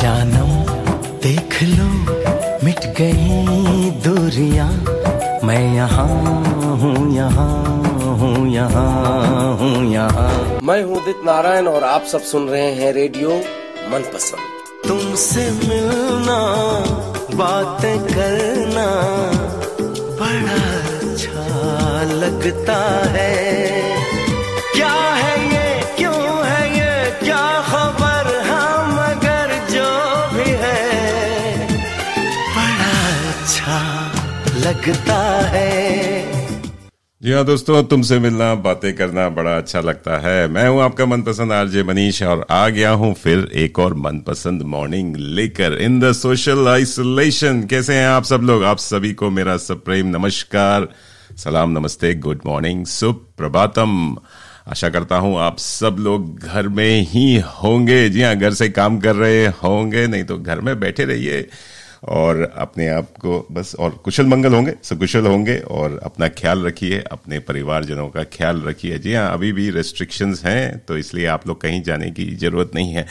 जानम देख लो मिट गई दूरियां, मैं यहाँ हूँ, यहाँ हूँ, यहाँ हूँ, यहाँ। मैं हूँ उदित नारायण और आप सब सुन रहे हैं रेडियो मनपसंद। तुमसे मिलना बातें करना बड़ा अच्छा लगता है। क्या है ये, क्यों है ये, क्या खबर, हाँ मगर जो भी है बड़ा अच्छा लगता है। जी हाँ दोस्तों, तुमसे मिलना बातें करना बड़ा अच्छा लगता है। मैं हूं आपका मनपसंद आरजे मनीष और आ गया हूं फिर एक और मनपसंद मॉर्निंग लेकर इन द सोशल आइसोलेशन। कैसे हैं आप सब लोग? आप सभी को मेरा सप्रेम नमस्कार, सलाम, नमस्ते, गुड मॉर्निंग, सुप्रभातम। आशा करता हूं आप सब लोग घर में ही होंगे। जी हाँ, घर से काम कर रहे होंगे, नहीं तो घर में बैठे रहिए और अपने आप को बस और कुशल मंगल होंगे, सकुशल होंगे और अपना ख्याल रखिए, अपने परिवारजनों का ख्याल रखिए। जी हाँ, अभी भी रेस्ट्रिक्शंस हैं तो इसलिए आप लोग कहीं जाने की जरूरत नहीं है।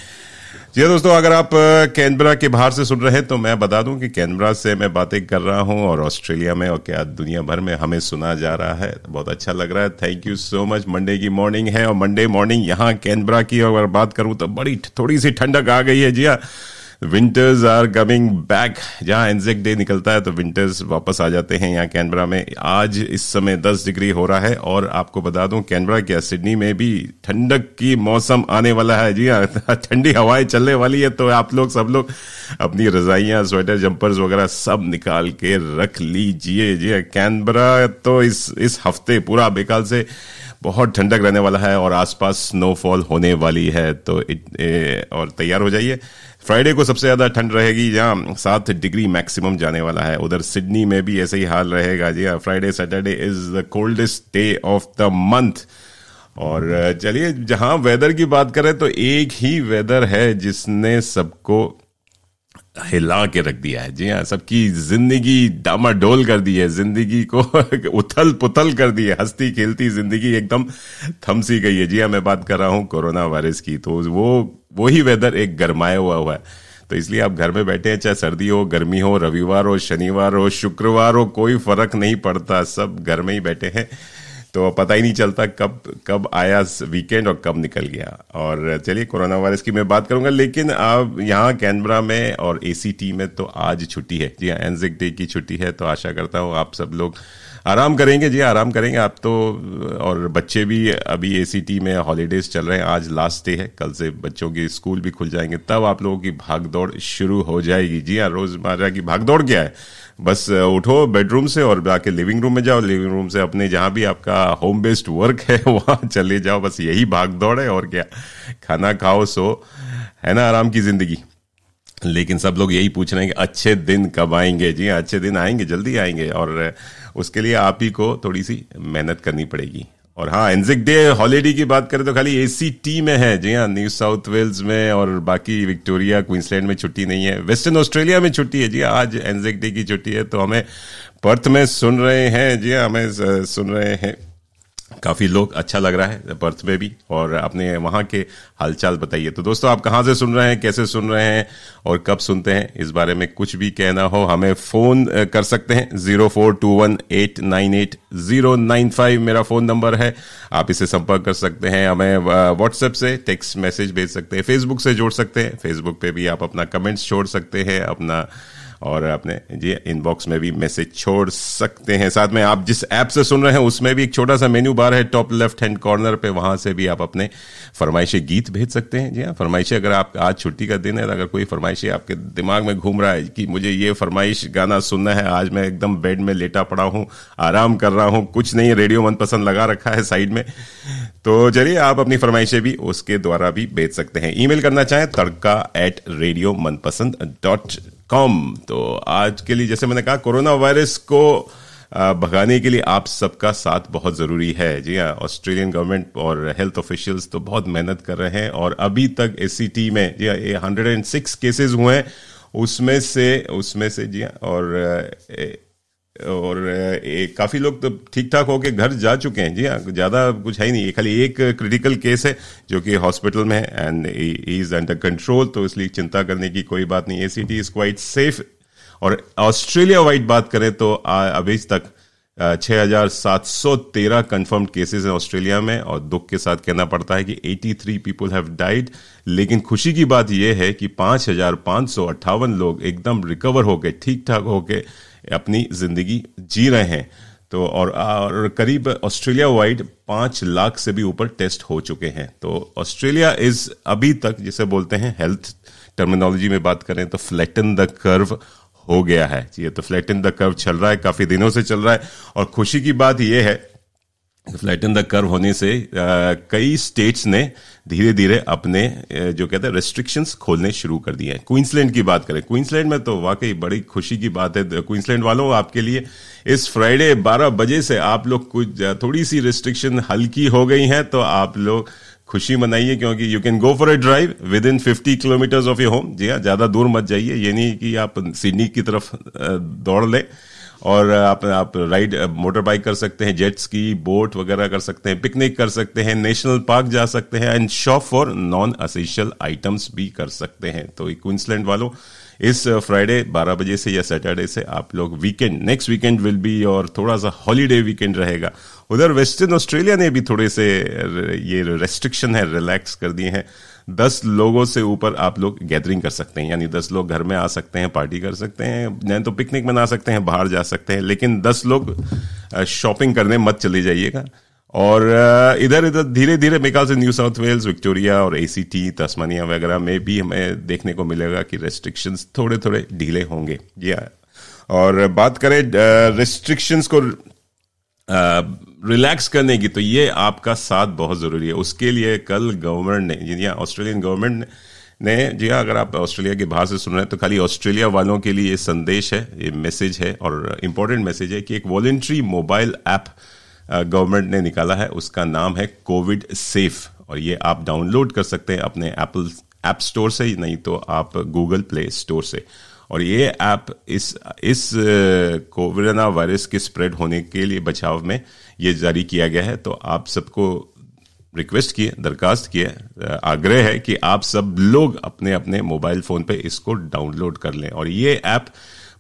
जी हाँ दोस्तों, अगर आप कैनबरा के बाहर से सुन रहे हैं तो मैं बता दूं कि कैनबरा से मैं बातें कर रहा हूं और ऑस्ट्रेलिया में और क्या दुनिया भर में हमें सुना जा रहा है। बहुत अच्छा लग रहा है, thank you so much. Monday की मॉर्निंग है और मंडे मॉर्निंग यहाँ कैनबरा की अगर बात करूं तो बड़ी थोड़ी सी ठंडक आ गई है। जी हाँ, विंटर्स आर कमिंग बैक। जहां एंजेक डे निकलता है तो विंटर्स वापस आ जाते हैं यहाँ कैनबरा में। आज इस समय 10 डिग्री हो रहा है और आपको बता दूं कैनबरा क्या सिडनी में भी ठंडक की मौसम आने वाला है। जी हाँ, ठंडी हवाएं चलने वाली है तो आप लोग सब लोग अपनी रजाइयां, स्वेटर, जंपर्स वगैरह सब निकाल के रख लीजिए। जी हाँ, कैनबरा तो इस हफ्ते पूरा बेकाल से बहुत ठंडक रहने वाला है और आसपास स्नोफॉल होने वाली है तो और तैयार हो जाइए। फ्राइडे को सबसे ज्यादा ठंड रहेगी, जहां 7 डिग्री मैक्सिमम जाने वाला है। उधर सिडनी में भी ऐसे ही हाल रहेगा। जी हाँ, Friday Saturday is the coldest day of the month. और चलिए, जहां वेदर की बात करें तो एक ही वेदर है जिसने सबको हिला के रख दिया है। जी हाँ, सबकी जिंदगी डामाडोल कर दी है, जिंदगी को उथल पुथल कर दी है, हंसती खेलती जिंदगी एकदम थम सी गई है। जी हाँ, मैं बात कर रहा हूँ कोरोना वायरस की। तो वो ही वेदर एक गरमाया हुआ है तो इसलिए आप घर में बैठे हैं, चाहे सर्दी हो, गर्मी हो, रविवार हो, शनिवार हो, शुक्रवार हो, कोई फर्क नहीं पड़ता, सब घर में ही बैठे हैं तो पता ही नहीं चलता कब आया वीकेंड और कब निकल गया। और चलिए, कोरोना वायरस की मैं बात करूंगा, लेकिन अब यहाँ कैनबरा में और एसीटी में तो आज छुट्टी है। जी हाँ, एंजेक डे की छुट्टी है तो आशा करता हूँ आप सब लोग आराम करेंगे। जी आराम करेंगे आप तो, और बच्चे भी अभी एसीटी में हॉलीडेज चल रहे हैं। आज लास्ट डे है, कल से बच्चों के स्कूल भी खुल जाएंगे, तब आप लोगों की भागदौड़ शुरू हो जाएगी। जी हाँ, रोजमर्रा की भागदौड़ क्या है, बस उठो बेडरूम से और जाके लिविंग रूम में जाओ, लिविंग रूम से अपने जहां भी आपका होम बेस्ड वर्क है वहां चले जाओ, बस यही भागदौड़ है और क्या। खाना खाओ, सो, है ना, आराम की जिंदगी। लेकिन सब लोग यही पूछ रहे हैं कि अच्छे दिन कब आएंगे। जी हाँ, अच्छे दिन आएंगे, जल्दी आएंगे और उसके लिए आप ही को थोड़ी सी मेहनत करनी पड़ेगी। और हाँ, एंजेक डे हॉलीडे की बात करें तो खाली एसीटी में है। जी हाँ, न्यू साउथ वेल्स में और बाकी विक्टोरिया, क्वींसलैंड में छुट्टी नहीं है। वेस्टर्न ऑस्ट्रेलिया में छुट्टी है। जी हाँ, आज एंजेक डे की छुट्टी है तो हमें पर्थ में सुन रहे हैं। जी हाँ, हमें सुन रहे हैं काफी लोग, अच्छा लग रहा है पर्थ में भी। और अपने वहां के हालचाल बताइए। तो दोस्तों, आप कहां से सुन रहे हैं, कैसे सुन रहे हैं और कब सुनते हैं, इस बारे में कुछ भी कहना हो हमें फोन कर सकते हैं। 0421898095 मेरा फोन नंबर है, आप इसे संपर्क कर सकते हैं। हमें व्हाट्सएप से टेक्स्ट मैसेज भेज सकते हैं, फेसबुक से जोड़ सकते हैं, फेसबुक पे भी आप अपना कमेंट्स छोड़ सकते हैं अपना, और अपने जी इनबॉक्स में भी मैसेज छोड़ सकते हैं। साथ में आप जिस ऐप से सुन रहे हैं उसमें भी एक छोटा सा मेन्यू बार है टॉप लेफ्ट हैंड कॉर्नर पे, वहां से भी आप अपने फरमाइशी गीत भेज सकते हैं। जी हाँ, फरमाइशी, अगर आप आज छुट्टी का दिन है, अगर कोई फरमाइशी आपके दिमाग में घूम रहा है कि मुझे ये फरमाइश गाना सुनना है, आज मैं एकदम बेड में लेटा पड़ा हूं, आराम कर रहा हूं, कुछ नहीं, रेडियो मनपसंद लगा रखा है साइड में, तो चलिए आप अपनी फरमाइशें भी उसके द्वारा भी भेज सकते हैं। ईमेल करना चाहें tadka@radiomanpasand.com। तो आज के लिए, जैसे मैंने कहा, कोरोना वायरस को भगाने के लिए आप सबका साथ बहुत जरूरी है। जी हाँ, ऑस्ट्रेलियन गवर्नमेंट और हेल्थ ऑफिशियल्स तो बहुत मेहनत कर रहे हैं और अभी तक एसीटी में जी हाँ 106 केसेस हुए हैं, उसमें से जी हाँ, और और काफी लोग तो ठीक ठाक होके घर जा चुके हैं। जी हाँ, ज्यादा कुछ है ही नहीं, खाली एक क्रिटिकल केस है जो कि हॉस्पिटल में है and he is under control, तो इसलिए चिंता करने की कोई बात नहीं। ACT is quite safe. और ऑस्ट्रेलिया वाइड बात करें तो अभी तक 6,713 कंफर्म्ड केसेस हैं ऑस्ट्रेलिया में, और दुख के साथ कहना पड़ता है कि 83 पीपल हैव डाइड। लेकिन खुशी की बात यह है कि 5,558 लोग एकदम रिकवर हो गए, ठीक ठाक होके अपनी जिंदगी जी रहे हैं। तो और करीब ऑस्ट्रेलिया वाइड 5 लाख से भी ऊपर टेस्ट हो चुके हैं। तो ऑस्ट्रेलिया इज अभी तक, जिसे बोलते हैं हेल्थ टर्मिनोलॉजी में बात करें तो फ्लैटन द कर्व हो गया है। ये तो फ्लैटन द कर्व चल रहा है, काफी दिनों से चल रहा है। और खुशी की बात यह है फ्लैटन द कर्व होने से कई स्टेट्स ने धीरे धीरे अपने जो कहते हैं रेस्ट्रिक्शंस खोलने शुरू कर दिए हैं। क्वींसलैंड की बात करें, क्वींसलैंड में तो वाकई बड़ी खुशी की बात है। क्वींसलैंड वालों, आपके लिए इस फ्राइडे 12 बजे से आप लोग कुछ थोड़ी सी रेस्ट्रिक्शन हल्की हो गई हैं, तो आप लोग खुशी मनाइए, क्योंकि you can go for a drive within 50 kilometres of your home. जी हाँ, ज्यादा दूर मत जाइए। ये नहीं कि आप सिडनी की तरफ दौड़ ले, और आप राइड मोटर बाइक कर सकते हैं, जेट स्की, बोट वगैरह कर सकते हैं, पिकनिक कर सकते हैं, नेशनल पार्क जा सकते हैं, and shop for non essential items भी कर सकते हैं। तो क्वींसलैंड वालों, इस फ्राइडे 12 बजे से या सैटरडे से आप लोग weekend, next weekend will be, और थोड़ा सा हॉलीडे वीकेंड रहेगा। उधर वेस्टर्न ऑस्ट्रेलिया ने भी थोड़े से ये रेस्ट्रिक्शन है रिलैक्स कर दिए हैं। 10 लोगों से ऊपर आप लोग गैदरिंग कर सकते हैं, यानी 10 लोग घर में आ सकते हैं, पार्टी कर सकते हैं, नहीं तो पिकनिक मना सकते हैं, बाहर जा सकते हैं, लेकिन 10 लोग शॉपिंग करने मत चले जाइएगा। और इधर धीरे धीरे मेरे ख्याल से न्यू साउथ वेल्स, विक्टोरिया और एसीटी, तस्मानिया वगैरह में भी हमें देखने को मिलेगा कि रेस्ट्रिक्शंस थोड़े थोड़े ढीले होंगे। जी हाँ, और बात करें रेस्ट्रिक्शंस को रिलैक्स करने की, तो ये आपका साथ बहुत जरूरी है। उसके लिए कल गवर्नमेंट ने, जी हाँ, ऑस्ट्रेलियन गवर्नमेंट ने, जी हाँ, अगर आप ऑस्ट्रेलिया के बाहर से सुन रहे हैं तो खाली ऑस्ट्रेलिया वालों के लिए ये संदेश है, ये मैसेज है, और इम्पोर्टेंट मैसेज है कि एक वॉलंटरी मोबाइल ऐप गवर्नमेंट ने निकाला है। उसका नाम है कोविड सेफ, और ये आप डाउनलोड कर सकते हैं अपने एप्पल ऐप स्टोर से, ही नहीं तो आप गूगल प्ले स्टोर से। और ये ऐप इस कोरोना वायरस के स्प्रेड होने के लिए बचाव में ये जारी किया गया है। तो आप सबको रिक्वेस्ट किए, दरखास्त किए, आग्रह है कि आप सब लोग अपने अपने मोबाइल फोन पे इसको डाउनलोड कर लें। और ये ऐप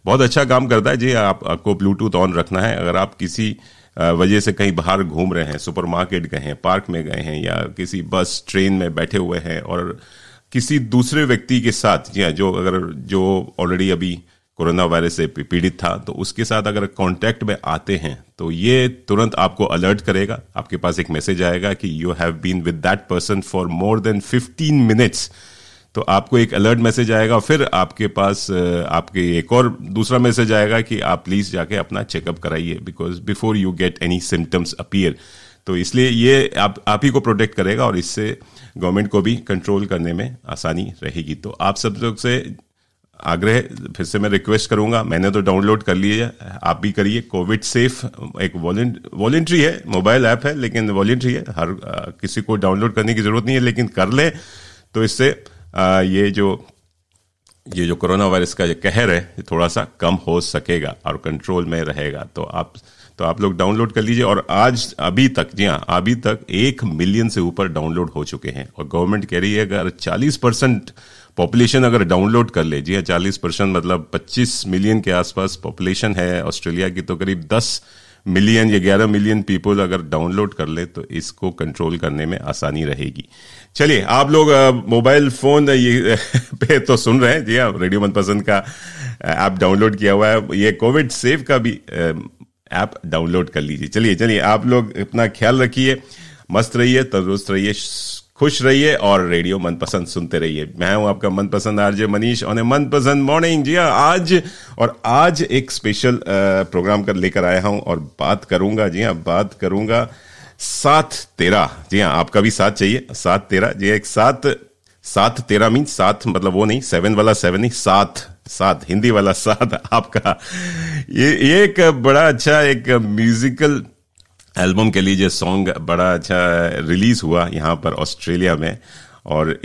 बहुत अच्छा काम करता है। जी, आपको ब्लूटूथ ऑन रखना है। अगर आप किसी वजह से कहीं बाहर घूम रहे हैं, सुपरमार्केट गए हैं, पार्क में गए हैं, या किसी बस ट्रेन में बैठे हुए हैं, और किसी दूसरे व्यक्ति के साथ, या जो ऑलरेडी अभी कोरोना वायरस से पीड़ित था, तो उसके साथ अगर कांटेक्ट में आते हैं, तो ये तुरंत आपको अलर्ट करेगा। आपके पास एक मैसेज आएगा कि you have been with that person for more than 15 minutes. तो आपको एक अलर्ट मैसेज आएगा, फिर आपके पास आपके एक और दूसरा मैसेज आएगा कि आप प्लीज जाके अपना चेकअप कराइए, because before you get any symptoms appear. तो इसलिए ये आप ही को प्रोटेक्ट करेगा, और इससे गवर्नमेंट को भी कंट्रोल करने में आसानी रहेगी। तो आप सब लोग से आग्रह, फिर से मैं रिक्वेस्ट करूंगा, मैंने तो डाउनलोड कर लिया है, आप भी करिए। कोविड सेफ एक वॉलंटरी है, मोबाइल ऐप है, लेकिन वॉलंटरी है, हर किसी को डाउनलोड करने की जरूरत नहीं है, लेकिन कर ले तो इससे ये जो कोरोना वायरस का जो कहर है ये थोड़ा सा कम हो सकेगा और कंट्रोल में रहेगा। तो आप लोग डाउनलोड कर लीजिए। और आज अभी तक, जी हाँ, अभी तक 1 मिलियन से ऊपर डाउनलोड हो चुके हैं, और गवर्नमेंट कह रही है अगर 40% पॉपुलेशन अगर डाउनलोड कर ले, जी हाँ, 40% मतलब 25 मिलियन के आसपास पॉपुलेशन है ऑस्ट्रेलिया की, तो करीब 10 मिलियन या 11 मिलियन पीपल अगर डाउनलोड कर ले तो इसको कंट्रोल करने में आसानी रहेगी। चलिए, आप लोग मोबाइल फोन ये पे तो सुन रहे हैं, जी हाँ, रेडियो मनपसंद का ऐप डाउनलोड किया हुआ है, ये कोविड सेफ का भी ऐप डाउनलोड कर लीजिए। चलिए आप लोग अपना ख्याल रखिए, मस्त रहिए, तंदुरुस्त रहिए, खुश रहिए, और रेडियो मनपसंद सुनते रहिए। मैं हूं आपका मनपसंद आरजे मनीष ऑन ए मनपसंद मॉर्निंग। जी हाँ, आज एक स्पेशल प्रोग्राम लेकर आया हूं, और बात करूंगा 7-13। जी हाँ, आपका भी साथ चाहिए, 7-13। जी, एक 7-13 मीन्स 7 मतलब वो नहीं, 7 वाला 7 नहीं, 7 हिंदी वाला 7 आपका। ये एक बड़ा अच्छा एक म्यूजिकल एल्बम के लिए जो सॉन्ग बड़ा अच्छा रिलीज हुआ यहाँ पर ऑस्ट्रेलिया में, और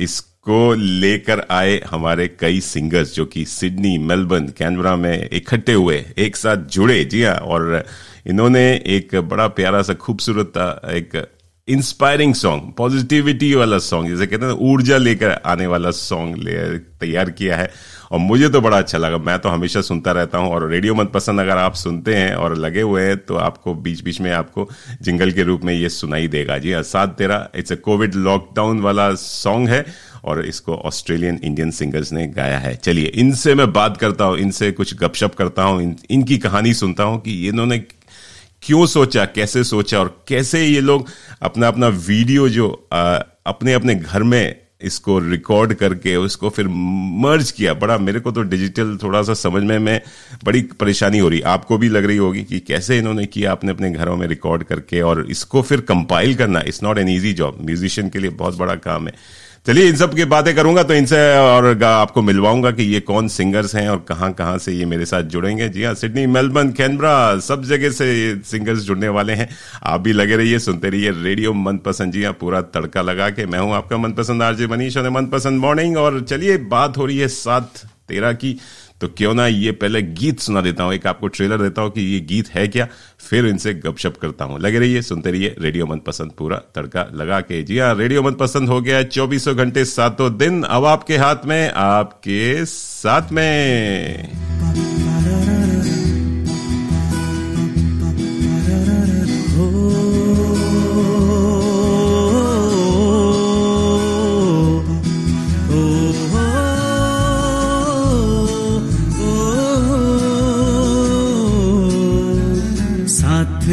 को लेकर आए हमारे कई सिंगर्स जो कि सिडनी, मेलबर्न, कैनबरा में इकट्ठे हुए, एक साथ जुड़े। जी हाँ, और इन्होंने एक बड़ा प्यारा सा खूबसूरत एक इंस्पायरिंग सॉन्ग, पॉजिटिविटी वाला सॉन्ग, जैसे कहते हैं ऊर्जा लेकर आने वाला सॉन्ग तैयार किया है और मुझे तो बड़ा अच्छा लगा। मैं तो हमेशा सुनता रहता हूं और रेडियो मनपसंद अगर आप सुनते हैं और लगे हुए हैं तो आपको बीच बीच में आपको जिंगल के रूप में ये सुनाई देगा। जी हाँ, 7/13 इट्स अ कोविड लॉकडाउन वाला सॉन्ग है और इसको ऑस्ट्रेलियन इंडियन सिंगर्स ने गाया है। चलिए इनसे मैं बात करता हूं, इनसे कुछ गपशप करता हूं, इनकी कहानी सुनता हूं कि इन्होंने क्यों सोचा, कैसे सोचा और कैसे ये लोग अपना अपना वीडियो जो अपने अपने घर में इसको रिकॉर्ड करके उसको फिर मर्ज किया। बड़ा मेरे को तो डिजिटल थोड़ा सा समझने में बड़ी परेशानी हो रही, आपको भी लग रही होगी कि कैसे इन्होंने किया अपने अपने घरों में रिकॉर्ड करके और इसको फिर कंपाइल करना। It's not an easy job, musician के लिए बहुत बड़ा काम है। चलिए इन सब की बातें करूंगा तो इनसे और आपको मिलवाऊंगा कि ये कौन सिंगर्स हैं और कहां कहां से ये मेरे साथ जुड़ेंगे। जी हाँ, सिडनी, मेलबर्न, कैनबरा, सब जगह से ये सिंगर्स जुड़ने वाले हैं। आप भी लगे रहिए, सुनते रहिए रेडियो मनपसंद। जी हाँ, पूरा तड़का लगा के मैं हूं आपका मनपसंद आरजे मनीष और मनपसंद मॉर्निंग। और चलिए बात हो रही है 7/13 की, तो क्यों ना ये पहले गीत सुना देता हूं, एक आपको ट्रेलर देता हूं कि ये गीत है क्या, फिर इनसे गपशप करता हूं। लगे रहिए, सुनते रहिए रेडियो मनपसंद पूरा तड़का लगा के। जी हाँ, रेडियो मनपसंद हो गया 24 घंटे 7 दिन, अब आपके हाथ में, आपके साथ में।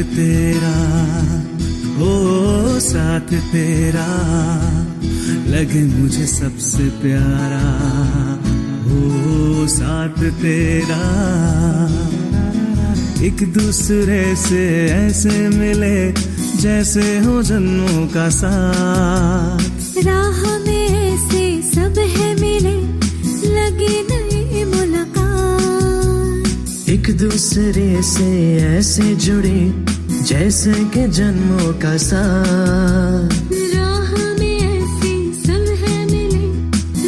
तेरा ओ साथ तेरा लगे मुझे सबसे प्यारा, ओ साथ तेरा एक दूसरे से ऐसे मिले जैसे हो जन्मों का साथ। राह में ऐसे सब है मिले लगी नई मुलाकात, एक दूसरे से ऐसे जुड़े जैसे के जन्मों का साथ। राह में ऐसे सब है मिले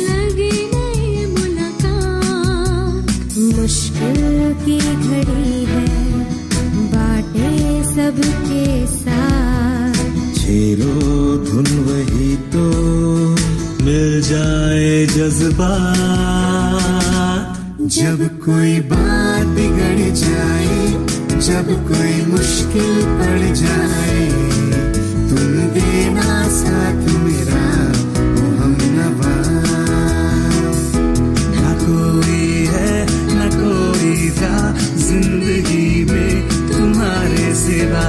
लगी नई मुलाकात, मुश्किल की घड़ी है बाटे सबके साथ, झेलो धुन वही तो मिल जाए जज्बात। जब कोई बात बिगड़ जाए, जब कोई मुश्किल पड़ जाए, तुम देना साथ मेरा ओ हमनवा। न कोई है न कोई था जिंदगी में तुम्हारे सिवा,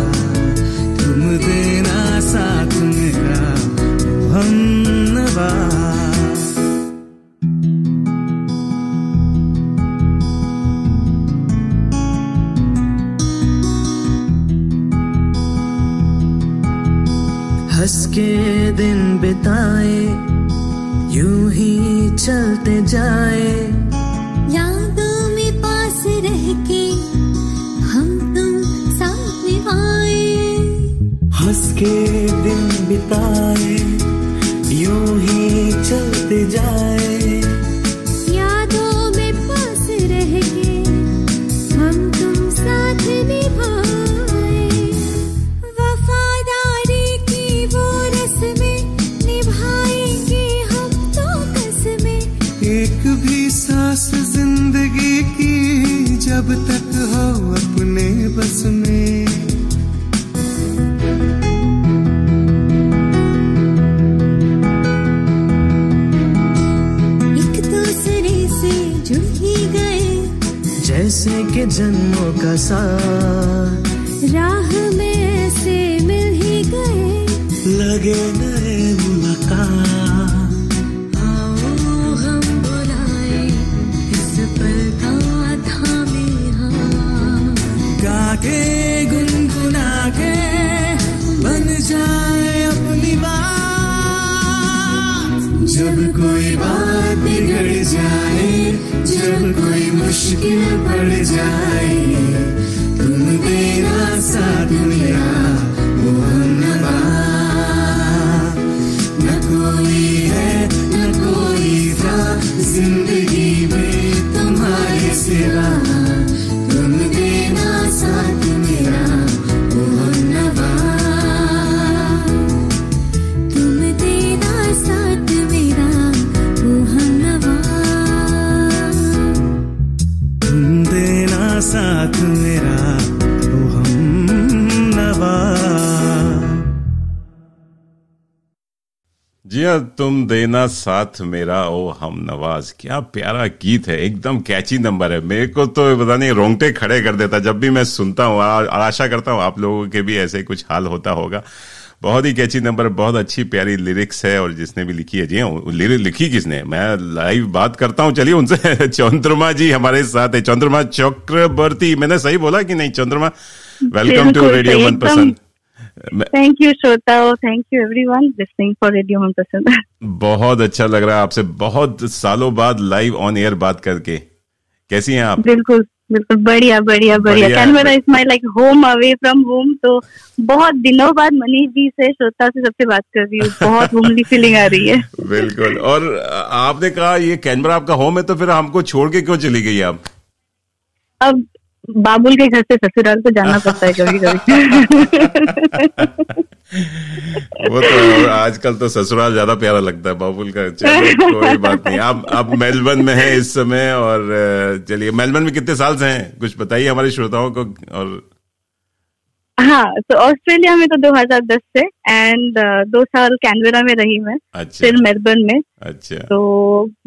तुम देना साथ मेरा ओ हमनवा। हंस के दिन बिताए, यूं ही चलते जाए, यादों में पास रह के हम तुम साथ में आए। हंस के दिन बिताए, यूं ही चलते जाए, यादों में पास रह के हम तुम साथ निभाए। वफादारी की वो रस्में निभाएंगे हम तो कसमें, एक भी सांस जिंदगी की जब तक हो अपने बस में। एक दूसरे से जुड़ ही गए जैसे के जन्मों का साथ, राह में ऐसे मिल ही गए लगे नए मुलाकात। आओ हम बुलाए इस पल का थामे हाथ, गा के गुनगुना के बन जाए अपनी बात। जब कोई बात बिगड़ जाए, जब कोई मुश्किल पड़ जाए, तुम देना साथ मेरा वो हमनवा। न कोई है न कोई जिंदगी में तुम्हारे सिवा, तुम देना साथ मेरा ओ हमनवा, तुम देना साथ मेरा ओ हमनवा, तुम देना साथ मेरा ओ हमनवा। जी हाँ, तुम देना साथ मेरा ओ हम नवाज, क्या प्यारा गीत है, एकदम कैची नंबर है। मेरे को तो पता नहीं रोंगटे खड़े कर देता जब भी मैं सुनता हूँ, और आशा करता हूँ आप लोगों के भी ऐसे कुछ हाल होता होगा। बहुत ही कैची नंबर, बहुत अच्छी प्यारी लिरिक्स है, और जिसने भी लिखी है, जी हाँ, लिरिक्स लिखी किसने, मैं लाइव बात करता हूँ, चलिए उनसे। चंद्रमा जी हमारे साथ है, चंद्रमा चक्रवर्ती, मैंने सही बोला कि नहीं? Chandrama, welcome to radio Manpasand. Thank you श्रोताओ, thank you everyone listening for radio Manpasand. बहुत अच्छा लग रहा है आपसे बहुत सालों बाद लाइव ऑन एयर बात करके। कैसी हैं आप? बिल्कुल बिल्कुल, बढ़िया बढ़िया बढ़िया। Canberra is my like home away from home, तो बहुत दिनों बाद मनीष जी से, श्रोता से, सबसे बात कर रही हूँ, बहुत होमली फीलिंग आ रही है। बिल्कुल। और आपने कहा ये कैनबरा आपका होम है, तो फिर हमको छोड़ के क्यों चली गई आप? अब बाबुल के घर से ससुराल तो जाना पड़ता है कभी कभी। वो तो आजकल तो ससुराल ज्यादा प्यारा लगता है बाबुल का। चलो कोई बात नहीं। आप मेलबर्न में हैं इस समय, और चलिए, मेलबर्न में कितने साल से हैं, कुछ बताइए हमारे श्रोताओं को। और हाँ, तो ऑस्ट्रेलिया में तो 2010 से, एंड 2 साल कैनबरा में रही मैं। अच्छा। फिर मेलबर्न में। अच्छा। तो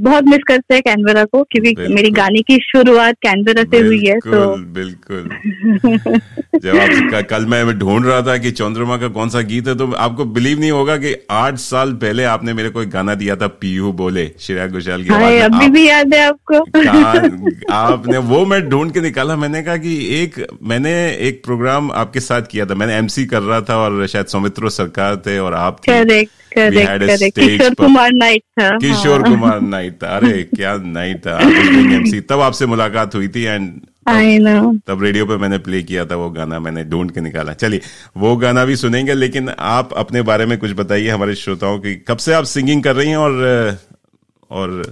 बहुत मिस करते हैं कैनबरा को, क्योंकि मेरी गाने की शुरुआत कैनबरा से हुई है। तो बिल्कुल। जब आप कल मैं ढूंढ रहा था कि चंद्रमा का कौन सा गीत है, तो आपको बिलीव नहीं होगा कि 8 साल पहले आपने मेरे को एक गाना दिया था, पीयू बोले, श्रेया घोषाल की आवाज में। अभी भी याद है आपको? आपने वो, मैं ढूंढ के निकाला, मैंने कहा कि मैंने एक प्रोग्राम आपके साथ किया था, मैंने एमसी कर रहा था, और शायद सौमित्रो सरकार थे और आप थे। करेक्ट। किशोर कुमार नाइट था। किशोर कुमार नाइट था। अरे क्या नाइट था। एमसी, तब आपसे मुलाकात हुई थी, एंड तब रेडियो पे मैंने प्ले किया था वो गाना, मैंने ढूंढ के निकाला। चलिए वो गाना भी सुनेंगे, लेकिन आप अपने बारे में कुछ बताइए हमारे श्रोताओं की। कब से आप सिंगिंग कर रही हैं, और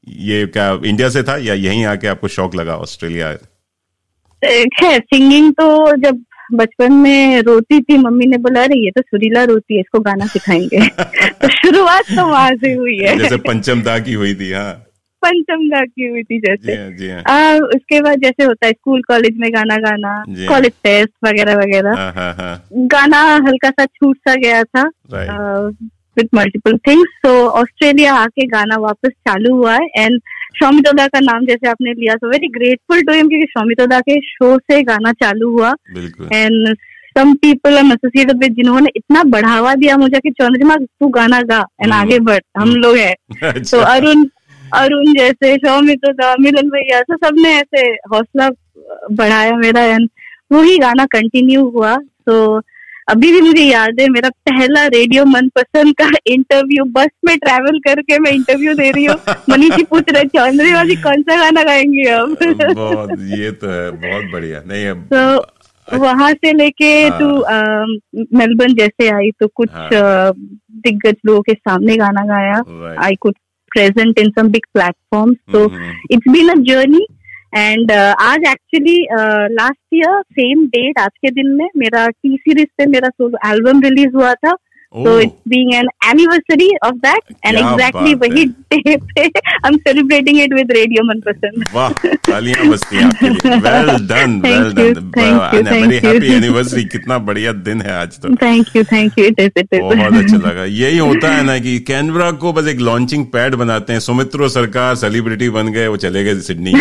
ये क्या इंडिया से था, या यहीं आके आपको शौक लगा ऑस्ट्रेलिया? खैर, सिंगिंग तो जब बचपन में रोती थी, मम्मी ने बोला, अरे ये तो सुरीला रोती है, इसको गाना सिखाएंगे। तो शुरुआत तो वहां से हुई है। जैसे पंचम दा की हुई थी। हाँ, पंचम दा की हुई थी जैसे। जी हाँ। उसके बाद जैसे होता है स्कूल कॉलेज में गाना गाना, कॉलेज टेस्ट वगैरह वगैरह, गाना हल्का सा छूट सा गया था विद मल्टीपल थिंग्स। तो ऑस्ट्रेलिया आके गाना वापस चालू हुआ है, एंड शौमितोदा का नाम जैसे आपने लिया, तो वेरी ग्रेटफुल टू हिम, क्योंकि शौमितोदा के शो से गाना चालू हुआ। And some people I am associated with, जिन्होंने इतना बढ़ावा दिया मुझे कि चंद्रमा तू गाना गा एंड आगे बढ़, हम लोग हैं। तो अरुण जैसे, शौमितोदा, मिलन भैया, तो सबने ऐसे हौसला बढ़ाया मेरा, एंड वही गाना कंटिन्यू हुआ। तो अभी भी मुझे याद है, मेरा पहला रेडियो मनपसंद का इंटरव्यू, बस में ट्रैवल करके मैं इंटरव्यू दे रही हूँ। मनीष जी पूछ रहे, चंद्रमा जी कौन सा गाना गाएंगे अब? बहुत, ये तो है, बहुत बढ़िया। नहीं है तो वहां से लेके तू मेलबर्न जैसे आई, तो कुछ दिग्गज लोगों के सामने गाना गाया। I could present in some big platforms, तो it's been a journey. And आज actually last year same date, आज के दिन में मेरा टी सीरीज पे मेरा सोलो एल्बम रिलीज हुआ था। So it's being an anniversary of that, and exactly वही डे पे I'm celebrating it with Radio मनपसंद। वाह, तालियां बजती हैं आपके लिए। Well done, well done. Very happy anniversary। कितना बढ़िया दिन है आज तो। Thank you, it is। बहुत अच्छा लगा। यही होता है ना कि कैनबरा को बस एक लॉन्चिंग पैड बनाते हैं। सौमित्रो सरकार सेलिब्रिटी बन गए, वो चले गए सिडनी।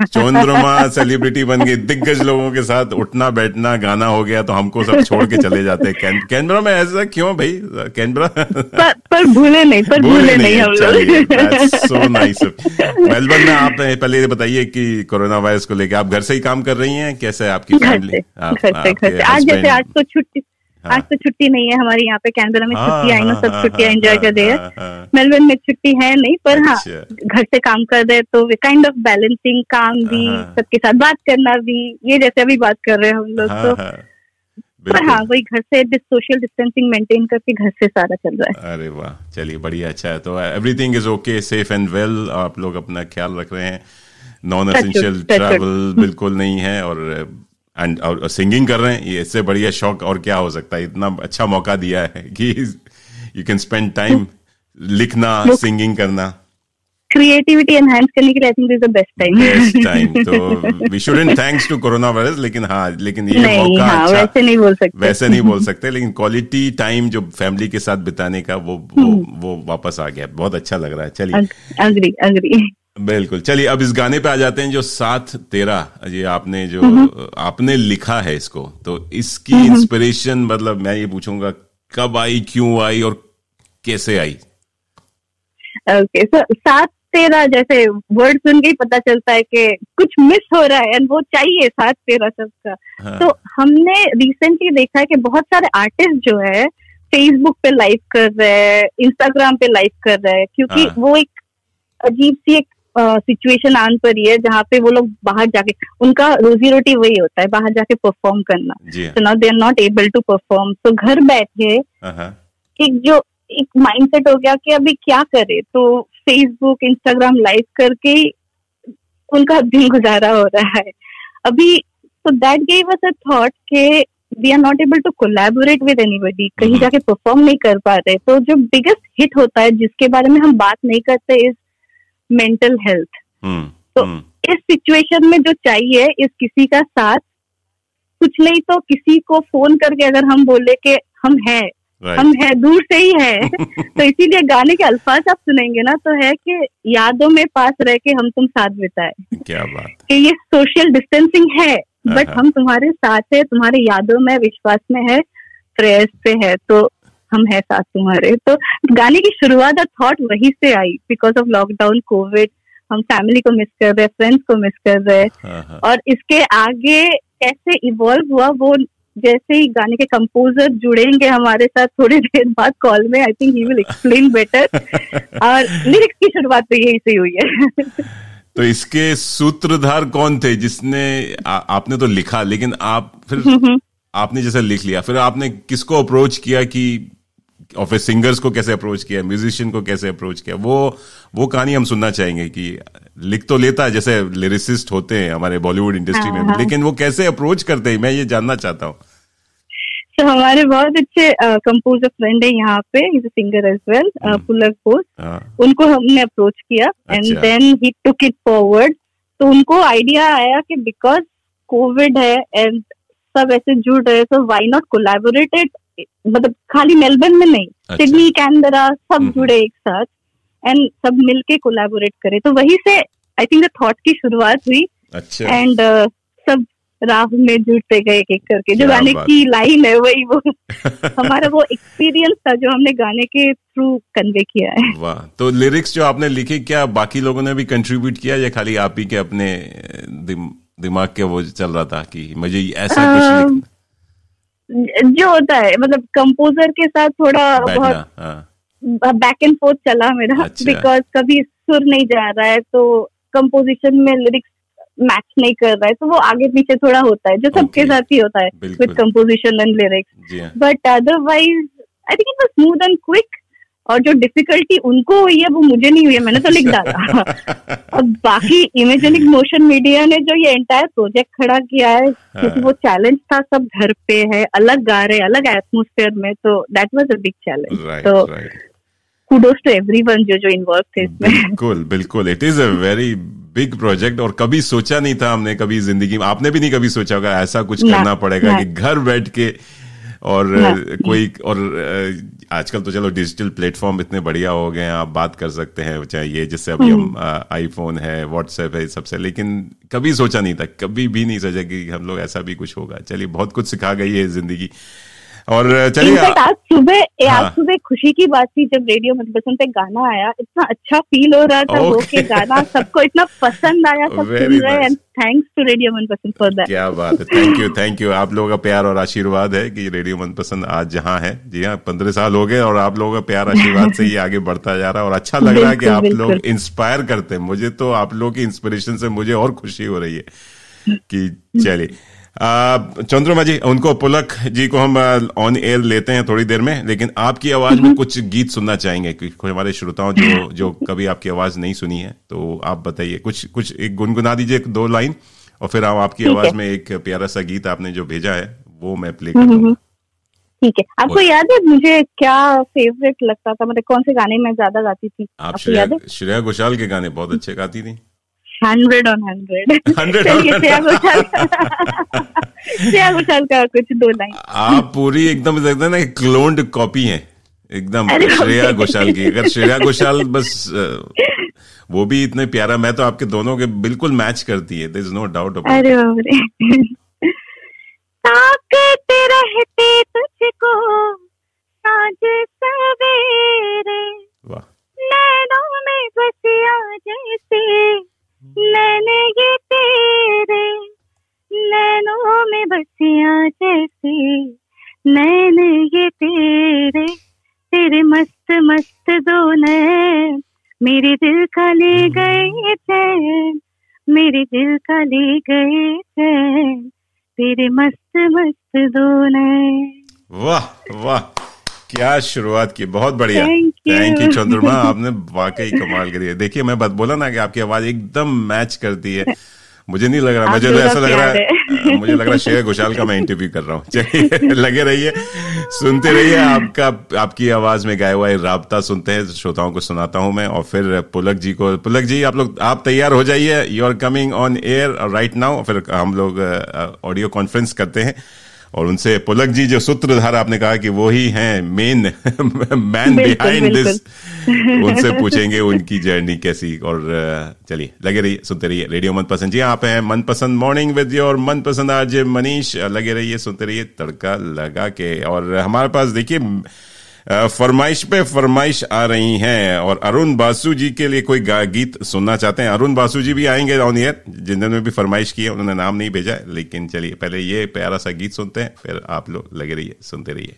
चंद्रमा सेलिब्रिटी बन गए, दिग्गज लोगों के साथ उठना बैठना, गाना हो गया, तो हमको सब छोड़ के चले जाते हैं। कैनबरा में ऐसा क्यों भाई? कैनबरा पर भूले नहीं हम लोग। So nice. मेलबर्न में आप पहले बताइए कि कोरोना वायरस को लेकर आप घर से ही काम कर रही हैं, कैसे है आपकी फैमिली? घर से। आज तो छुट्टी नहीं है हमारी यहाँ पे। कैनबरा में छुट्टी आई ना, सब छुट्टियां एंजॉय कर रहे हैं। मेलबर्न में छुट्टी है नहीं, पर हाँ घर से काम कर रहे, तो काइंड ऑफ बैलेंसिंग, काम भी, सबके साथ बात करना भी, ये जैसे अभी बात कर रहे हैं हम लोग। तो पर हाँ वही घर से सोशल डिस्टेंसिंग मेंटेन करके घर से सारा चल रहा है। अरे वाह, चलिए बढ़िया, अच्छा है। तो everything is okay, safe and well, आप लोग अपना ख्याल रख रहे हैं, नॉन एसेंशियल ट्रैवल बिल्कुल नहीं है, और सिंगिंग कर रहे हैं, ये इससे बढ़िया शौक और क्या हो सकता है। इतना अच्छा मौका दिया है कि यू कैन स्पेंड टाइम लिखना, सिंगिंग करना, क्रिएटिविटी एनहांस करने के लिए I think this is the best time. तो we shouldn't thanks to corona virus, लेकिन ये मौका अच्छा, वैसे नहीं बोल सकते, लेकिन क्वालिटी टाइम जो फैमिली के साथ बिताने का वो वापस आ गया, बहुत अच्छा लग रहा है। चलिए, अग्री बिल्कुल। चलिए अब इस गाने पे आ जाते हैं जो 7-13, ये आपने आपने लिखा है इसको, तो इसकी इंस्पिरेशन, मतलब मैं ये पूछूंगा कब आई, क्यों आई और कैसे आई? ओके, सो 7-13 जैसे वर्ड सुन के ही पता चलता है कि कुछ मिस हो रहा है, एंड वो चाहिए 7-13 सबका। हाँ। तो हमने रिसेंटली देखा है कि बहुत सारे आर्टिस्ट जो है फेसबुक पे लाइव कर रहे हैं, इंस्टाग्राम पे लाइव कर रहे हैं, क्योंकि हाँ। वो एक अजीब सी एक सिचुएशन आन पड़ी है जहाँ पे वो लोग बाहर जाके, उनका रोजी रोटी वही होता है बाहर जाके परफॉर्म करना, तो now they are not able to perform. तो घर बैठे एक माइंडसेट हो गया कि अभी क्या करे, तो फेसबुक इंस्टाग्राम लाइव करके उनका दिन गुजारा हो रहा है अभी। तो that gave us a thought के we are not able to collaborate with anybody, कहीं जाके परफॉर्म नहीं कर पा रहे। तो जो बिगेस्ट हिट होता है जिसके बारे में हम बात नहीं करते इज मेंटल हेल्थ। तो इस सिचुएशन में जो चाहिए इस किसी का साथ, कुछ नहीं तो किसी को फोन करके अगर हम बोले कि हम हैं, हम है, दूर से ही है तो इसीलिए गाने के अल्फाज आप सुनेंगे ना तो है कि यादों में पास रह के हम तुम साथ बिताए। क्या बात कि ये सोशल डिस्टेंसिंग है, बट हम तुम्हारे साथ है, तुम्हारे यादों में, विश्वास में है, प्रेयर्स पे है, तो हम है साथ तुम्हारे। तो गाने की शुरुआत थॉट वहीं से आई, बिकॉज ऑफ लॉकडाउन, कोविड, हम फैमिली को मिस कर रहे हैं, फ्रेंड्स को मिस कर रहे हैं, और इसके आगे कैसे इवॉल्व हुआ वो जैसे ही गाने के कंपोजर जुड़ेंगे हमारे साथ थोड़ी देर बाद कॉल में, I think he will explain better. और लिरिक्स की शुरुआत तो यही से हुई है। तो इसके सूत्रधार कौन थे जिसने आपने तो लिखा, लेकिन आप फिर आपने जैसे लिख लिया, फिर आपने किसको अप्रोच किया, कि और फिर सिंगर्स को कैसे अप्रोच किया, म्यूजिशियन को कैसे अप्रोच किया, वो कहानी हम सुनना चाहेंगे। कि लिख तो लेता है, जैसे लिरिसिस्ट होते हैं हमारे बॉलीवुड इंडस्ट्री में, लेकिन वो कैसे अप्रोच करते हैं, मैं ये जानना चाहता हूँ। तो हमारे बहुत अच्छे कंपोजर फ्रेंड है यहाँ पे, is a singer as well, Pulak Bose, उनको हमने अप्रोच किया and then he took it forward. तो उनको आइडिया आया कि बिकॉज कोविड है एंड सब ऐसे जुड़ रहे, तो व्हाई नॉट कोलैबोरेटेड, मतलब खाली मेलबर्न में नहीं, सिडनी, कैनबरा, सब जुड़े एक साथ एंड सब मिलके कोलैबोरेट करे। तो वहीं से आई थिंक द थॉट की शुरुआत हुई। अच्छा। एंड सब राह में जुड़ते गए एक एक करके। जो गाने की लाइन है वही वो हमारा वो एक्सपीरियंस था जो हमने गाने के थ्रू कन्वे किया है। वाह। तो लिरिक्स जो आपने लिखे, क्या बाकी लोगों ने भी कंट्रीब्यूट किया या खाली आप ही के अपने दिमाग के वो चल रहा था कि मुझे ऐसा कुछ लिखना? जो होता है मतलब कंपोजर के साथ थोड़ा बहुत बैक एंड फोर्थ चला मेरा, बिकॉज कभी सुर नहीं जा रहा है तो कंपोजिशन में लिरिक्स मैच नहीं कर रहा है, तो वो आगे पीछे थोड़ा होता है, जो सबके साथ ही होता है with composition and lyrics. But otherwise I think it was smooth and quick. और जो डिफिकल्टी उनको हुई है वो मुझे नहीं हुई है, मैंने तो लिख डाला। अब बाकी इमेजिनिक मोशन मीडिया ने जो ये एंटायर प्रोजेक्ट खड़ा किया है, क्योंकि वो चैलेंज था, सब घर पे है, अलग गा रहे, अलग एटमोस्फेयर में, तो that was a big challenge. तो कुडोस टू एवरीवन जो इन्वॉल्व थे इसमें। बिल्कुल बिल्कुल, it is a very big project, और कभी सोचा नहीं था हमने, कभी जिंदगी में आपने भी नहीं कभी सोचा होगा ऐसा कुछ करना पड़ेगा कि घर बैठ के। और कोई और आजकल तो चलो डिजिटल प्लेटफॉर्म इतने बढ़िया हो गए हैं, आप बात कर सकते हैं, चाहे ये जिससे अभी हम आईफोन है, व्हाट्सएप है, सबसे, लेकिन कभी सोचा नहीं था, कभी भी नहीं सोचा कि हम लोग ऐसा भी कुछ होगा। चलिए, बहुत कुछ सिखा गई है जिंदगी। और चलिए आज सुबह खुशी की बात थी जब रेडियो मनपसंद पे गाना आया, इतना अच्छा फील हो रहा था वो कि गाना सबको इतना पसंद आया, सब सुन रहे हैं, थैंक्स टू रेडियो मनपसंद फॉर दैट। क्या बात है, थैंक यू। आप लोगों का प्यार और आशीर्वाद है कि रेडियो मनपसंद आज जहाँ है, जी हाँ, 15 साल हो गए और आप लोगों का प्यार आशीर्वाद से ही आगे बढ़ता जा रहा है। और अच्छा लग रहा है कि आप लोग इंस्पायर करते हैं मुझे, तो आप लोगों की इंस्पिरेशन से मुझे और खुशी हो रही है कि चलिए चंद्रमा जी, उनको पुलक जी को हम ऑन एयर लेते हैं थोड़ी देर में, लेकिन आपकी आवाज में कुछ गीत सुनना चाहेंगे क्योंकि हमारे श्रोताओं जो कभी आपकी आवाज नहीं सुनी है, तो आप बताइए कुछ एक गुनगुना दीजिए 2 लाइन, और फिर हम आपकी आवाज में एक प्यारा सा गीत आपने जो भेजा है वो मैं प्ले कर दूंगा। ठीक है। आपको याद है मुझे क्या फेवरेट लगता था, मतलब कौन से गाने मैं ज्यादा गाती थी? आप श्रेया घोषाल के गाने बहुत अच्छे गाती थी। 100 on 100 श्रेया घोषाल का कुछ 2 लाइन। आप पूरी एकदम लगता है ना क्लोन्ड कॉपी है एकदम श्रेया घोषाल की। अगर श्रेया घोषाल बस वो भी इतने प्यारा, मैं तो आपके दोनों के बिल्कुल मैच करती है, there is no doubt about. अरे बाप रे, ताकत रहते तुझको साँझ सवेरे, नैनों में बसिया जैसे नैने ये तेरे, नैनों में बसिया जैसे नैने ये तेरे, तेरे मस्त मस्त 2 नैन मेरे दिल का ले गए चैन, मेरे दिल का ले गए चैन, तेरे मस्त मस्त 2 नैन। वाह वाह, क्या शुरुआत की, बहुत बढ़िया। थैंक यू चंद्रमा, आपने वाकई कमाल करी है। देखिए मैं बात बोला ना कि आपकी आवाज एकदम मैच करती है। मुझे नहीं लग रहा, मुझे तो ऐसा लग रहा है, मुझे लग रहा है श्रेया घोषाल का मैं इंटरव्यू कर रहा हूँ। चलिए लगे रहिए, सुनते रहिए, आपकी आवाज में गाया हुआ राब्ता सुनते हैं, श्रोताओं को सुनाता हूं मैं। और फिर पुलक जी आप तैयार हो जाइए, you are coming on air right now. फिर हम लोग ऑडियो कॉन्फ्रेंस करते हैं और उनसे पुलक जी जो सूत्रधार आपने कहा कि वो ही हैं मेन मैन बिहाइंड दिस, उनसे पूछेंगे उनकी जर्नी कैसी। और चलिए लगे रहिए, सुनते रहिए रेडियो मनपसंद। जी आप हैं मनपसंद मॉर्निंग विद योर मनपसंद आरजे मनीष। लगे रहिए, सुनते रहिए तड़का लगा के। और हमारे पास देखिए फरमाइश पे फरमाइश आ रही हैं, और अरुण बासु जी के लिए कोई गीत सुनना चाहते हैं। अरुण बासु जी भी आएंगे ऑन एयर, जिन्होंने भी फरमाइश की है, उन्होंने नाम नहीं भेजा है, लेकिन चलिए पहले ये प्यारा सा गीत सुनते हैं, फिर आप लोग लगे रहिए, सुनते रहिए।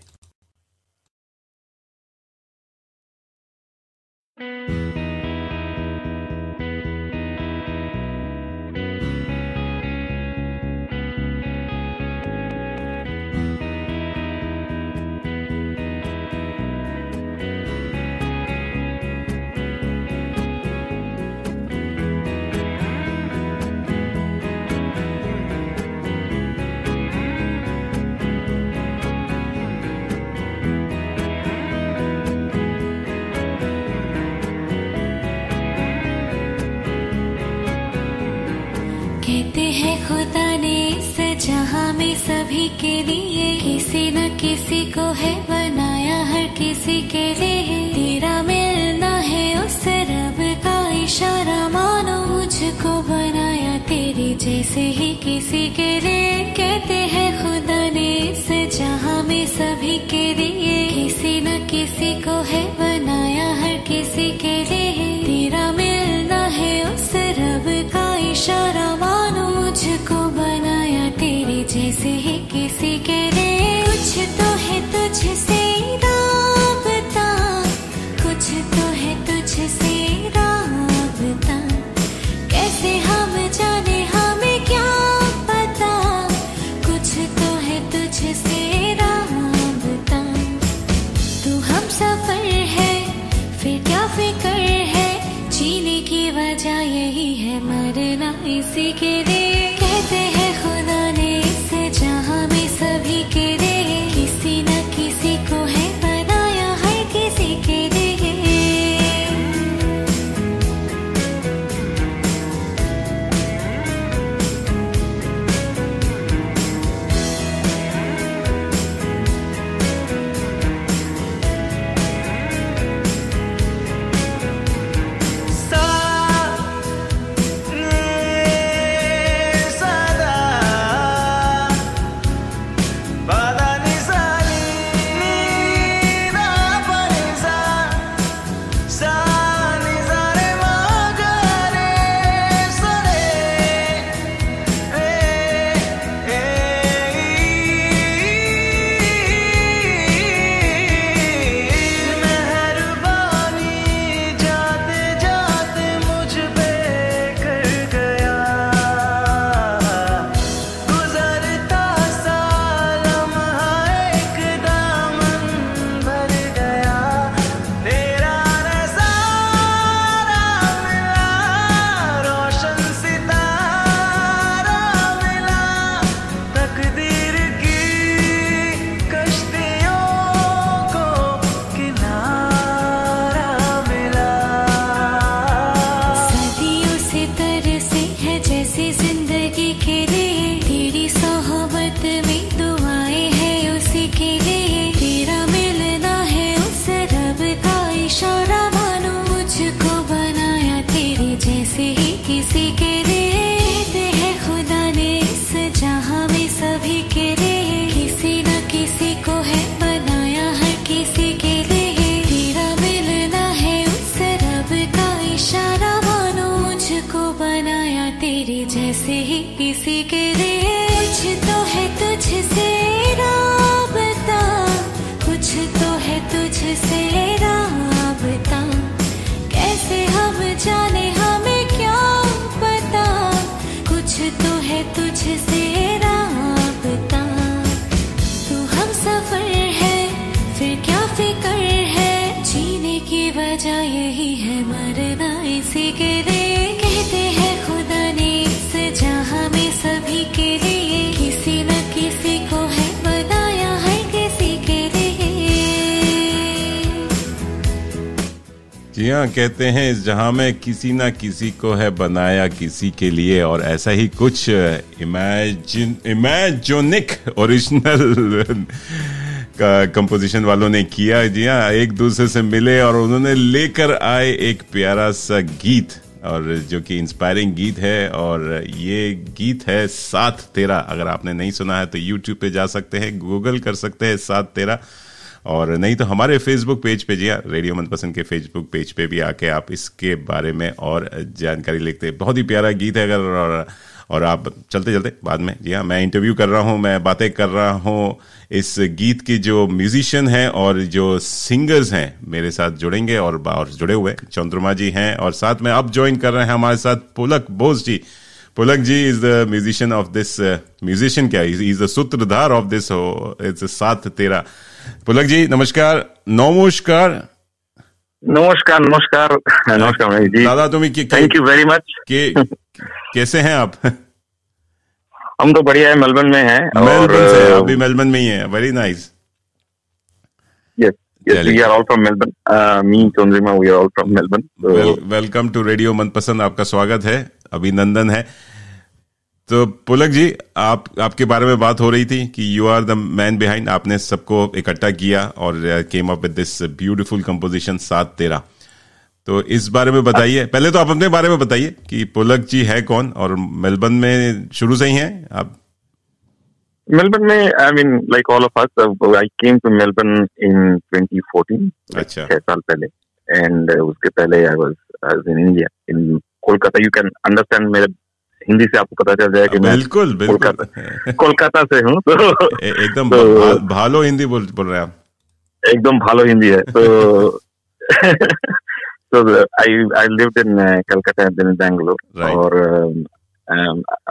कहते हैं खुदा ने इस जहां में सभी के लिए किसी न किसी को है बनाया, हर किसी के लिए तेरा मिलना है उस रब का इशारा, मानो मुझको बनाया तेरे जैसे ही किसी के लिए। कहते हैं खुदा ने इस जहां में सभी के लिए किसी न किसी को है बनाया, हर किसी के लिए तेरा मिलना है उस रब का इशारा, मानो मुझको बनाया तेरे जैसे ही किसी के लिए। कुछ तो है तुझसे राबता, कुछ तो है तुझसे राबता, कैसे हम जाने हमें क्या पता, कुछ तो है तुझसे राबता। तू हम सफर है फिर क्या फिक्र है, जीने की वजह यही है, मरना इसी के लिए। कहते हैं खुदा ने इस जहां में सभी के लिए किसी न किसी को है बनाया, हर किसी के लिए। सदा जैसे ही किसी के लिए कुछ तो है तुझसे राबता, कुछ तो है तुझसे राबता, कैसे हम जाने हमें क्या पता, कुछ तो है तुझसे राबता, तू हम सफर है फिर क्या फिक्र है, जीने की वजह यही है मरना इसी के लिए, कहते हैं खुदा ने जहां में सभी के लिए किसी न किसी को है बनाया, हर किसी के लिए। जी हाँ, कहते हैं इस जहां में किसी न किसी को है बनाया किसी के लिए, और ऐसा ही कुछ इमेजिनिक ओरिजिनल का कंपोजिशन वालों ने किया। जी हाँ, एक दूसरे से मिले और उन्होंने लेकर आए एक प्यारा सा गीत, और जो कि इंस्पायरिंग गीत है, और ये गीत है साथ तेरा। अगर आपने नहीं सुना है तो YouTube पे जा सकते हैं, गूगल कर सकते हैं साथ तेरा, और नहीं तो हमारे फेसबुक पेज पे, जी हाँ, रेडियो मनपसंद के फेसबुक पेज पे भी आके आप इसके बारे में और जानकारी लिखते हैं। बहुत ही प्यारा गीत है। अगर और आप चलते चलते बाद में, जी हाँ, मैं इंटरव्यू कर रहा हूँ, मैं बातें कर रहा हूँ इस गीत के जो म्यूजिशियन हैं और जो सिंगर्स हैं मेरे साथ जुड़ेंगे, और जुड़े हुए चंद्रमा जी हैं, और साथ में अब ज्वाइन कर रहे हैं हमारे साथ Pulak Bose ji. Pulak ji is the musician of this, musician क्या, इज द सूत्रधार of this, it's Saath Tera. पुलक जी नमस्कार। नमस्कार नमस्कार नमस्कार नमस्कार जी दादा, तुम्हें थैंक यू वेरी मच। कैसे हैं आप? हम तो बढ़िया है, मेलबर्न में हैं। मेलबर्न से अभी मेलबर्न में ही है, very nice. Yes yes, we are all from Melbourne, me Chandrima, we are all from Melbourne. Welcome to radio Manpasand, आपका स्वागत है, अभिनंदन है। तो पुलक जी, आपके बारे में बात हो रही थी कि you are the man behind, आपने सबको इकट्ठा किया और came up with this beautiful composition Saath Tera. तो इस बारे में बताइए, पहले तो आप अपने बारे में बताइए कि पुलक जी है कौन, और मेलबर्न में शुरू से ही हैं आप? मेलबर्न में, I mean like all of us, I came to Melbourne in 2014, अच्छा, 6 साल पहले। एंड उसके पहले I was in India, in Kolkata. You can understand, मेरे हिंदी से आपको पता चल जाए कि बिल्कुल कोलकाता से हूँ, तो एकदम भालो हिंदी बोल रहे हैं आप, एकदम भालो हिंदी है। तो so I lived in Calcutta and then in Bangalore, right. और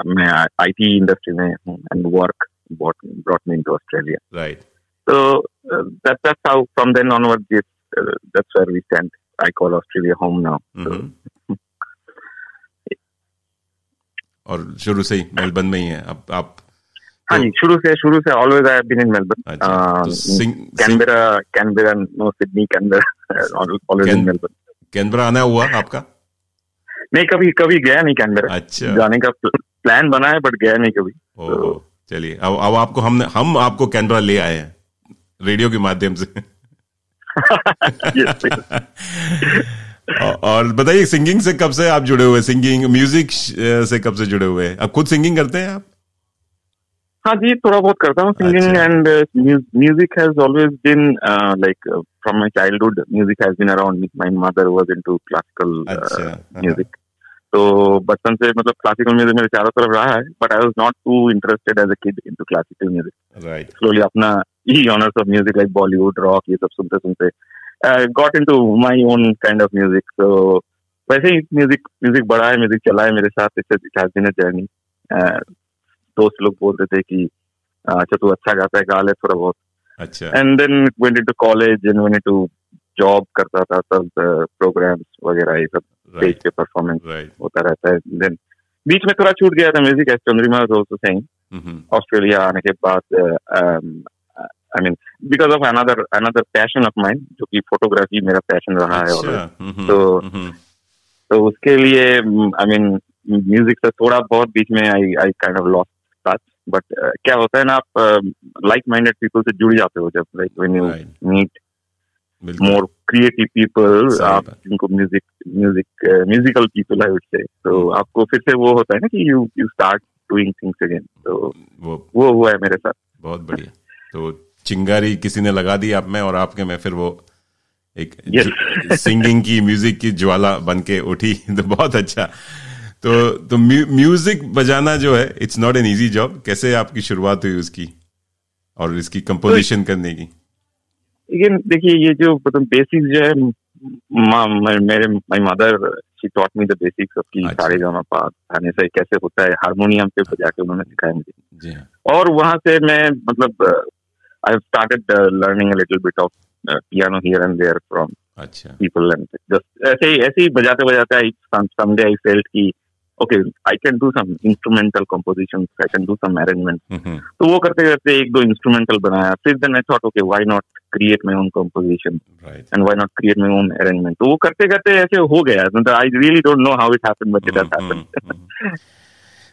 मैं IT इंडस्ट्री में हूँ, and work brought me into Australia, right. So that's how from then onward, that's where we stand. I call Australia home now. Mm-hmm. और शुरू से ही Melbourne में ही है अब आप? हाँ जी, शुरू से always I have been in Melbourne. Canberra, no, Sydney, Canberra, always in Melbourne. Canberra आना हुआ आपका? नहीं, कभी गया नहीं कैनबरा। अच्छा, जाने का प्लान बना है बट गया नहीं कभी। चलिए, अब आपको हम आपको कैनबरा ले आए हैं रेडियो के माध्यम से। और बताइए, सिंगिंग से कब से आप जुड़े हुए, सिंगिंग म्यूजिक से कब से जुड़े हुए? आप खुद सिंगिंग करते हैं आप? हाँ जी, थोड़ा बहुत करता हूँ singing, and music has always been like from my childhood, music has been around me. My mother was into classical music, तो बचपन से मतलब क्लासिकल म्यूजिक मेरे चारों तरफ रहा है, but I was not too interested as a kid into classical music. Right, slowly अपना ही genres of music like Bollywood, rock, ये सब सुनते got into my own kind of music. तो वैसे ही म्यूजिक बढ़ा है, म्यूजिक चला है मेरे साथ, it has been a journey. दोस्त लोग बोलते थे कि अच्छा तू अच्छा गाता है, गा ले थोड़ा बहुत। अच्छा, and then went into college and went into job करता था, तब प्रोग्राम्स वगैरह ये सब स्टेज पे परफॉर्मेंस होता रहता है। देन बीच में थोड़ा छूट गया था music, as Chandrima was also saying. Australia आने के बाद I mean because of another passion of mine, जो कि फोटोग्राफी मेरा पैशन रहा है। और तो उसके लिए आई मीन म्यूजिक से थोड़ा बहुत बीच में I kind of lost touch. But क्या होता है ना, आप लाइक माइंडेड पीपल से जुड़ जाते हो जब, like when you meet more creative people, आप जिनको म्यूजिकल पीपल आई वुड से, तो आपको फिर से वो होता है ना कि you start doing things again. तो वो हुआ है मेरे साथ। बहुत बढ़िया। तो चिंगारी किसी ने लगा दी आप में और आपके में, फिर वो एक सिंगिंग की, म्यूजिक की ज्वाला बन के उठी। तो बहुत अच्छा। तो म्यूजिक बजाना जो है it's not an easy job. कैसे आपकी शुरुआत हुई उसकी और इसकी कंपोजिशन करने की? देखिए ये जो मतलब बेसिक्स जो है my mother she taught me the basics of की सारे गामा पा गाने से कैसे होता है, हारमोनियम पे बजा के उन्होंने सिखाया मुझे. और वहां से मैं मतलब I have started learning a little bit of piano here and there from people and just ऐसे ही बजाते आई समडे आई फेल्ट की okay, I can do some instrumental compositions, I can do some arrangements. तो वो करते करते एक दो इंस्ट्रूमेंटल बनाया. फिर then I thought, okay, why not create my own composition, and why not create my own arrangement. तो वो करते करते ऐसे हो गया. I really don't know how it happened, but it has happened.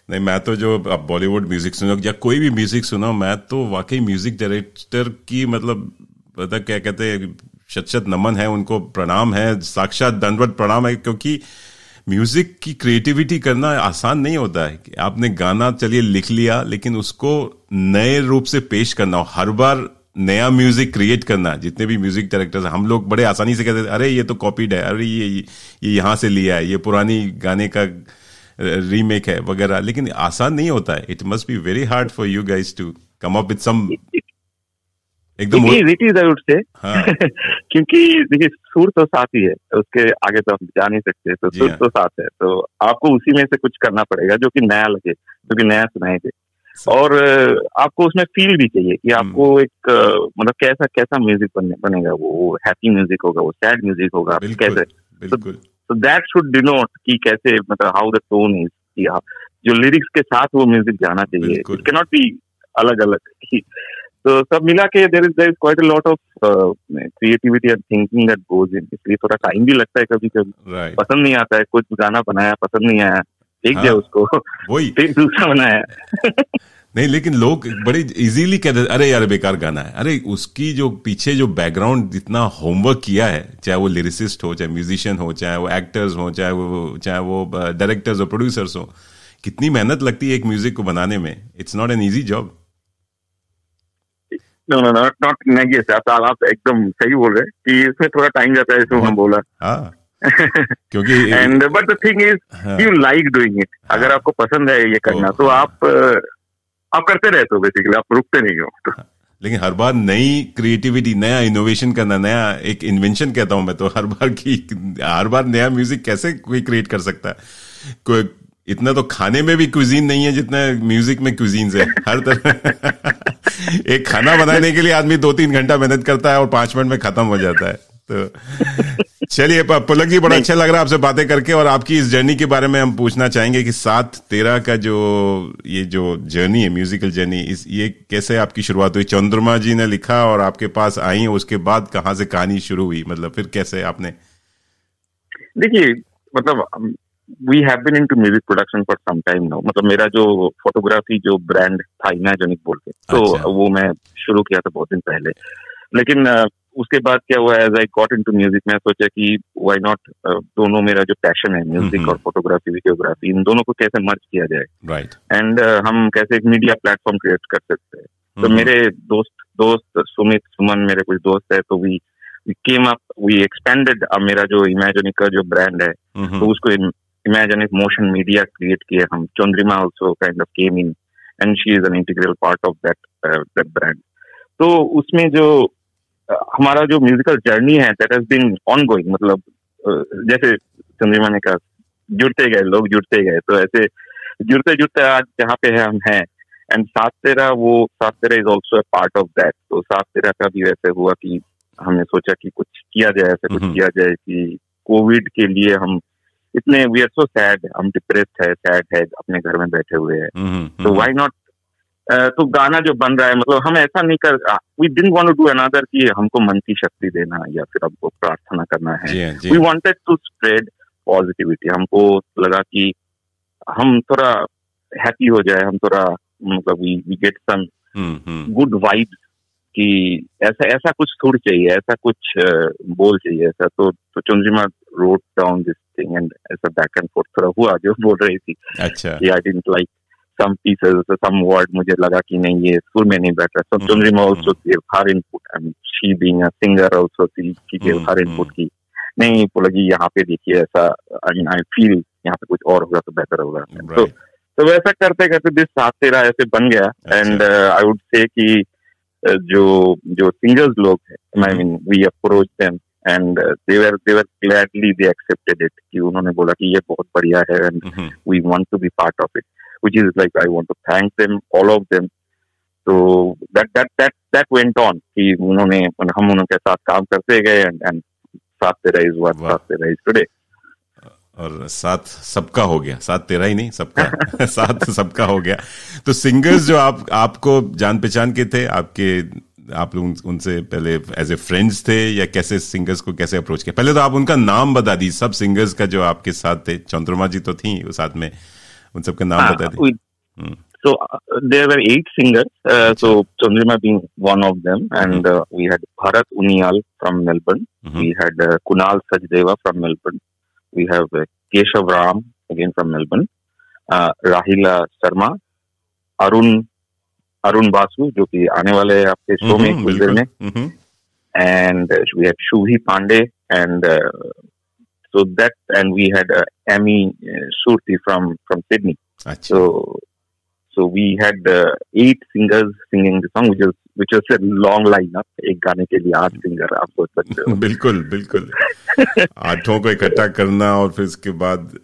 नहीं, मैं तो जो आप बॉलीवुड म्यूजिक सुनो या कोई भी म्यूजिक सुनो, मैं तो वाकई म्यूजिक डायरेक्टर की मतलब पता क्या कहते हैं, शत नमन है उनको, प्रणाम है, साक्षात दंडवत प्रणाम है. क्योंकि म्यूजिक की क्रिएटिविटी करना आसान नहीं होता है. आपने गाना चलिए लिख लिया, लेकिन उसको नए रूप से पेश करना, हर बार नया म्यूजिक क्रिएट करना. जितने भी म्यूजिक डायरेक्टर्स हम लोग बड़े आसानी से कहते हैं अरे ये तो कॉपीड है, अरे ये यहाँ से लिया है, ये पुरानी गाने का रीमेक है वगैरह. लेकिन आसान नहीं होता है. It must be very hard for you guys to come up with some एकदम इट इज आई वुड से. क्योंकि देखिए सुर तो साथ ही है, उसके आगे तो हम जा नहीं सकते. तो सुर तो साथ है, तो आपको उसी में से कुछ करना पड़ेगा जो कि नया लगे, जो कि नया सुनाई दे. और आपको उसमें फील भी चाहिए कि आपको एक मतलब कैसा म्यूजिक बनेगा. वो हैप्पी म्यूजिक होगा, वो सैड म्यूजिक होगा, कैसे. तो दैट शुड डिनोट कि कैसे मतलब हाउ द टोन इज, कि जो लिरिक्स के साथ वो म्यूजिक जाना चाहिए. इट कैन नॉट बी अलग अलग. तो सब मिला के there is quite a lot of creativity and thinking that goes in. इसलिए थोड़ा टाइम भी लगता है कभी कभी. पसंद नहीं आता है, कुछ गाना बनाया पसंद नहीं आया, देख दिया उसको, फिर दूसरा बनाया. नहीं, लेकिन लोग बड़े इजीली कहते हैं अरे यार बेकार गाना है. अरे उसकी जो पीछे जो बैकग्राउंड जितना होमवर्क किया है, चाहे वो लिरिसिस्ट हो, चाहे म्यूजिशियन हो, चाहे वो एक्टर्स हो, चाहे वो डायरेक्टर्स और प्रोड्यूसर्स हो, कितनी मेहनत लगती है एक म्यूजिक को बनाने में. It's not an easy job. No, not negative. आप एकदम सही बोल रहे हैं कि इसमें थोड़ा टाइम जाता है, इसमें हम बोला. क्योंकि and but the thing is you like doing it. अगर आपको पसंद है ये करना, तो आप करते रहते हो बेसिकली, आप रुकते नहीं हो. लेकिन हर बार नई क्रिएटिविटी, नया इनोवेशन करना, नया एक इन्वेंशन कहता हूं मैं तो, हर बार नया म्यूजिक कैसे कोई क्रिएट कर सकता है. कोई इतना तो खाने में भी क्विजीन नहीं है जितना म्यूजिक में क्विजीन्स है हर तरह. एक खाना बनाने के लिए आदमी 2-3 घंटा मेहनत करता है और 5 मिनट में खत्म हो जाता है. तो चलिए पुलक जी, बड़ा अच्छा लग रहा है आपसे बातें करके. और आपकी इस जर्नी के बारे में हम पूछना चाहेंगे कि 7-13 का जो जर्नी है, म्यूजिकल जर्नी, ये कैसे आपकी शुरुआत हुई? चंद्रमा जी ने लिखा और आपके पास आई, उसके बाद कहाँ से कहानी शुरू हुई, मतलब फिर कैसे आपने? देखिए मतलब we have been into music production for some time now. मतलब मेरा जो फोटोग्राफी जो ब्रांड था इमेजिनिक बोल के, तो वो मैं शुरू किया था बहुत दिन पहले. लेकिन उसके बाद क्या हुआ, as I got into music, मैं सोचा कि व्हाई नॉट दोनों मेरा जो पैशन है म्यूजिक और फोटोग्राफी, वीडियोग्राफी, इन दोनों को कैसे मर्ज किया जाए, एंड हम कैसे एक मीडिया प्लेटफॉर्म क्रिएट कर सकते हैं. तो मेरे दोस्त सुमित, सुमन, मेरे कुछ दोस्त है, तो we came up, we expanded मेरा जो इमेजिनिक का जो ब्रांड है, तो उसको इमेजिनिक मोशन मीडिया क्रिएट किए हम. Chandrima also kind of came in and she is an integral part of that brand. तो उसमें जो हमारा जो म्यूजिकल जर्नी है, that has been ongoing. मतलब जैसे चंद्रिमा ने कहा, जुड़ते गए लोग, जुड़ते गए, तो ऐसे जुड़ते आज जहाँ पे है हम हैं. And 713 is also a part of that. तो 713 का भी वैसे हुआ कि हमने सोचा कि कुछ किया जाए, ऐसा कुछ किया जाए कि कोविड के लिए हम इतने वी आर सो सैड, हम डिप्रेस्ड है, सैड है, अपने घर में बैठे हुए हैं. तो व्हाई नॉट, तो गाना जो बन रहा है, मतलब हम ऐसा नहीं कर, we didn't want to do another कि हमको मन की शक्ति देना या फिर हमको प्रार्थना करना है. We wanted to spread positivity. हमको लगा कि हम थोड़ा हैप्पी हो जाए, हम थोड़ा मतलब we get some good vibes, कि ऐसा कुछ सुर चाहिए, ऐसा कुछ बोल चाहिए, ऐसा. तो Chandrima wrote down this thing and ऐसा बैक एंड फोर्थ थोड़ा हुआ, जो बोल रही थी. अच्छा. कि I didn't like some pieces, some word मुझे लगा कि नहीं ये सुर में नहीं बैठ रहा. So Chandrima also give her input. I mean she being a singer also she give her input की नहीं पुलक जी यहाँ पे देखिए ऐसा, आई मीन आई फील यहाँ पे कुछ और होगा तो बेहतर होगा। तो वैसा करते करते दिस साथ तेरा ऐसे बन गया। एंड आई वुड से कि जो सिंगर्स लोग हैं, I mean we approach them and they were gladly they accepted it कि उन्होंने बोला कि ये बहुत बढ़िया है and we want to be part of it, which is like I want to thank them, all of them. So that went on कि हम उनके साथ काम करते गए and साथ तेरा is what साथ तेरा is today. और साथ सबका हो गया, साथ तेरा ही नहीं सबका साथ सबका हो गया। तो सिंगर्स जो आपको जान पहचान के थे, आप लोग उनसे पहले एज ए फ्रेंड्स थे या कैसे सिंगर्स को कैसे अप्रोच किया? पहले तो आप उनका नाम बता दी, सब सिंगर्स का जो आपके साथ थे। चंद्रमा जी तो थी वो साथ में, उन सबका नाम बता दी। So there were 8 singers, so Chandrima being one of them, and we had Bharat Uniyal from Melbourne, we had Kunal Sajdeva from Melbourne, we have Keshav Ram again from Melbourne, Rahila Sharma, Arun Basu जो कि आने वाले हैं आपके show में कुछ देर में, and we had Shubhi Pandey, and so that, and we had Amy Surti from Sydney. So we had 8 singers singing the song, which was a long lineup. एक गाने के लिए 8 सिंगर आप सोच सकते हो। बिल्कुल बिल्कुल 8 को इकट्ठा करना और फिर उसके बाद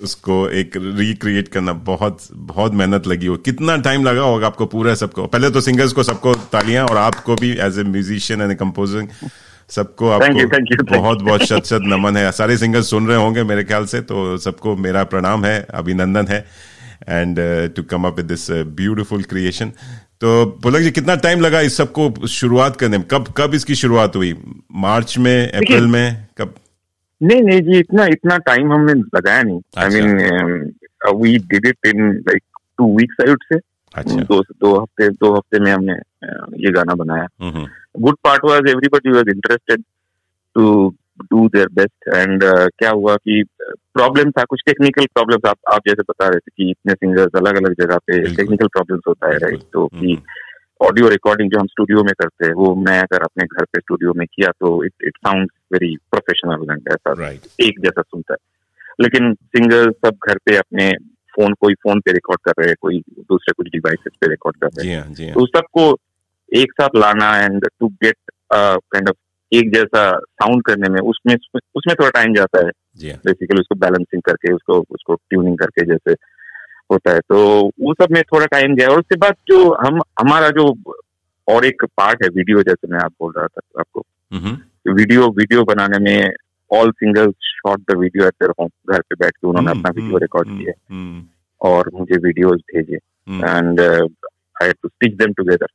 उसको एक रिक्रिएट करना, बहुत बहुत मेहनत लगी हो। कितना टाइम लगा होगा आपको पूरा सबको? पहले तो सिंगर्स को सबको तालियां, और आपको भी as a musician and composer सबको आपको बहुत बहुत शत नमन है। सारे सिंगर्स सुन रहे होंगे मेरे ख्याल से, तो सबको मेरा प्रणाम है, अभिनंदन है, and to come up with this beautiful creation. तो पुलक जी, कितना टाइम लगा इस सबको शुरुआत करने में? कब इसकी शुरुआत हुई? मार्च में, अप्रैल में, कब? नहीं जी, इतना टाइम हमने लगाया नहीं। I mean we did it in like 2 weeks I would say. दो हफ्ते में हमने ये गाना बनाया। Good part was everybody was interested to do their best. And क्या हुआ कि प्रॉब्लम था, कुछ टेक्निकल प्रॉब्लम्स, आप जैसे बता रहे थे कि इतने सिंगर्स अलग अलग जगह पे, टेक्निकल प्रॉब्लम्स होता है, राइट? तो कि ऑडियो रिकॉर्डिंग जो हम स्टूडियो में करते हैं, वो मैं अगर अपने घर पे स्टूडियो में किया तो it sounds very professional and ऐसा एक जैसा सुनता है। लेकिन सिंगर्स सब घर पे अपने कोई फोन पे रिकॉर्ड कर रहे हैं, कोई दूसरे कुछ डिवाइसेस पे रिकॉर्ड कर रहे हैं, तो सबको एक साथ लाना and to get kind of एक जैसा साउंड करने में उसमें थोड़ा टाइम जाता है। बेसिकली उसको बैलेंसिंग करके, उसको ट्यूनिंग करके जैसे होता है, तो वो सब में थोड़ा टाइम गया। और उसके बाद जो हमारा जो और एक पार्ट है वीडियो, जैसे मैं आप बोल रहा था आपको, वीडियो बनाने में all singers shot the video at their home, घर पे बैठ के उन्होंने अपना वीडियो रिकॉर्ड किया और मुझे वीडियोस भेजे, and I had to stitch them together,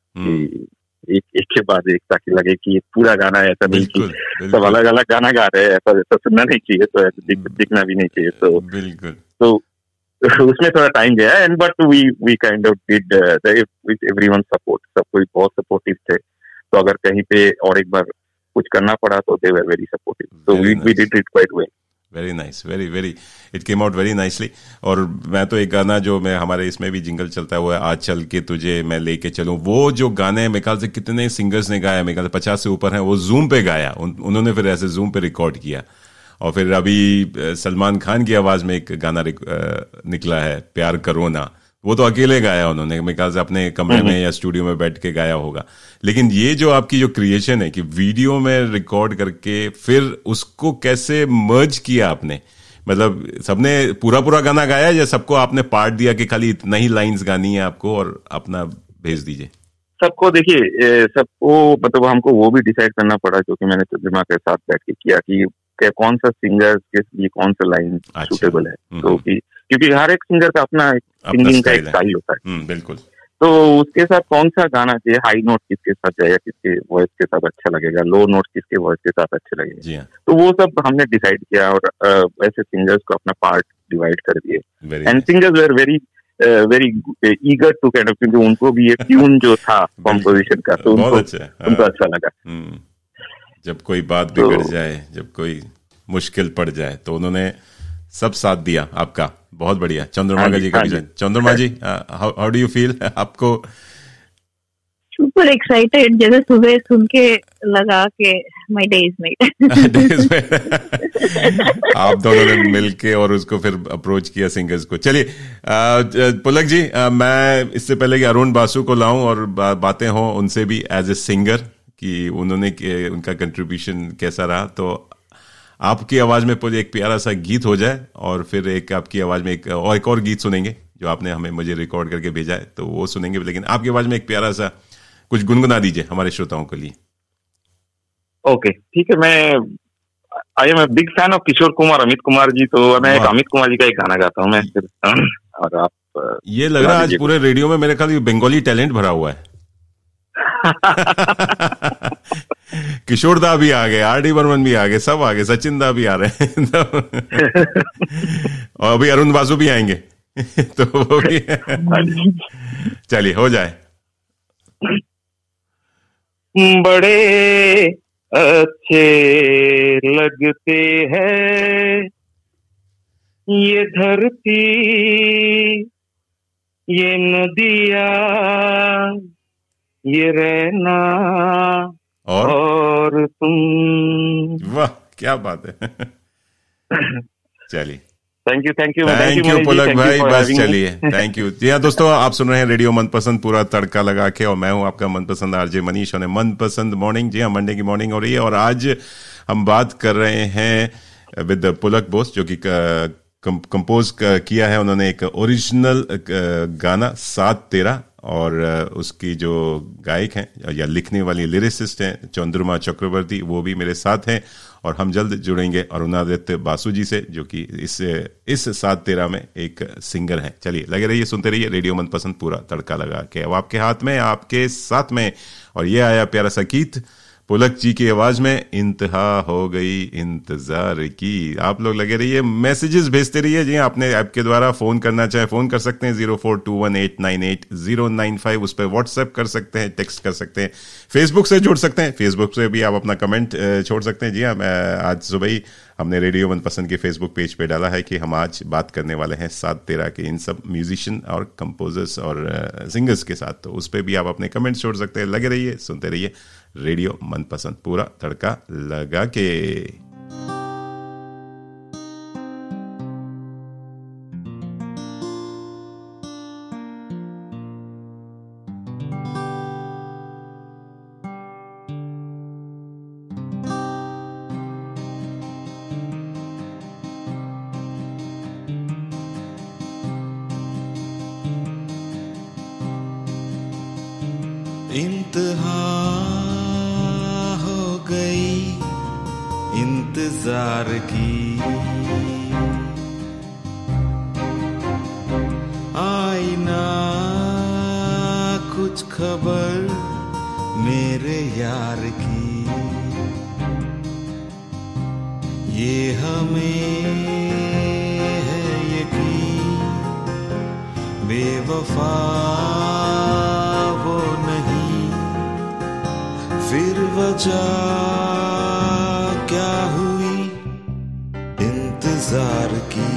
एक के बाद एक, ताकि लगे कि पूरा गाना है, ऐसा नहीं कि सब अलग अलग गाना गा रहे हैं, ऐसा सुनना नहीं चाहिए, तो ऐसा दिखना भी नहीं चाहिए। तो उसमें थोड़ा टाइम गया, and but we kind of did with everyone support, सब कोई बहुत सपोर्टिव थे। तो अगर कहीं पे और एक बार कुछ करना पड़ा तो they were very supportive, so we did it quite well. Very nice, very it came out very nicely. और मैं तो एक गाना जो मैं हमारे इसमें भी जिंगल चलता हुआ है, आज चल के तुझे मैं लेके चलूं, वो जो गाने मेरे ख्याल से कितने सिंगर्स ने गाया, मेरे ख्याल से 50 से ऊपर हैं, वो जूम पे गाया, उन्होंने फिर ऐसे जूम पे रिकॉर्ड किया। और फिर अभी सलमान खान की आवाज में एक गाना निकला है, प्यार करो ना, वो तो अकेले गाया उन्होंने, मेरे ख्याल से अपने कमरे में या स्टूडियो में बैठ के गाया होगा। लेकिन ये जो आपकी जो क्रिएशन है कि वीडियो में रिकॉर्ड करके फिर उसको कैसे मर्ज किया आपने, मतलब सबने पूरा गाना गाया या सबको आपने पार्ट दिया कि खाली इतना ही लाइंस गानी है आपको और अपना भेज दीजिए? सबको, देखिए सबको, मतलब हमको वो भी डिसाइड करना पड़ा, जो कि मैंने चंद्रमा के साथ बैठ के किया कि कौन सा सिंगर के लिए कौन सा लाइन सूटेबल है। तो क्योंकि हर एक सिंगर का अपना सिंगिंग का एक स्टाइल होता है, बिल्कुल। तो उसके साथ कौन सा गाना चाहिए, हाई नोट किसके साथ जाएगा, किसके वॉइस के साथ अच्छा लगेगा, लो नोट किसके वॉइस के साथ अच्छे लगेगा, तो वो सब हमने डिसाइड किया। और वैसे सिंगर्स को अपना पार्ट डिवाइड कर दिए, and singers were very eager to kind of, क्योंकि उनको भी ये ट्यून जो था कॉम्पोजिशन का, तो उनको अच्छा लगा। जब कोई बात बिगड़ जाए, जब कोई मुश्किल पड़ जाए, तो उन्होंने सब साथ दिया आपका। बहुत बढ़िया। चंद्रमा जी का भी, चंद्रमा जी, हाउ डू यू फील? आपको सुपर एक्साइटेड, जैसे सुबह सुन के लगा के माय डे इज मेड। आप दोनों ने मिलके और उसको फिर अप्रोच किया सिंगर्स को। चलिए पुलक जी, मैं इससे पहले कि अरुण बासु को लाऊं और बातें हों उनसे भी एज ए सिंगर कि उन्होंने उनका कंट्रीब्यूशन कैसा रहा, तो आपकी आवाज में एक प्यारा सा गीत हो जाए और फिर एक आपकी आवाज में एक और गीत सुनेंगे जो आपने मुझे रिकॉर्ड करके भेजा है, तो वो सुनेंगे, लेकिन आपकी आवाज में एक प्यारा सा कुछ गुनगुना दीजिए हमारे श्रोताओं के लिए। ओके ठीक है, मैं I am big fan of Kishore Kumar, Amit Kumar ji, तो मैं एक अमित कुमार जी का एक गाना गाता हूँ मैं फिर। और आप ये लग रहा है आज पूरे रेडियो में मेरे ख्याल बंगाली टैलेंट भरा हुआ है। किशोर दा भी आ गए, आर.डी. बर्मन भी आ गए, सब आ गए, सचिन दा भी आ रहे हैं और अभी अरुण बासु भी आएंगे तो वो भी चलिए हो जाए। बड़े अच्छे लगते हैं ये धरती, ये नदियाँ, ये रहना और तुम। वाह क्या बात है। चलिए थैंक यू पुलक भाई, बस चलिए थैंक यू। जी हाँ दोस्तों, आप सुन रहे हैं रेडियो मनपसंद पूरा तड़का लगा के, और मैं हूं आपका मनपसंद आरजे मनीष और मनपसंद मॉर्निंग। जी हाँ, मंडे की मॉर्निंग हो रही है और आज हम बात कर रहे हैं विद पुलक बोस, जो कि कंपोज किया है उन्होंने एक ओरिजिनल गाना 7-13, और उसकी जो गायक हैं या लिखने वाली लिरिसिस्ट हैं चंद्रमा चक्रवर्ती, वो भी मेरे साथ हैं और हम जल्द जुड़ेंगे अरुणादित्य बासु जी से, जो कि इस 7-13 में एक सिंगर हैं। चलिए लगे रहिए, सुनते रहिए रेडियो मनपसंद पूरा तड़का लगा के। अब आपके हाथ में, आपके साथ में, और ये आया प्यारा सा गीत पुलक जी की आवाज में, इंतहा हो गई इंतजार की। आप लोग लगे रहिए, मैसेजेस भेजते रहिए। जी आपने ऐप के द्वारा फोन करना चाहे फोन कर सकते हैं 0421898095, उस पर व्हाट्सएप कर सकते हैं, टेक्स्ट कर सकते हैं, फेसबुक से जुड़ सकते हैं, फेसबुक से भी आप अपना कमेंट छोड़ सकते हैं। जी हाँ, आज सुबह ही हमने रेडियो मनपसंद के फेसबुक पेज पे डाला है कि हम आज बात करने वाले हैं 7-13 के इन सब म्यूजिशियन और कंपोजर्स और सिंगर्स के साथ, तो उस पर भी आप अपने कमेंट छोड़ सकते हैं। लगे रहिए, सुनते रहिए रेडियो मनपसंद पूरा तड़का लगा के। इंतहा हो गई इंतजार की, आई ना कुछ खबर मेरे यार की, ये हमें है यकीन बेवफा वो नहीं, फिर वजह क्या हुई इंतजार की।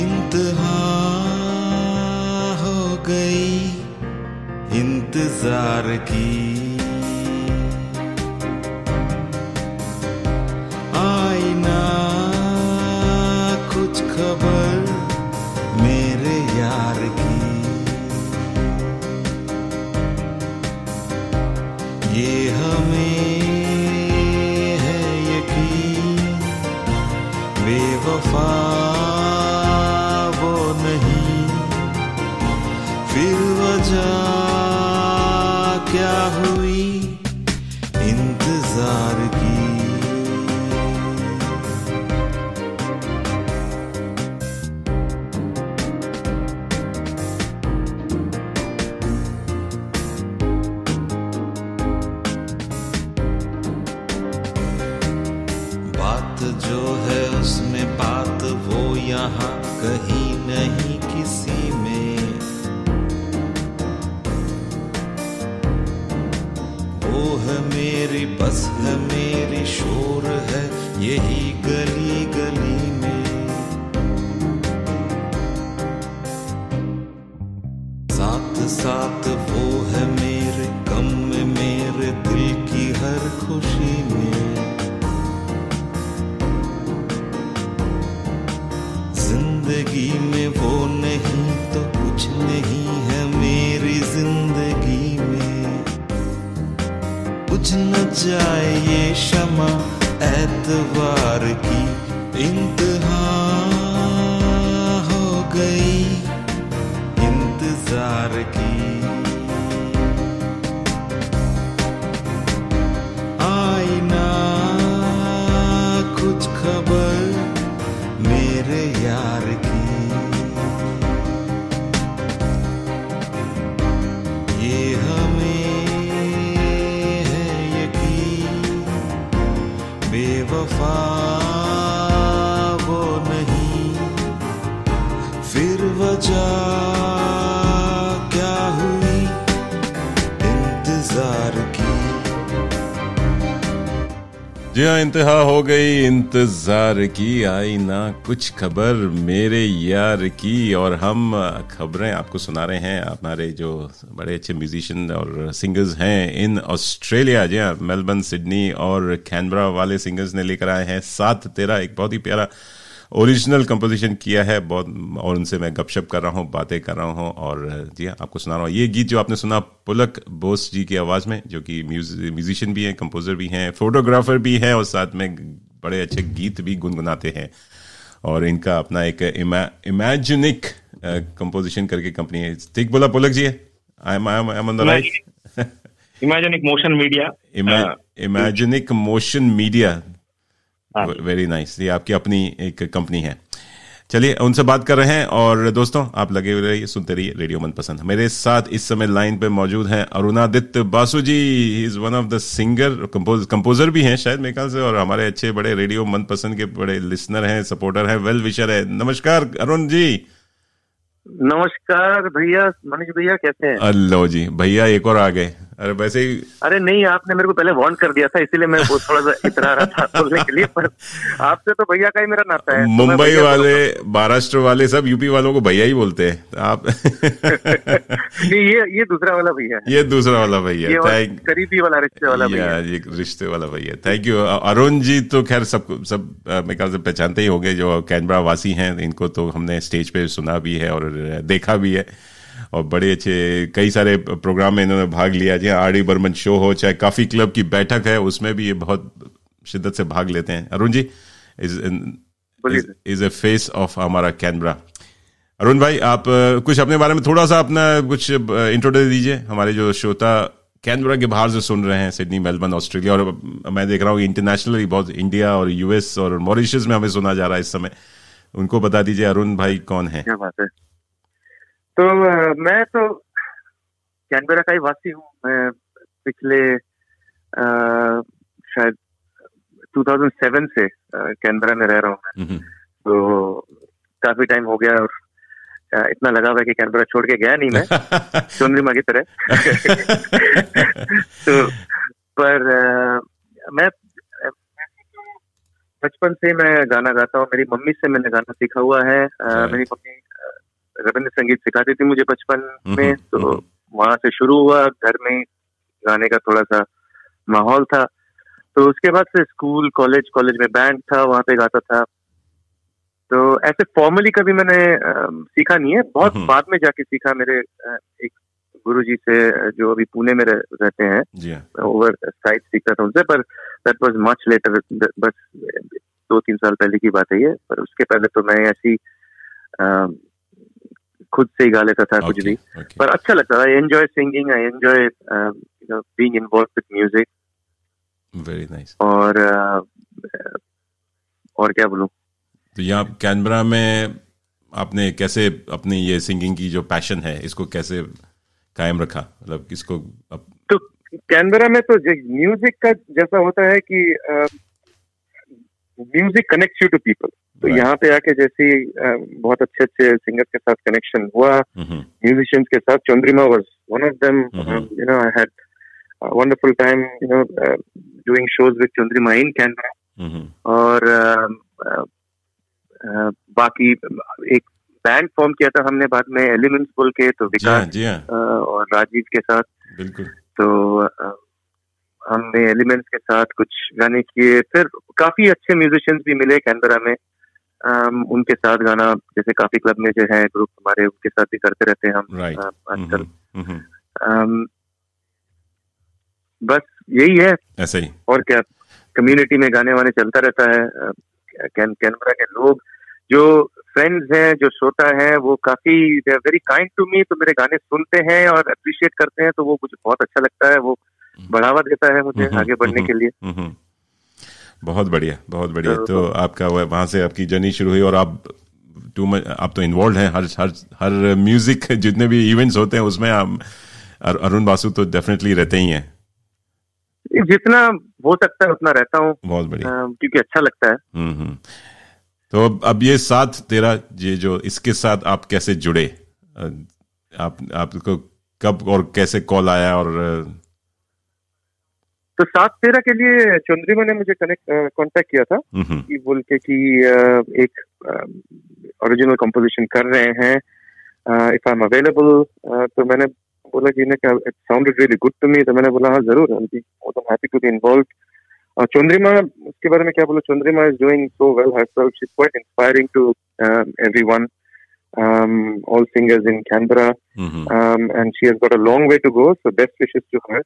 इंतहा हो गई इंतजार की, आई ना कुछ खबर मेरे यार की, ये हमें है यकीन बेवफा वो नहीं, फिर वजह क्या हुई इंतजार की। जो है उसमें बात वो यहाँ कहीं नहीं किसी में, वो है मेरी बस है मेरी शोर है यही गली गली में, जिंदगी में वो नहीं तो कुछ नहीं है मेरी जिंदगी में। बुझ न जाए ये शमा एतवार की, इंतहा हो गई इंतजार की। आई ना कुछ खबर मेरे यार की, ये हमें है यकीन बेवफा वो नहीं, फिर वजह क्या हुई इंतजार की। जी हाँ, इंतहा हो गई इंतजार की, आई ना कुछ खबर मेरे यार की। और हम खबरें आपको सुना रहे हैं हमारे जो बड़े अच्छे म्यूजिशियन और सिंगर्स हैं इन ऑस्ट्रेलिया। जी हाँ, मेलबर्न, सिडनी और कैनबरा वाले सिंगर्स ने लेकर आए हैं 7-13, एक बहुत ही प्यारा ओरिजिनल कंपोजिशन किया है बहुत, और उनसे मैं गपशप कर रहा हूँ, बातें कर रहा हूँ। और जी हाँ, आपको सुना रहा हूँ ये गीत जो आपने सुना पुलक बोस जी की आवाज़ में, जो कि म्यूजिशियन भी हैं, कंपोजर भी हैं, फोटोग्राफर भी हैं और साथ में बड़े अच्छे गीत भी गुनगुनाते हैं। और इनका अपना एक इमेजिनिक कंपोजिशन करके कंपनी है। ठीक बोला Pulak ji? I am on the right? Imaginic motion media, Imaginic motion media, very nice. ये आपकी अपनी एक कंपनी है। चलिए उनसे बात कर रहे हैं। और दोस्तों आप लगे हुए रहिए, सुनते रहिए रेडियो मनपसंद। मेरे साथ इस समय लाइन पे मौजूद हैं Arunaditya Basu ji. He is one of the singer, composer भी हैं शायद मेरे ख्याल से, और हमारे अच्छे बड़े रेडियो मनपसंद के बड़े लिसनर हैं, सपोर्टर हैं, वेल विशर है। नमस्कार अरुण जी। नमस्कार भैया, मनीष भैया कैसे हैं? अल्लो जी, भैया एक और आ गए। अरे वैसे ही, अरे नहीं, आपने मेरे को पहले वार्न कर दिया था, इसीलिए मैं थोड़ा सा इतरा रहा था बोलने के लिए, पर आपसे तो भैया का ही मेरा नाता है। मुंबई वाले, महाराष्ट्र वाले सब यूपी वालों को भैया ही बोलते हैं आप। नहीं, ये दूसरा वाला भैया है। ये दूसरा वाला भैया, करीबी वाला रिश्ते वाला भैया, ये रिश्ते वाला भैया। Thank you Arun ji. तो खैर सब मेरे ख्याल से पहचानते ही होंगे, जो कैनबरा वासी हैं, इनको तो हमने स्टेज पे सुना भी है और देखा भी है, और बड़े अच्छे कई सारे प्रोग्राम में इन्होंने भाग लिया। जी आर.डी. बर्मन शो हो, चाहे काफी क्लब की बैठक है, उसमें भी ये बहुत शिद्दत से भाग लेते हैं। Arun ji is a face of हमारा कैनबरा। अरुण भाई, आप कुछ अपने बारे में थोड़ा सा अपना कुछ इंट्रोड्यूस दीजिए हमारे जो श्रोता कैनबरा के बाहर से सुन रहे हैं, सिडनी, मेलबर्न, ऑस्ट्रेलिया, और मैं देख रहा हूँ इंटरनेशनली बहुत, इंडिया और यूएस और मॉरिशस में हमें सुना जा रहा है इस समय। उनको बता दीजिए अरुण भाई कौन है। क्या बात है। तो मैं तो कैनबरा का ही वासी हूँ। मैं पिछले शायद 2007 से कैनबरा में रह रहा हूँ। तो काफी टाइम हो गया, और इतना लगा हुआ है कि कैनबरा छोड़ के गया नहीं मैं, चंद्रिमा की तरह। तो पर मैं बचपन से मैं गाना गाता हूँ। मेरी मम्मी से मैंने गाना सीखा हुआ है। मेरी मम्मी रविंद्र संगीत सिखाती थी मुझे बचपन में, तो वहां से शुरू हुआ। घर में गाने का थोड़ा सा माहौल था, तो उसके बाद से स्कूल, कॉलेज में बैंड था, वहां पे गाता था। तो ऐसे फॉर्मली कभी मैंने सीखा नहीं है, बहुत बाद में जाके सीखा मेरे एक गुरुजी से, जो अभी पुणे में रहते हैं। ओवर साइड सीखा था उनसे, पर दैट वाज मच लेटर, बस 2-3 साल पहले की बात है ये। पर उसके पहले तो मैं ऐसी खुद से ही गा लेता था कुछ भी। पर अच्छा लगता था। I enjoy singing, I enjoy being involved with music. Very nice. और क्या बोलूं। तो यहाँ कैनबरा में आपने कैसे अपनी ये सिंगिंग की जो पैशन है, इसको कैसे कायम रखा? मतलब किसको तो कैनबरा में तो म्यूजिक का जैसा होता है कि music connects you to people. तो यहाँ पे आके जैसे बहुत अच्छे सिंगर के साथ कनेक्शन हुआ, म्यूजिशियंस के साथ। Chandrima was one of them. You know, I had wonderful time doing shows with Chandrima in Canberra. और बाकी एक बैंड फॉर्म किया था हमने बाद में, एलिमेंट्स बोल के, तो विकास और राजीव के साथ। बिल्कुल। तो हमने एलिमेंट्स के साथ कुछ गाने किए। फिर काफी अच्छे म्यूजिशियंस भी मिले कैनबरा में, उनके साथ गाना, जैसे काफी क्लब में जो है ग्रुप हमारे, उनके साथ भी करते रहते हैं हम आजकल। बस यही है, ऐसा ही। और क्या, कम्युनिटी में गाने वाने चलता रहता है। कैनबरा के लोग जो फ्रेंड्स हैं, जो श्रोता हैं, वो काफी they are very kind to me, तो मेरे गाने सुनते हैं और अप्रिशिएट करते हैं, तो वो मुझे बहुत अच्छा लगता है, वो बढ़ावा देता है मुझे आगे बढ़ने के लिए। बहुत बढ़िया, बहुत बढ़िया। तो आपका वहां से आपकी जर्नी शुरू हुई और आप तो इन्वॉल्व हैं हर म्यूजिक, जितने भी इवेंट्स होते हैं उसमें आप, अरुण बासु तो डेफिनेटली रहते ही हैं। जितना हो सकता है उतना रहता हूँ। बहुत बढ़िया, क्योंकि अच्छा लगता है। तो अब ये साथ तेरा, ये जो इसके साथ आप कैसे जुड़े, आपको कब और कैसे कॉल आया? और तो 7/13 के लिए चंद्रिमा ने मुझे कांटेक्ट किया था कि बोल के कि एक ओरिजिनल कंपोजिशन कर रहे हैं, इफ आई एम अवेलेबल। तो मैंने बोला कि it sounded really good to me, तो मैंने बोला हाँ जरूर, I am happy to be involve. Chandrima, उसके बारे में क्या बोलो, Chandrima is doing so well herself, she's quite inspiring to everyone, all singers in Canberra, and she has got a long way to go, so best wishes to her.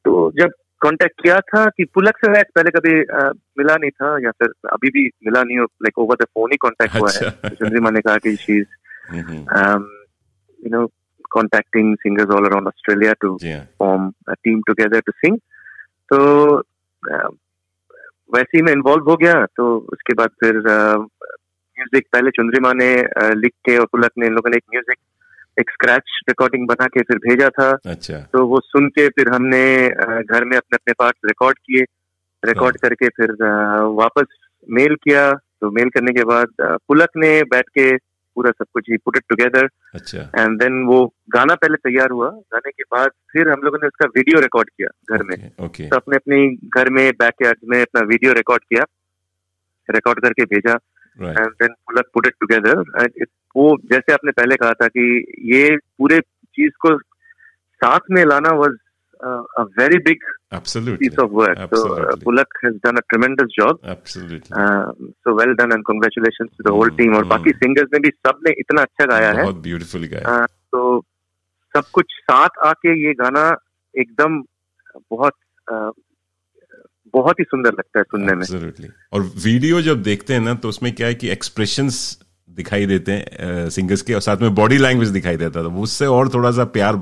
तो जब contact किया था कि पुलक से पहले कभी मिला नहीं था, या फिर अभी भी मिला नहीं हो, like over the phone he contact हुआ है। चंद्रिमा ने कहा कि she is contacting singers all around Australia to form a team together to sing. तो वैसे ही मैं इन्वॉल्व हो गया। तो उसके बाद फिर म्यूजिक पहले चंद्रिमा ने लिख के और पुलक ने, इन लोगों ने एक स्क्रैच रिकॉर्डिंग बना के फिर भेजा था। अच्छा। तो वो सुन के फिर हमने घर में अपने अपने पार्ट रिकॉर्ड किए, रिकॉर्ड करके फिर वापस मेल किया। तो मेल करने के बाद पुलक ने बैठ के पूरा सब कुछ ही पुट इट टुगेदर। अच्छा। एंड देन वो गाना पहले तैयार हुआ, गाने के बाद फिर हम लोगों ने उसका वीडियो रिकॉर्ड किया घर में। तो अपने अपनी घर में बैकयार्ड में अपना वीडियो रिकॉर्ड किया, रिकॉर्ड करके भेजा। And then Pulak put it together. वो जैसे आपने पहले कहा था कि ये पूरे चीज को साथ में लाना was a very big piece of work. So Pulak has done a tremendous job. Absolutely. So well done and congratulations to the whole team. और बाकी singers ने भी सब ने इतना अच्छा गाया है, बहुत beautifully गाया। तो सब कुछ साथ आके ये गाना एकदम बहुत ही सुंदर लगता है सुनने में। Absolutely. और वीडियो जब देखते हैं ना, तो उसमें क्या है कि एक्सप्रेशंस दिखाई देते हैं सिंगर्स के, और साथ में बॉडी लैंग्वेज दिखाई देता है, तो उससे और थोड़ा सा प्यार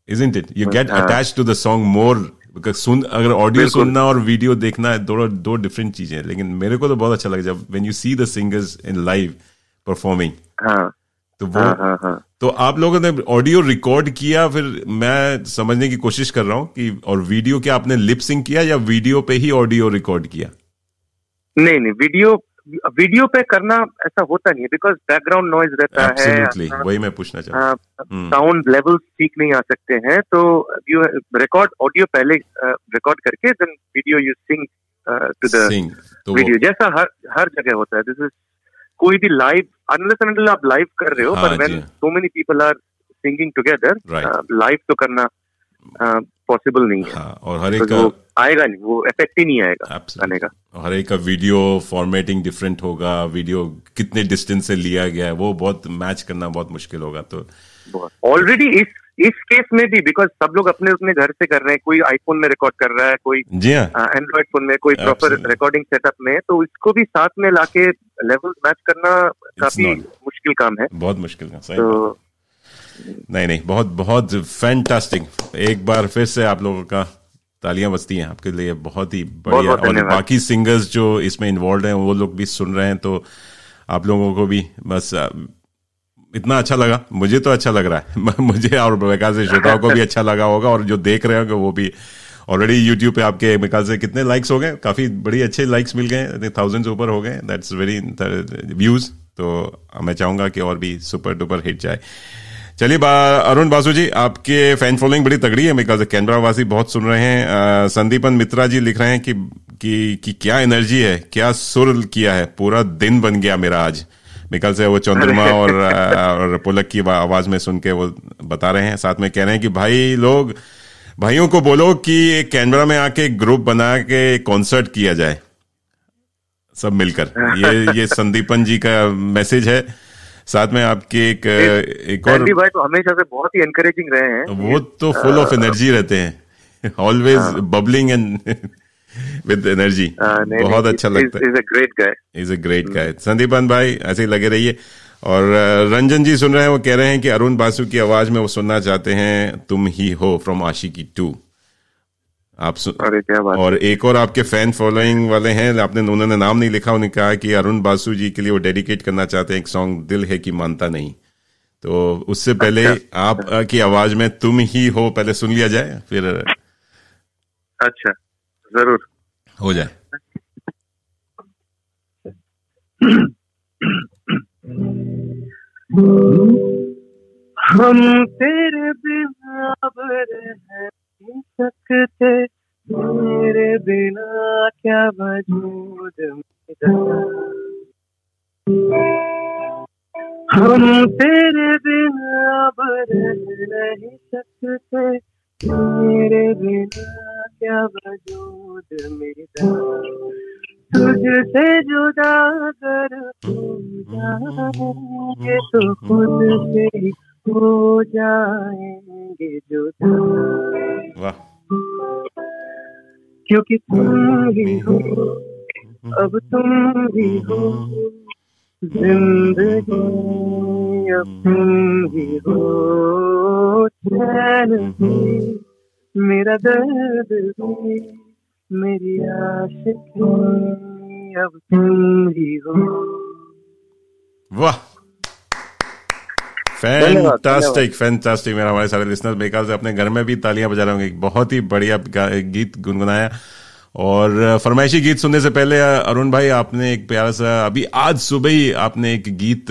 Isn't it? You get attached to the song more, because अगर ऑडियो सुनना और वीडियो देखना दो डिफरेंट चीजें हैं। लेकिन मेरे को तो बहुत अच्छा लगा जब when you see the singers in live performing। तो वो तो आप लोगों ने ऑडियो रिकॉर्ड किया, फिर मैं समझने की कोशिश कर रहा हूँ कि, और वीडियो क्या आपने लिप सिंक किया या वीडियो पे ही ऑडियो रिकॉर्ड किया? नहीं, वीडियो पे करना ऐसा होता नहीं है, बिकॉज बैकग्राउंड नॉइज रहता है। वही मैं पूछना चाहता हूँ। साउंड लेवल ठीक नहीं आ सकते हैं, तो यू रिकॉर्ड ऑडियो पहले रिकॉर्ड करके then video you sing to the video, जैसा हर जगह होता है। दिस इज कोई भी लाइव, अनलेस एंड अनटिल आप लाइव कर रहे हो, पर when so many people are singing together, live तो करना पॉसिबल नहीं है। और हर एक वो आएगा नहीं, वो इफेक्ट ही नहीं आएगा गाने का। हर एक का वीडियो फॉर्मेटिंग डिफरेंट होगा, वीडियो कितने डिस्टेंस से लिया गया है, वो बहुत मैच करना बहुत मुश्किल होगा। तो ऑलरेडी इस केस में भी, बिकॉज सब लोग अपने अपने घर से कर रहे हैं, कोई आईफोन में रिकॉर्ड कर रहा है, कोई एंड्रॉइड फोन में, कोई प्रॉपर रिकॉर्डिंग सेटअप में, तो इसको भी साथ में लाके लेवल मैच करना काफी मुश्किल काम है। बहुत मुश्किल काम। नहीं, बहुत बहुत फैंटास्टिक। एक बार फिर से आप लोगों का तालियां बजती हैं आपके लिए, बहुत ही बढ़िया। और बाकी सिंगर्स जो इसमें इन्वॉल्व हैं, वो लोग भी सुन रहे हैं, तो आप लोगों को भी बस इतना अच्छा लगा, मुझे तो अच्छा लग रहा है, मुझे और मेरे से श्रोताओं को भी अच्छा लगा होगा, और जो देख रहे होंगे वो भी। ऑलरेडी यूट्यूब पे आपके मेरे से कितने लाइक्स हो गए? काफी बड़ी अच्छे लाइक्स मिल गए, 1000 ऊपर हो गए, दैट्स वेरी व्यूज। तो मैं चाहूंगा कि और भी सुपर डुपर हिट जाए। चलिए अरुण बासु जी, आपके फैन फॉलोइंग बड़ी तगड़ी है, मेरे ख्याल से कैनबरा वासी बहुत सुन रहे हैं। संदीपन मित्रा जी लिख रहे हैं कि क्या एनर्जी है, क्या सुर किया है, पूरा दिन बन गया मेरा आज। मेरे ख्याल से वो चंद्रमा और पुलक की आवाज में सुन के वो बता रहे हैं। साथ में कह रहे हैं कि भाइयों को बोलो कि कैनबरा में आके ग्रुप बना के कॉन्सर्ट किया जाए। सब मिलकर। ये संदीपन जी का मैसेज है। साथ में आपके एक और भाई तो हमेशा से बहुत ही एनकरेजिंग रहे हैं। वो तो फुल ऑफ एनर्जी रहते हैं, always bubbling and with energy. बहुत अच्छा लगता है। Is a great guy Sandipan भाई, ऐसे ही लगे रहिए। और रंजन जी सुन रहे हैं, वो कह रहे हैं कि अरुण बासु की आवाज में वो सुनना चाहते हैं तुम ही हो फ्रॉम आशिकी 2। आप अरे क्या बात। और एक और आपके फैन फॉलोइंग वाले हैं, उन्होंने नाम नहीं लिखा, उन्होंने कहा कि अरुण बासु जी के लिए वो डेडिकेट करना चाहते हैं एक सॉन्ग दिल है कि मानता नहीं। तो उससे पहले आप की आवाज में तुम ही हो पहले सुन लिया जाए, फिर अच्छा जरूर हो जाए। हम तेरे बिना अब रह नहीं सकते, तेरे बिना क्या वजूद मेरा। हम तेरे बिना अब रह नहीं सकते, तेरे बिना क्या वजूद मेरा। तुझसे जुदा अगर हो जाएंगे तो खुद से ही हो जाएंगे जुदा। वाह। क्योंकि तुम ही हो, अब तुम ही हो जिंदगी, अब तुम ही हो चैन भी, मेरा दर्द भी, मेरी आशिकी, अब तुम ही हो। वाह, फैंटास्टिक। मेरा हमारे सारे लिसनर्स बेकार से अपने घर में भी तालियां बजा रहे होंगे। बहुत ही बढ़िया गीत गुनगुनाया। और फरमाइशी गीत सुनने से पहले अरुण भाई, आपने एक प्यारा सा अभी आज सुबह ही आपने एक गीत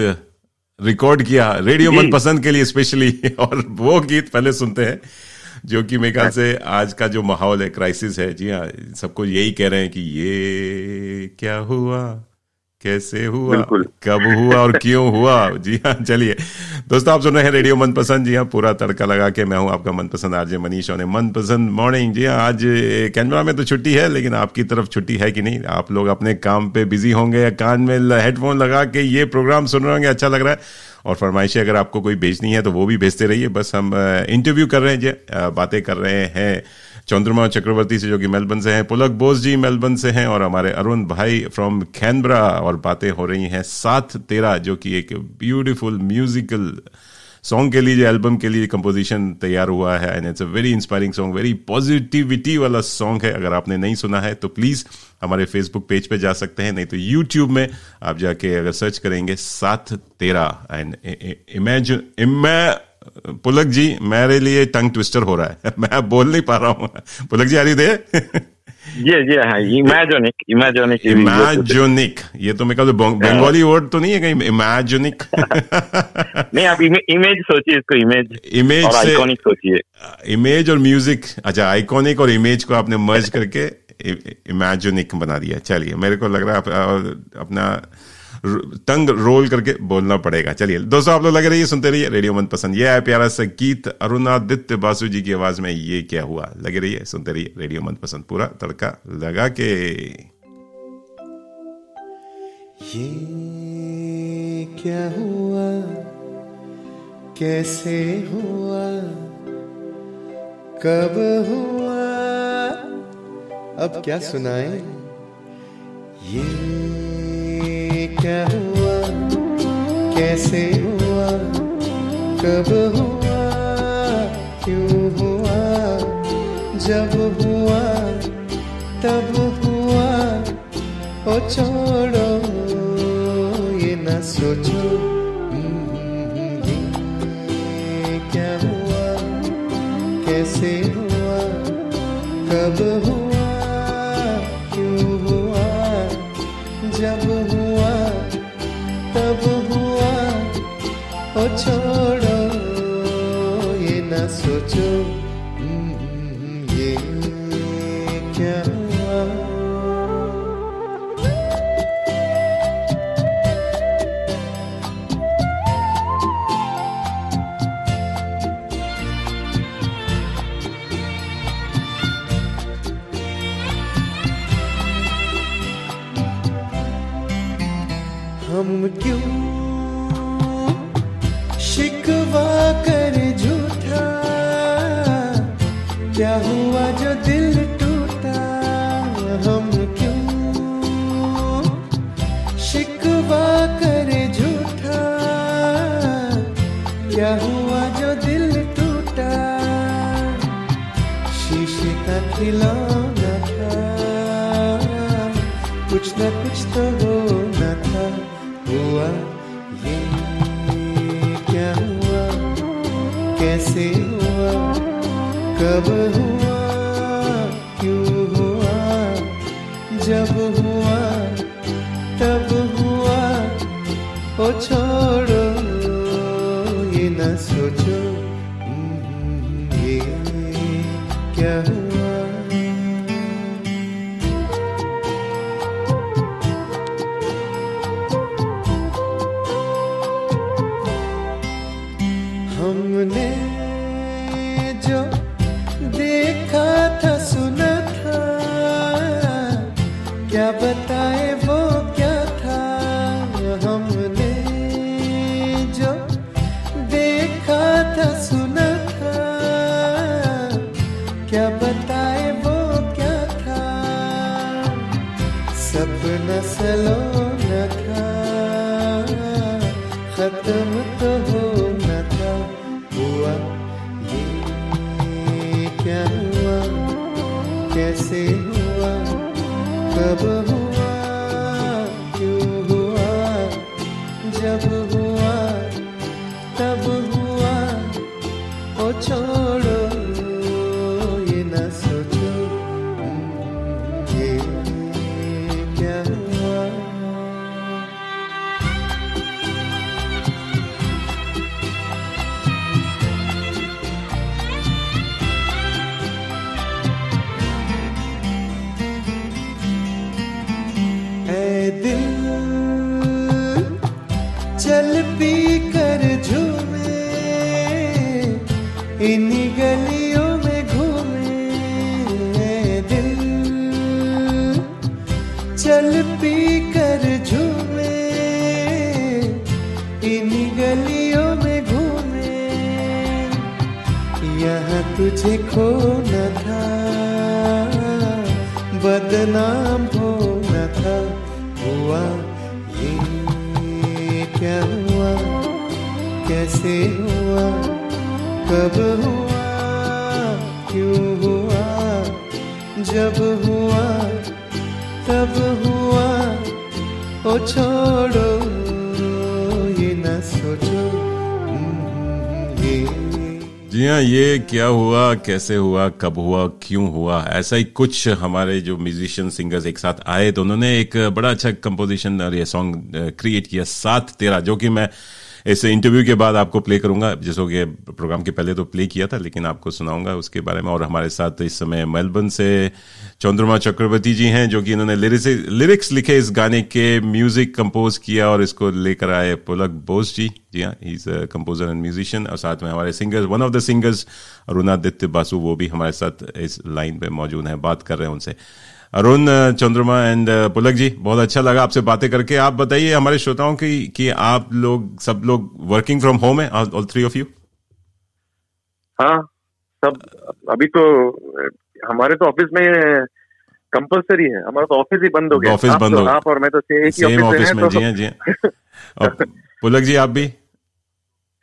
रिकॉर्ड किया रेडियो मनपसंद के लिए स्पेशली, और वो गीत पहले सुनते हैं, जो कि मेरे ख्याल से आज का जो माहौल है, क्राइसिस है। जी हाँ, सबको यही कह रहे हैं कि ये क्या हुआ, कैसे हुआ, कब हुआ और क्यों हुआ। जी हाँ, चलिए दोस्तों, आप सुन रहे हैं रेडियो मनपसंद। जी हाँ, पूरा तड़का लगा के मैं हूं आपका मनपसंद आरजे मनीष और मनपसंद मॉर्निंग। जी हाँ, आज कैनबरा में तो छुट्टी है, लेकिन आपकी तरफ छुट्टी है कि नहीं? आप लोग अपने काम पे बिजी होंगे या कान में हेडफोन लगा के ये प्रोग्राम सुन रहे होंगे। अच्छा लग रहा है। और फरमाइशें अगर आपको कोई भेजनी है तो वो भी भेजते रहिए। बस हम इंटरव्यू कर रहे हैं, बातें कर रहे हैं चंद्रमा चक्रवर्ती से, जो कि मेलबर्न से हैं, पुलक बोस जी मेलबर्न से हैं, और हमारे अरुण भाई फ्रॉम कैनबरा। और बातें हो रही हैं साथ तेरा, जो कि एक ब्यूटीफुल म्यूजिकल सॉन्ग के लिए, जो एल्बम के लिए कंपोजिशन तैयार हुआ है। And it's a very inspiring song, very positivity वाला सॉन्ग है। अगर आपने नहीं सुना है तो प्लीज हमारे फेसबुक पेज पे जा सकते हैं, नहीं तो यूट्यूब में आप जाके अगर सर्च करेंगे साथ तेरा एंड इमेजिन। पुलक जी, मेरे लिए टंग ट्विस्टर हो रहा है, मैं बोल नहीं पा रहा हूँ। पुलक जी, आ रही थे? इमेजिनिक, ये तो मेरे ख्याल बंगाली वर्ड तो नहीं है कहीं, इमेजिनिक? नहीं, आप इमेज सोचिए, इसको इमेज और आइकॉनिक सोचिए। इमेज और म्यूजिक, अच्छा, आइकॉनिक और इमेज को आपने मर्ज करके इमेजिनिक बना दिया। चलिए, मेरे को लग रहा है अपना टंग रोल करके बोलना पड़ेगा। चलिए दोस्तों, आप लोग लगे रहिए, सुनते रहिए रेडियो मनपसंद। ये है प्यारा सा गीत अरुणादित्य बासु जी की आवाज में, ये क्या हुआ। लगे रहिए, सुनते रहिए रेडियो मनपसंद, पूरा तड़का लगा के। ये क्या हुआ, कैसे हुआ, कब हुआ, अब क्या सुनाए। ये क्या हुआ, कैसे हुआ, कब हुआ, क्यों हुआ, जब हुआ तब हुआ, ओ छोड़ो ये न सोचो। ये क्या हुआ, कैसे हुआ, कब हुआ, क्यों हुआ, जब हुआ तब हुआ, ओ छोड़ो ये न सोचो। ये क्या हुआ। हम क्यों शिकवा करे झूठा, क्या हुआ जो दिल टूटा, हम क्यों शिकवा करे झूठा, क्या हुआ जो दिल टूटा, शीशे का खिलौना था, कुछ न कुछ तो होना था, हुआ ये क्या हुआ, कैसे हुआ, कब हुआ, क्यों हुआ, जब हुआ तब हुआ, ओ छोड़ो ये न सोचो ये क्या हुआ। हमने जो देखा था सुना था, क्या बताए वो क्या था, हमने जो देखा था सुना था, क्या बताए वो क्या था, सपना सलोना था, खत्म तो होना था, हुआ ये क्या हुआ, कैसे हुआ, कब हुआ, क्यों हुआ, जब हुआ तब हुआ, ओ छोड़ो ये न सोचो ये क्या हुआ। चल पी कर झूमे, इन्हीं गलियों में घूमे, दिल चल पी कर झूमे, इन्हीं गलियों में घूमे, यहाँ तुझे खोना था, बदनाम होना था, हुआ ये क्या हुआ, कैसे हुआ, कब हुआ, क्यों हुआ, जब हुआ तब हुआ, ओ छोड़ो ये न सोचो ये। जी हाँ, ये क्या हुआ, कैसे हुआ, कब हुआ, क्यों हुआ, ऐसा ही कुछ हमारे जो म्यूजिशियन सिंगर्स एक साथ आए तो उन्होंने एक बड़ा अच्छा कंपोजिशन और ये सॉन्ग क्रिएट किया, साथ तेरा, जो कि मैं इस इंटरव्यू के बाद आपको प्ले करूंगा, जैसे कि प्रोग्राम के पहले तो प्ले किया था लेकिन आपको सुनाऊंगा उसके बारे में। और हमारे साथ इस समय मेलबर्न से चंद्रमा चक्रवर्ती जी हैं, जो कि इन्होंने लिरिक्स लिखे इस गाने के, म्यूजिक कंपोज किया और इसको लेकर आए पुलक बोस जी। जी हाँ, he is a composer and musician. और साथ में हमारे singers, one of the singers Arunaditya Basu, वो भी हमारे साथ इस लाइन पे मौजूद हैं, बात कर रहे हैं उनसे। अरुण, चंद्रमा एंड पुलक जी, बहुत अच्छा लगा आपसे बातें करके। आप बताइए हमारे श्रोताओं की कि आप लोग सब लोग वर्किंग फ्रॉम होम है, ऑल थ्री ऑफ यू? हाँ, सब अभी तो हमारे तो ऑफिस में कंपलसरी है, हमारा तो ऑफिस ही बंद हो गया। ऑफिस बंद हो गया, आप और मैं तो सेम ऑफिस में। जी हाँ, जी हाँ। और पुलक जी आप भी?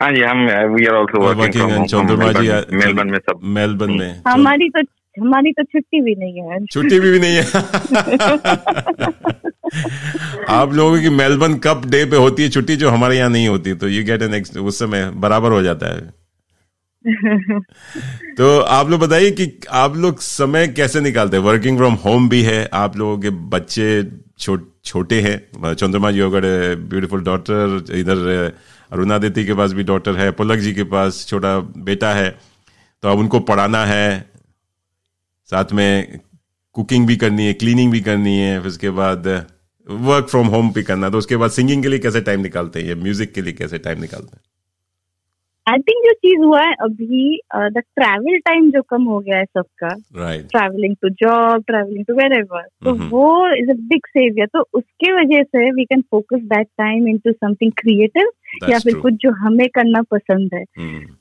हाँ जी, हम वी आर आल्सो वर्किंग। चंद्रमा जी मेलबर्न में, सब मेलबर्न में। हमारी तो छुट्टी भी नहीं है। छुट्टी भी नहीं है। आप लोगों की मेलबर्न कप डे पे होती है छुट्टी, जो हमारे यहाँ नहीं होती, तो यू गेट एन उस समय बराबर हो जाता है। तो आप लोग बताइए कि आप लोग समय कैसे निकालते हैं? वर्किंग फ्रॉम होम भी है, आप लोगों के बच्चे छोटे हैं। चंद्रमा जी अगर ब्यूटीफुल डॉटर, इधर अरुणादित्य के पास भी डॉटर है, पुलक जी के पास छोटा बेटा है, तो अब उनको पढ़ाना है, साथ में कुकिंग भी करनी है, क्लीनिंग भी करनी है, फिर उसके बाद वर्क फ्रॉम होम भी करना, तो उसके बाद सिंगिंग के लिए कैसे टाइम निकालते हैं, या म्यूजिक के लिए कैसे टाइम निकालते हैं? आई थिंक जो चीज हुआ है अभी, द ट्रैवल टाइम जो कम हो गया है सबका, travelling to job, travelling to wherever, तो वो इज अ बिग सेवियर। तो उसके वजह से we can focus that time into something creative, या फिर कुछ जो हमें करना पसंद है।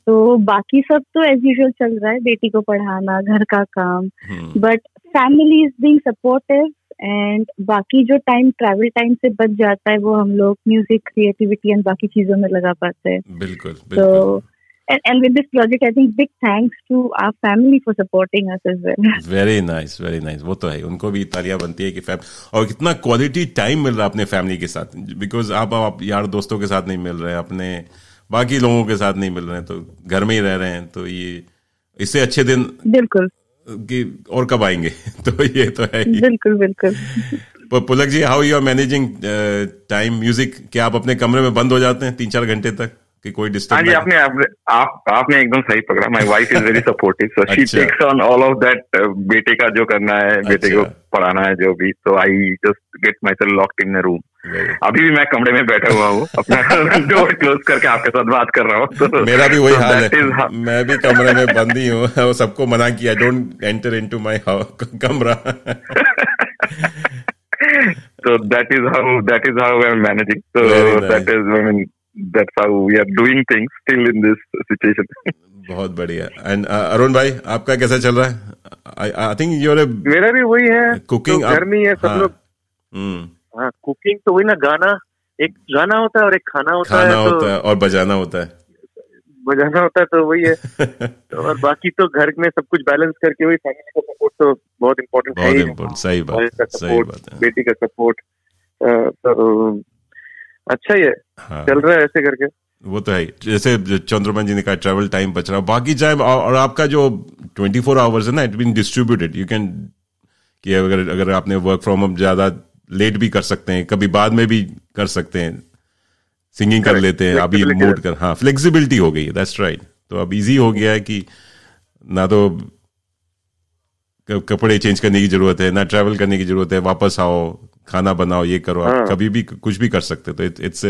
तो बाकी सब तो एज यूजुअल चल रहा है, बेटी को पढ़ाना, घर का काम, but family is being supportive, and बाकी जो टाइम ट्रैवल टाइम से बच जाता है वो हम लोग म्यूजिक, क्रिएटिविटी एंड बाकी चीजों में लगा पाते हैं। बिल्कुल, तो and with this project I think big thanks to our family for supporting us as well. Very nice, very nice. वो तो है, उनको भी तालियां बनती है कि और कितना क्वालिटी टाइम मिल रहा है अपने फैमिली के साथ, बिकॉज आप यार दोस्तों के साथ नहीं मिल रहे हैं, अपने बाकी लोगों के साथ नहीं मिल रहे हैं, तो घर में ही रह रहे हैं, तो ये इससे अच्छे दिन बिल्कुल कि और कब आएंगे। तो ये तो है ही। बिल्कुल बिल्कुल। Pulak ji, how you are managing time music? क्या आप अपने कमरे में बंद हो जाते हैं 3-4 घंटे तक कि कोई डिस्टर्ब? हाँ जी, आपने एकदम सही पकड़ा। My wife is very supportive, so she takes on all of that. बेटे का जो करना है, बेटे को पढ़ाना है, जो भी, तो I just get my self locked in a room. अभी भी मैं कमरे में बैठा हुआ हूँ, अपना डोर क्लोज करके आपके साथ बात कर रहा हूँ। तो मेरा भी वही हाल है, मैं भी कमरे में बंद ही हूँ, और सबको मना किया, डोंट एंटर इनटू माय कमरा। So that is how I am managing. So that is, I mean, that's how we are doing things still in this situation. बहुत बढ़िया। एंड अरुण भाई, आपका कैसा चल रहा है? आई थिंक मेरा भी वही है, कुकिंग तो घर में है सब लोग। हाँ, कुकिंग तो वही ना, गाना, एक गाना होता है और एक खाना होता है और बजाना होता है, तो वही है। तो और बाकी तो घर में सब कुछ बैलेंस करके वही फैमिली का सपोर्ट तो बहुत इम्पोर्टेंट है। बहुत इम्पोर्टेंट, सही बात है। बेटी का सपोर्ट, तो अच्छा ही है। हाँ। चल रहा है ऐसे करके। वो तो है, जैसे चंद्रमा जी ने कहा, ट्रैवल टाइम बच रहा, बाकी टाइम, और आपका जो 24 आवर्स है ना, it been distributed. You can, कि अगर आपने वर्क फ्रॉम होम ज्यादा लेट भी कर सकते हैं, कभी बाद में भी कर सकते हैं, सिंगिंग कर लेते हैं, अभी मूड कर, हाँ, फ्लेक्सिबिलिटी हो गई है, दैट्स राइट। तो अब इजी हो गया है कि ना तो कपड़े चेंज करने की जरूरत है, ना ट्रैवल करने की जरूरत है, वापस आओ, खाना बनाओ, ये करो, आप कभी भी कुछ भी कर सकते हो। तो इट्स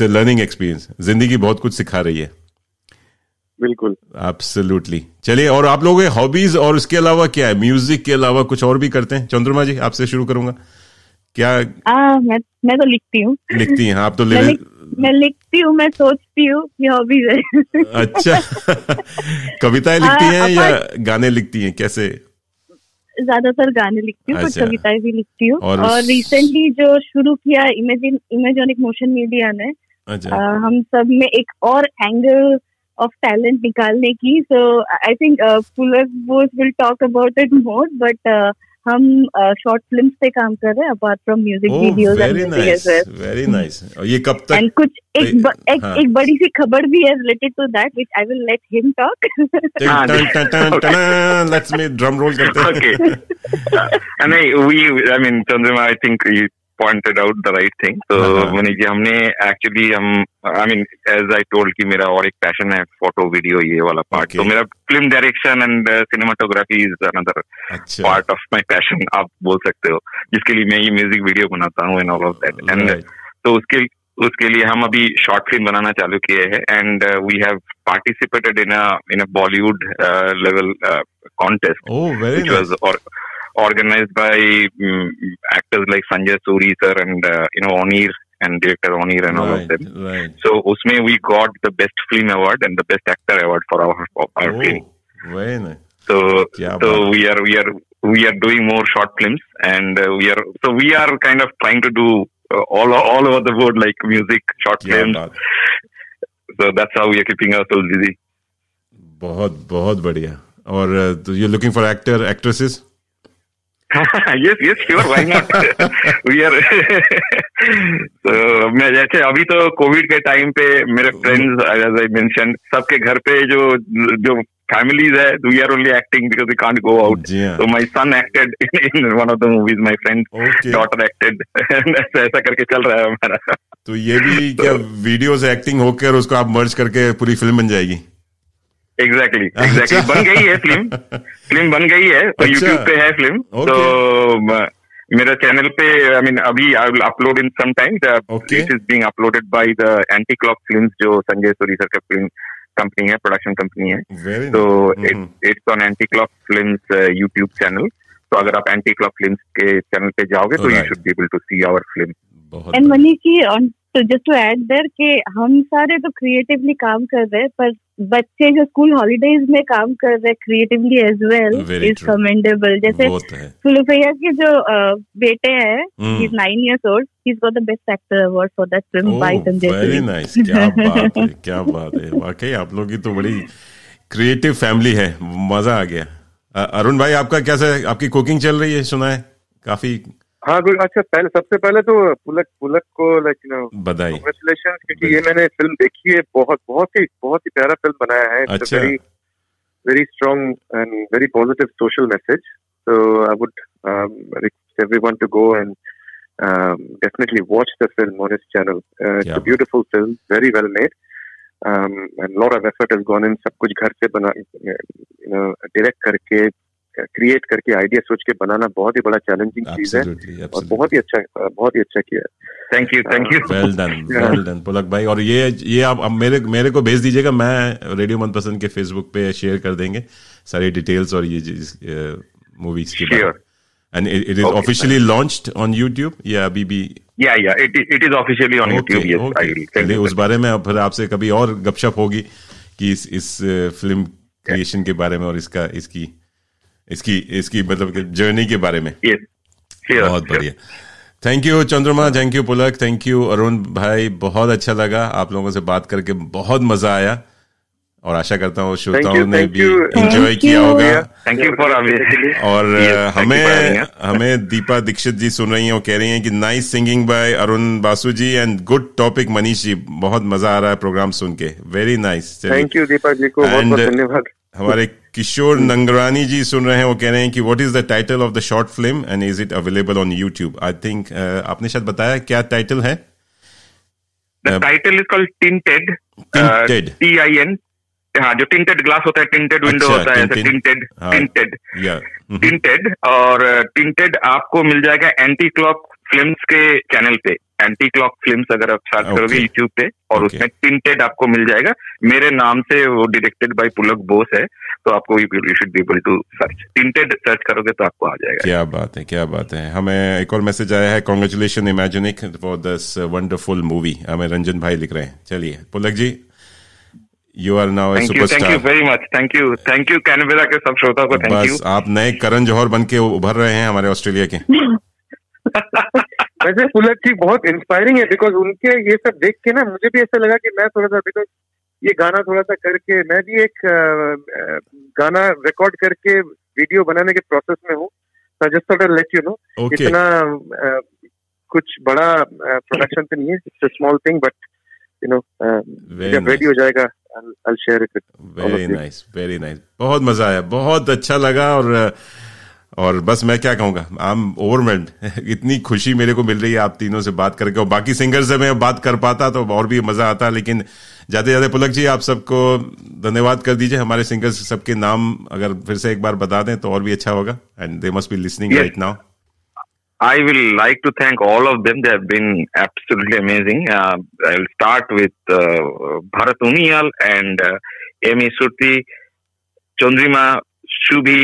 ए लर्निंग एक्सपीरियंस, जिंदगी बहुत कुछ सिखा रही है। बिल्कुल, एब्सोल्युटली। चलिए, और आप लोगों के हॉबीज और उसके अलावा क्या है? म्यूजिक के अलावा कुछ और भी करते हैं? चंद्रमा जी, आपसे शुरू करूंगा। क्या? मैं तो लिखती हूँ। लिखती हैं आप? तो मैं लिखती हूँ, मैं सोचती हूँ, ये हॉबीज है। अच्छा। कविताएं लिखती हैं या गाने लिखती हैं, कैसे? ज्यादातर गाने लिखती हूँ, कुछ कविताएं भी लिखती हूँ। और रिसेंटली जो शुरू किया इमेजॉनिक मोशन मीडिया ने, हम सब में एक और एंगल ऑफ टैलेंट निकालने की। So I think Pulak Bose will talk about it more, but हम शॉर्ट फिल्म्स पे काम कर रहे हैं, apart from music videos and very nice. और ये कब तक? एंड कुछ एक बड़ी सी खबर भी है related to that, which I will let him talk. Let's मे ड्रम रोल करते हैं। ओके, नहीं, I mean Chandrama, I think you pointed out the right thing. तो मनीष जी, हमने actually I mean as I told कि मेरा और एक पैशन है फोटो वीडियो, ये वाला पार्ट। तो मेरा film direction and cinematography is another part of my passion, आप बोल सकते हो, जिसके लिए मैं ये म्यूजिक वीडियो बनाता हूँ and all of that. And तो उसके लिए हम अभी शॉर्ट फिल्म बनाना चालू किए हैं, and we have participated in a Bollywood level contest, which was organized by actors like Sanjay Suri sir and Onir and director Onir and all of them. Right. So usme we got the best film award and the best actor award for our film. Very nice. So we are doing more short films, and we are kind of trying to do all over the world, like music, short films. So that's how we are keeping ourselves busy. बहुत बढ़िया। और you're looking for actresses? yes, sure, why not? We are so मैं जैसे अभी तो Covid के time पे मेरे फ्रेंड्स, as I mentioned, सबके घर पे जो families है, we are only acting because we can't go out. So my son acted in one of the movies, my friend's daughter acted, ऐसा करके चल रहा है हमारा। तो ये भी क्या वीडियो से एक्टिंग होकर उसको आप मर्ज करके पूरी फिल्म बन जाएगी? एग्जैक्टली बन गई है फिल्म बन गई है, तो यूट्यूब पे है फिल्म। तो मेरे चैनल पे, आई मीन अभी I will upload in some time, it is being uploaded by the anti clock films, जो संजय सूरी सर का फिल्म कंपनी है, प्रोडक्शन कंपनी है। तो it's on anti clock films YouTube channel. तो अगर आप एंटी क्लॉक फिल्म्स के चैनल पे जाओगे तो you should be able to see our film. And Manish ji, तो जस्ट टू ऐड देयर कि हम सारे तो क्रिएटिवली काम कर रहे हैं, पर बच्चे जो स्कूल हॉलीडेज में काम कर रहे हैं creatively as well is commendable. जैसे फुल्लू भैया के जो बेटे हैं, he is 9 years old, he got the best actor award for that film by Sanjay. Very nice, क्या बात है, क्या बात है। वाकई आप लोग की तो बड़ी क्रिएटिव फैमिली है, मजा आ गया। अरुण भाई, आपका कैसा, आपकी कुकिंग चल रही है सुना है काफी? हाँ गुड। अच्छा, सबसे पहले तो पुलक को बधाई, कांग्रेचुलेशंस, क्योंकि ये मैंने फिल्म देखी है, बहुत ही प्यारा फिल्म बनाया है। अच्छा। Very strong and very positive social message. So I would request everyone to go and definitely watch the film on his channel. It's a beautiful film, very well made, and lot of effort has gone in. सब कुछ घर से बना, direct करके, create करके, idea सोच के बनाना बहुत ही बड़ा चैलेंजिंग चीज है, और बहुत ही अच्छा किया है। Thank you. वेल डन पुलक भाई। और ये आप मेरे को भेज दीजिएगा, मैं रेडियो मनपसंद के फेसबुक पे शेयर कर देंगे सारी डिटेल्स और ये मूवीज की बात। And it is officially launched on YouTube या अभी भी? It is officially on YouTube. Yes, चलिए उस बारे में फिर आपसे कभी और गपशप होगी कि इस फिल्म क्रिएशन के बारे में और इसकी मतलब जर्नी के बारे में। बहुत बढ़िया। थैंक यू चंद्रमा, thank you Pulak, thank you Arun भाई, बहुत अच्छा लगा आप लोगों से बात करके, बहुत मजा आया, और आशा करता हूँ श्रोताओं ने भी एंजॉय किया होगा। थैंक यू फॉर और हमें दीपा दीक्षित जी सुन रही हैं, वो कह रही हैं कि nice singing by Arun Basu ji and good topic Manish ji, बहुत मजा आ रहा है प्रोग्राम सुन के, very nice. Thank you Deepa ji को, बहुत धन्यवाद। हमारे किशोर नंगरानी जी सुन रहे हैं, वो कह रहे हैं कि what is the title of the short film and is it available on YouTube? I think आपने शायद बताया क्या टाइटल है? The title is called tinted, TIN। हाँ, जो टिंटेड ग्लास होता है, टिंटेड विंडो होता है, टिंटेड। और टिंटेड आपको मिल जाएगा एंटी क्लॉक फिल्म्स के चैनल पे, एंटी क्लॉक फिल्म्स अगर आप सर्च करोगे यूट्यूब पे, और उसमें टिंटेड आपको मिल जाएगा। मेरे नाम से वो डायरेक्टेड बाय पुलक बोस है, तो आपको you should be able to search, tinted search करोगे तो आपको आ जाएगा। क्या बात है, क्या बात है। हमें एक और मैसेज आया है, congratulation Imaginic for this wonderful movie, हमें रंजन भाई लिख रहे हैं। चलिए Pulak ji, you are now a superstar. Thank you very much, thank you Canberra के सब श्रोता को थैंक यू। बस आप नए करण जौहर बन के उभर रहे हैं हमारे ऑस्ट्रेलिया के। वैसे पुलक जी बहुत इंस्पायरिंग है, बिकॉज उनके ये सब देख के ना मुझे भी ऐसा लगा कि मैं थोड़ा सा, बिकॉज ये गाना थोड़ा सा करके मैं भी एक गाना रिकॉर्ड करके वीडियो बनाने के प्रोसेस में हूँ। So I just thought I'll let you know. इतना कुछ बड़ा प्रोडक्शन तो नहीं है, it's a small thing, but you know जब रेडी हो जाएगा I'll share it with all of you. Very nice. बहुत मजा आया, बहुत अच्छा लगा, और बस मैं क्या कहूँगा, आई एम ओवरवेल्म्ड। इतनी खुशी मेरे को मिल रही है आप तीनों से बात करके, और बाकी सिंगर से मैं बात कर पाता तो और भी मजा आता, लेकिन जाते जाते पुलक जी आप सबको धन्यवाद कर दीजिए। हमारे सिंगर्स सबके नाम अगर फिर से एक बार बता दें तो और भी अच्छा होगा, and they must be listening right now. I will like to thank all of them. They have been absolutely amazing. I'll start with Bharat Uniyal and Amy Surti, Chandrima, Shubhi,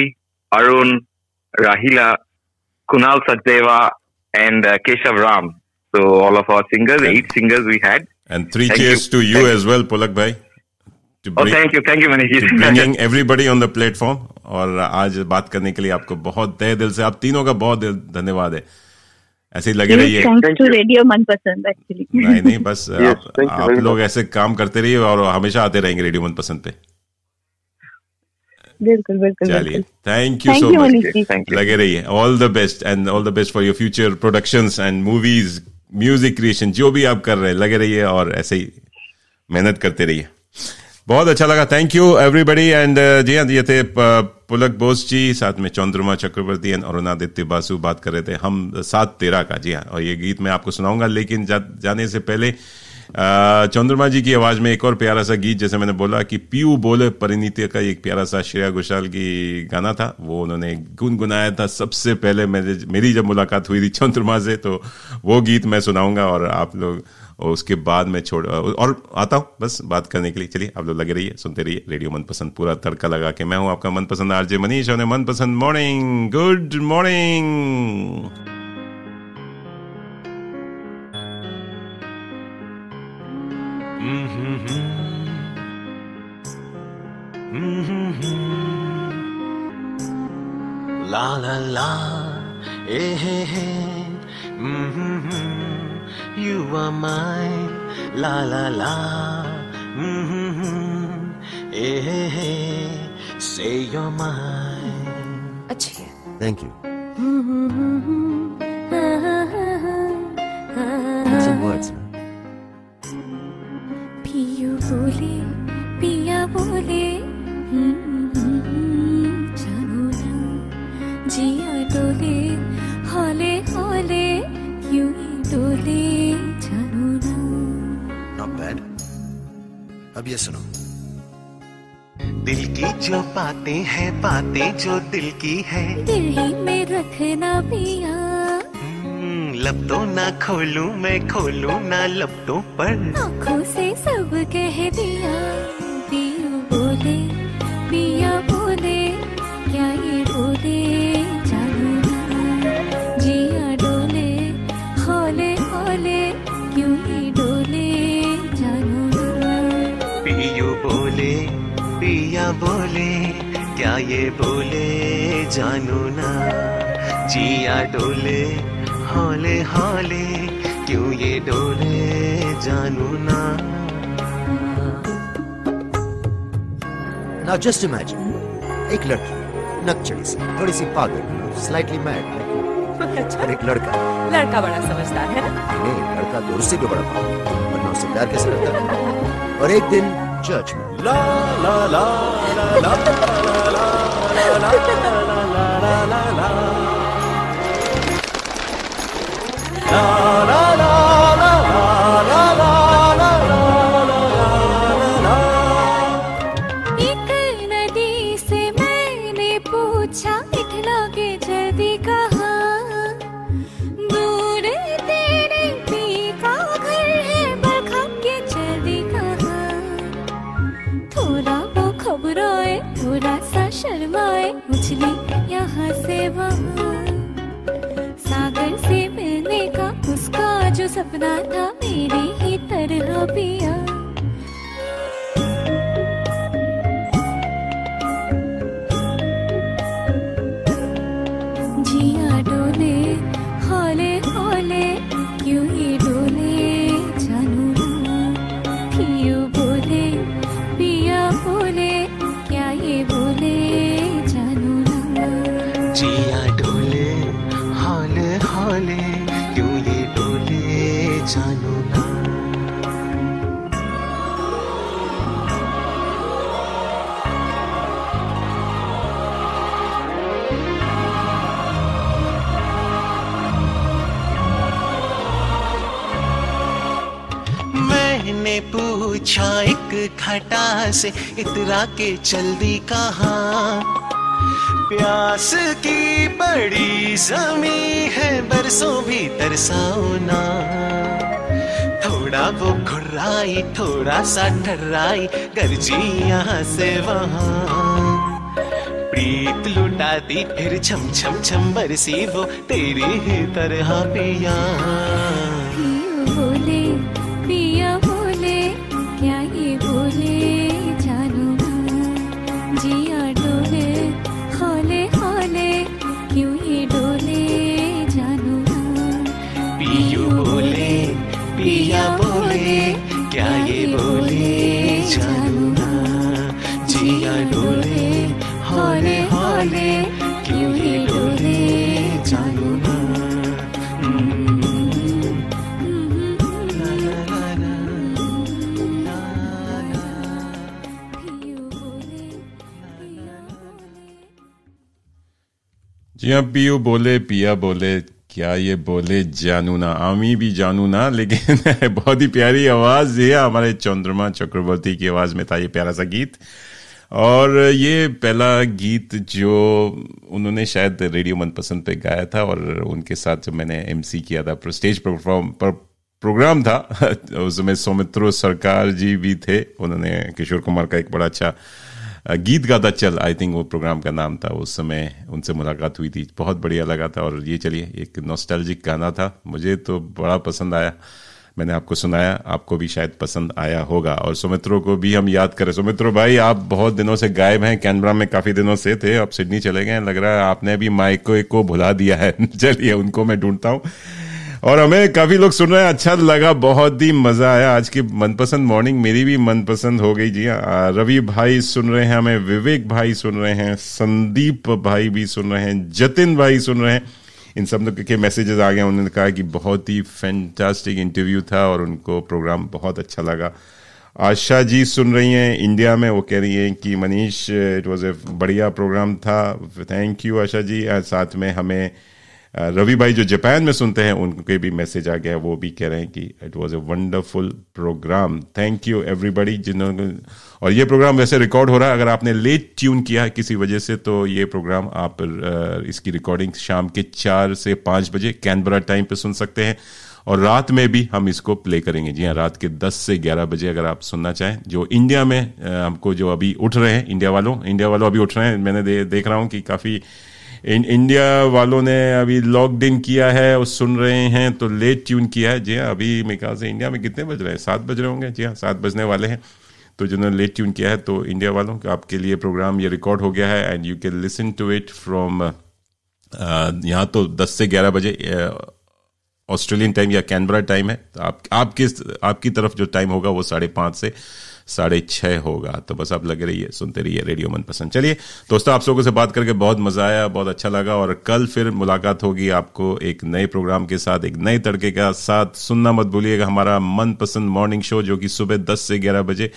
Arun, Rahila, Kunal Sachdeva, and Keshav Ram. So all of our singers, 8 singers we had. And 3 cheers to you as well, Pulak bhai. Thank you Manish ji. Bringing everybody on the platform. और आज बात करने के लिए आपको बहुत तहे दिल से, आप तीनों का बहुत धन्यवाद है। ऐसे ही लगे रहिए। Thanks to रेडियो मनपसंद एक्चुअली। नहीं बस आप लोग ऐसे काम करते रहिए और हमेशा आते रहेंगे रेडियो मनपसंद पे। बिल्कुल। चलिए, थैंक यू सो मच, लगे रहिए। All the best and all the best for your future productions and movies, music creation, जो भी आप कर रहे हैं लगे रहिए और ऐसे ही मेहनत करते रहिए। बहुत अच्छा लगा, थैंक यू एवरीबॉडी। एंड जी हाँ, ये थे पुलक बोस जी, साथ में चंद्रमा चक्रवर्ती एंड अरुणादित्य बासु बात कर रहे थे हम 7/13 का। जी हाँ, और ये गीत मैं आपको सुनाऊंगा, लेकिन जाने से पहले चंद्रमा जी की आवाज में एक और प्यारा सा गीत, जैसे मैंने बोला कि पीयू बोले परिणीति का एक प्यारा सा श्रेया घोषाल की गाना था, वो उन्होंने गुनगुनाया था सबसे पहले मेरी जब मुलाकात हुई थी चंद्रमा से, तो वो गीत मैं सुनाऊंगा और आप लोग उसके बाद में छोड़ और आता हूं बस बात करने के लिए। चलिए आप लोग लगे रहिए, सुनते रहिए रेडियो मनपसंद, पूरा तड़का लगा के। मैं हूं आपका मनपसंद आरजे मनीष और मनपसंद morning. Good morning. La la la, eh hey hey, you are mine, la la la, eh hey hey, say you're mine. अच्छी है। Thank you. Some words. पियू बोले पिया बोले जानो ना जिया डोले हौले हौले यूं ही डोले जानो ना। Not bad. अब ये सुनो। दिल की जो बातें हैं, बातें जो दिल की है, दिल ही में रखना पिया। लब तो ना खोलूं मैं, खोलूं ना लपटों पर, आँखों से सब कह दिया। पियू बोले पिया बोले क्या ये बोले जानो ना जिया डोले हौले हौले क्यों ही डोले जानो ना। पियू बोले पिया बोले क्या ये बोले जानो ना जिया डोले हौले हौले क्यों ये डोले जानू ना। Now just imagine, एक लड़की नकचड़ी सी, थोड़ी सी पागल, slightly mad, और एक लड़का बड़ा समझदार है ना? नहीं, लड़का तो उससे भी बड़ा पागल, वरना उससे प्यार कैसे करता? और एक दिन चर्च में ला ला ला ला ला ला ला ला ला ला एक नदी से मैंने पूछा इतना के जल्दी कहाँ, दूर तेरे पी का घर है बरखा के जल्दी कहाँ। थोड़ा वो घबराए थोड़ा सा शर्माए, उछली यहाँ से वहाँ, सागर से मिलने का उसका जो सपना था मेरी ही तरह पिया। जिया डोले हौले हौले क्यों ही डोले जानू ना। पियू बोले पिया बोले क्या ये बोले जानू ना। जिया डोले हौले हौले क्यों ये डोले जानू ना। मैंने पूछा एक घटा से इतरा के चलदी कहाँ, प्यास की बड़ी जमी है बरसों भी तरसाओ ना। थोड़ा वो घुर्राई थोड़ा सा ठर्राई गर्जी यहाँ से वहाँ, प्रीत लुटाती फिर छम छम छम बरसी वो तेरी ही तरह पिया। पियू बोले पिया बोले क्या ये बोले जानू ना। जिया डोले हौले हौले क्यों ये डोले जानू ना। पियू बोले पिया बोले क्या ये बोले जानू ना। जिया डोले हौले हौले क्यों ये डोले जानू ना। जी हाँ, पियू बोले पिया बोले क्या ये बोले जानू ना, आमी भी जानू ना, लेकिन बहुत ही प्यारी आवाज है हमारे चंद्रमा चक्रवर्ती की आवाज में था ये प्यारा सा गीत। और ये पहला गीत जो उन्होंने शायद रेडियो मनपसंद पे गाया था, और उनके साथ जब मैंने एमसी किया था, स्टेज प्रोग्राम था, उसमें सौमित्रो सरकार जी भी थे। उन्होंने किशोर कुमार का एक बड़ा अच्छा गीत गाता चल, आई थिंक वो प्रोग्राम का नाम था। उस समय उनसे मुलाकात हुई थी, बहुत बढ़िया लगा था। और ये चलिए एक नॉस्टैल्जिक गाना था, मुझे तो बड़ा पसंद आया, मैंने आपको सुनाया, आपको भी शायद पसंद आया होगा। और सुमित्रो को भी हम याद करें। सुमित्रो भाई, आप बहुत दिनों से गायब हैं, कैनबरा में काफी दिनों से थे, अब सिडनी चले गए, लग रहा है आपने भी माइक को भुला दिया है। चलिए उनको मैं ढूंढता हूँ। और हमें काफी लोग सुन रहे हैं, अच्छा लगा, बहुत ही मजा आया। आज की मनपसंद मॉर्निंग मेरी भी मनपसंद हो गई जी। रवि भाई सुन रहे हैं हमें, विवेक भाई सुन रहे हैं, संदीप भाई भी सुन रहे हैं, जतिन भाई सुन रहे हैं। इन सब लोग के मैसेजेस आ गए, उन्होंने कहा कि बहुत ही फैंटास्टिक इंटरव्यू था और उनको प्रोग्राम बहुत अच्छा लगा। आशा जी सुन रही हैं इंडिया में, वो कह रही हैं कि मनीष इट वाज ए बढ़िया प्रोग्राम था, थैंक यू आशा जी। साथ में हमें रवि भाई जो जापान में सुनते हैं, उनके भी मैसेज आ गया, वो भी कह रहे हैं कि it was a wonderful programme, thank you everybody जिन्होंने। और ये प्रोग्राम वैसे रिकॉर्ड हो रहा है, अगर आपने लेट ट्यून किया है किसी वजह से, तो ये प्रोग्राम आप इसकी रिकॉर्डिंग शाम के 4 से 5 बजे कैनबरा टाइम पे सुन सकते हैं। और रात में भी हम इसको प्ले करेंगे, जी हाँ, रात के 10 से 11 बजे अगर आप सुनना चाहें। जो इंडिया में हमको जो अभी उठ रहे हैं, इंडिया वालों अभी उठ रहे हैं, मैंने देख रहा हूँ कि काफ़ी इंडिया वालों ने अभी लॉकड इन किया है और सुन रहे हैं, तो लेट ट्यून किया है। जी हाँ, अभी मेरे ख्याल से इंडिया में कितने बज रहे हैं, 7 बज रहे होंगे, जी हाँ 7 बजने वाले हैं। तो जिन्होंने लेट ट्यून किया है, तो इंडिया वालों आपके लिए प्रोग्राम ये रिकॉर्ड हो गया है, and you can listen to it from यहाँ तो 10 से 11 बजे ऑस्ट्रेलियन टाइम या कैनबरा टाइम है। तो आपकी तरफ जो टाइम होगा वो 5:30 से 6:30 होगा। तो बस आप लगे रहिए, सुनते रहिए रेडियो मनपसंद। चलिए दोस्तों, आप लोगों से बात करके बहुत मजा आया, बहुत अच्छा लगा। और कल फिर मुलाकात होगी आपको एक नए प्रोग्राम के साथ, एक नए तड़के का साथ। सुनना मत भूलिएगा हमारा मनपसंद मॉर्निंग शो, जो कि सुबह 10 से 11 बजे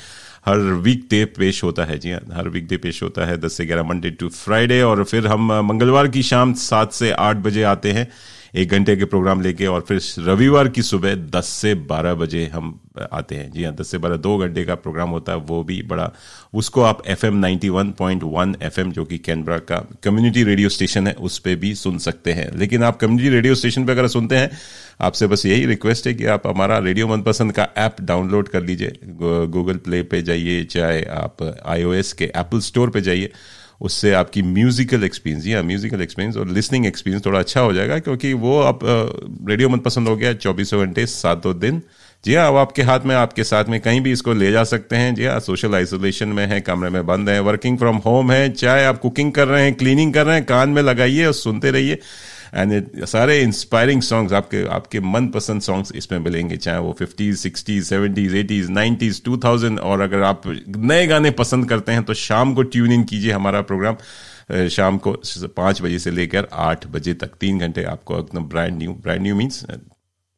हर वीकडे पेश होता है। जी हाँ, हर वीकडे पेश होता है 10 से 11, मंडे टू फ्राइडे। और फिर हम मंगलवार की शाम 7 से 8 बजे आते हैं 1 घंटे के प्रोग्राम लेके। और फिर रविवार की सुबह 10 से 12 बजे हम आते हैं। जी हाँ, 10 से 12 2 घंटे का प्रोग्राम होता है, वो भी बड़ा। उसको आप FM 91.1 FM, जो कि कैनबरा का कम्युनिटी रेडियो स्टेशन है, उस पर भी सुन सकते हैं। लेकिन आप कम्युनिटी रेडियो स्टेशन पे अगर सुनते हैं, आपसे बस यही रिक्वेस्ट है कि आप हमारा रेडियो मनपसंद का ऐप डाउनलोड कर लीजिए। गूगल प्ले पे जाइए, चाहे आप iOS के एप्पल स्टोर पे जाइए, उससे आपकी म्यूजिकल एक्सपीरियंस, जी हाँ, म्यूजिकल एक्सपीरियंस और लिसनिंग एक्सपीरियंस थोड़ा अच्छा हो जाएगा, क्योंकि वो आप रेडियो मनपसंद हो गया 24 घंटे 7 दिन। जी हाँ, अब आपके हाथ में, आपके साथ में, कहीं भी इसको ले जा सकते हैं। जी हाँ, सोशल आइसोलेशन में है, कमरे में बंद है, वर्किंग फ्रॉम होम है, चाहे आप कुकिंग कर रहे हैं, क्लीनिंग कर रहे हैं, कान में लगाइए और सुनते रहिए। एंड सारे इंस्पायरिंग सॉन्ग्स, आपके मनपसंद सॉन्ग्स इसमें मिलेंगे, चाहे वो 50s, 60s, 70s, 80s, 90s, 2000। और अगर आप नए गाने पसंद करते हैं, तो शाम को ट्यून इन कीजिए हमारा प्रोग्राम, शाम को 5 बजे से लेकर 8 बजे तक 3 घंटे आपको एकदम ब्रांड न्यू मीन्स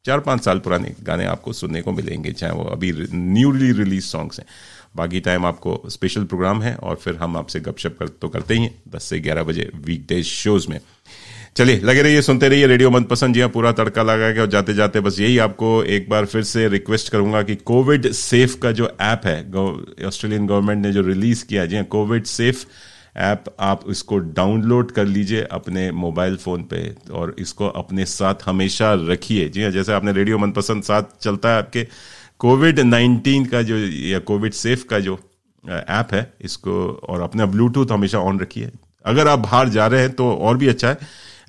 4-5 साल पुराने गाने आपको सुनने को मिलेंगे, चाहे वो अभी न्यूली रिलीज सॉन्ग्स हैं। बाकी टाइम आपको स्पेशल प्रोग्राम है, और फिर हम आपसे गपशप तो करते ही हैं 10 से 11 बजे वीकडे शोज में। चलिए लगे रहिए, सुनते रहिए रेडियो मनपसंद। जी हाँ, पूरा तड़का लगा के। और जाते जाते बस यही आपको एक बार फिर से रिक्वेस्ट करूंगा कि कोविड सेफ का जो ऐप है, ऑस्ट्रेलियन गवर्नमेंट ने जो रिलीज किया, जी हाँ, कोविड सेफ ऐप, आप इसको डाउनलोड कर लीजिए अपने मोबाइल फोन पे, और इसको अपने साथ हमेशा रखिए। जी हाँ, जैसे आपने रेडियो मनपसंद साथ चलता है आपके, कोविड-19 का जो या कोविड सेफ का जो ऐप है, इसको और अपना ब्लूटूथ हमेशा ऑन रखिए। अगर आप बाहर जा रहे हैं तो और भी अच्छा है,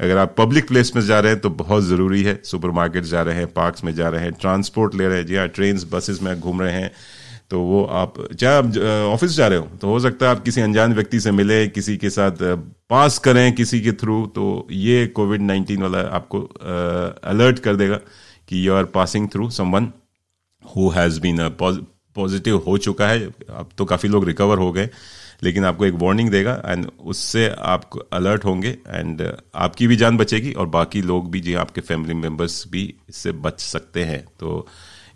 अगर आप पब्लिक प्लेस में जा रहे हैं तो बहुत ज़रूरी है। सुपरमार्केट जा रहे हैं, पार्क्स में जा रहे हैं, ट्रांसपोर्ट ले रहे हैं, जी हाँ, ट्रेन बसेस में घूम रहे हैं, तो वो आप, चाहे आप ऑफिस जा रहे हो, तो हो सकता है आप किसी अनजान व्यक्ति से मिले, किसी के साथ पास करें किसी के थ्रू, तो ये कोविड-19 वाला आपको अलर्ट कर देगा कि you are passing through someone who has been positive हो चुका है। अब तो काफ़ी लोग रिकवर हो गए, लेकिन आपको एक वार्निंग देगा, एंड उससे आप अलर्ट होंगे, एंड आपकी भी जान बचेगी और बाकी लोग भी, जी आपके फैमिली मेंबर्स भी इससे बच सकते हैं। तो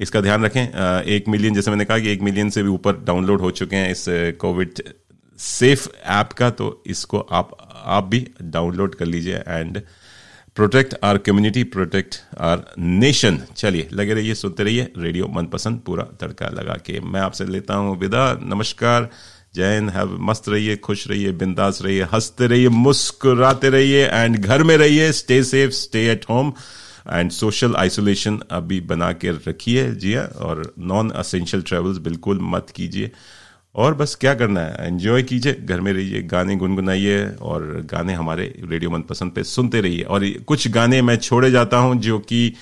इसका ध्यान रखें। 1 मिलियन, जैसे मैंने कहा कि 1 मिलियन से भी ऊपर डाउनलोड हो चुके हैं इस कोविड सेफ ऐप का, तो इसको आप भी डाउनलोड कर लीजिए and protect our community, protect our nation. चलिए लगे रहिए, सुनते रहिए रेडियो मनपसंद, पूरा तड़का लगा के। मैं आपसे लेता हूँ विदा, नमस्कार, जय हिंद, हैव मस्त रहिए, खुश रहिए, बिंदास रहिए, हंसते रहिए, मुस्कुराते रहिए एंड घर में रहिए, stay safe, stay at home and social isolation अभी बना के रखिए जी हाँ, और नॉन असेंशियल ट्रेवल्स बिल्कुल मत कीजिए। और बस क्या करना है, एंजॉय कीजिए, घर में रहिए, गाने गुनगुनाइए और गाने हमारे रेडियो मनपसंद पे सुनते रहिए। और कुछ गाने मैं छोड़े जाता हूं जो कि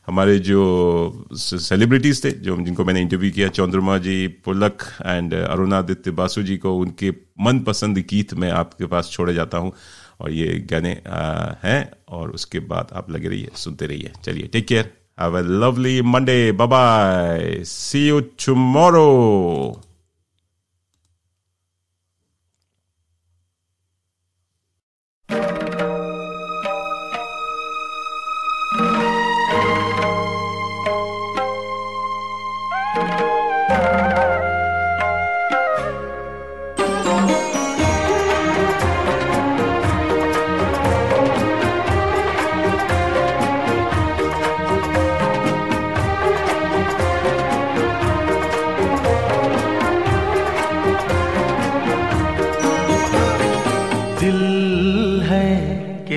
हमारे जो सेलिब्रिटीज थे, जो जिनको मैंने इंटरव्यू किया, चंद्रमा जी, पुलक एंड अरुणादित्य बासु जी को, उनके मनपसंद गीत मैं आपके पास छोड़े जाता हूं और ये गाने हैं। और उसके बाद आप लगे रहिए, सुनते रहिए। चलिए, take care, have a lovely Monday, bye bye, see you tomorrow.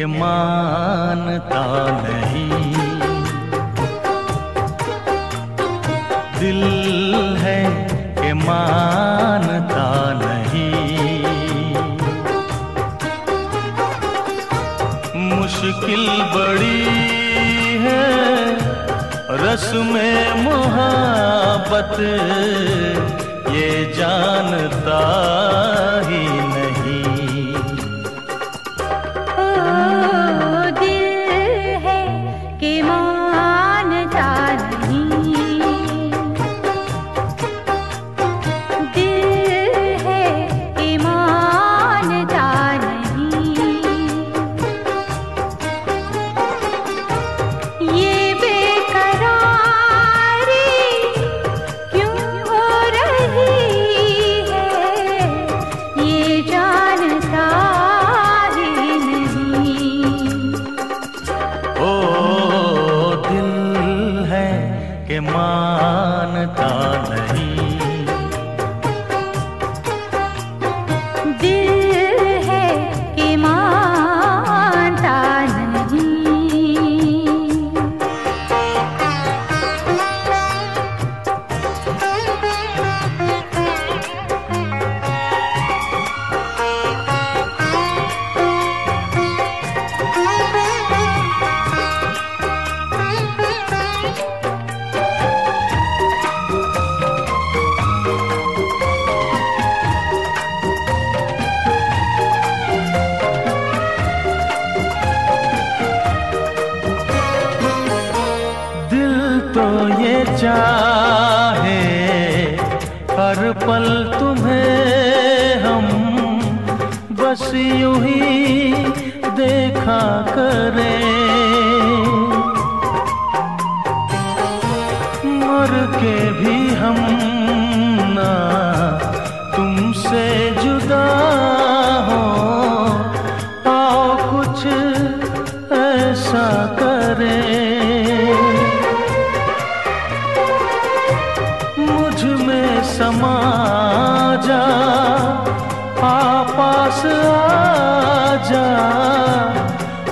मानता नहीं, दिल है कि मानता नहीं, मुश्किल बड़ी है रस्म मोहब्बत, ये जानता ही नहीं। चाहे हर पल तुम्हें हम बस यूं ही देखा करें, मर के भी हम ना तुमसे जुदा हो, आओ कुछ ऐसा करें, समा जा, पास आ जा,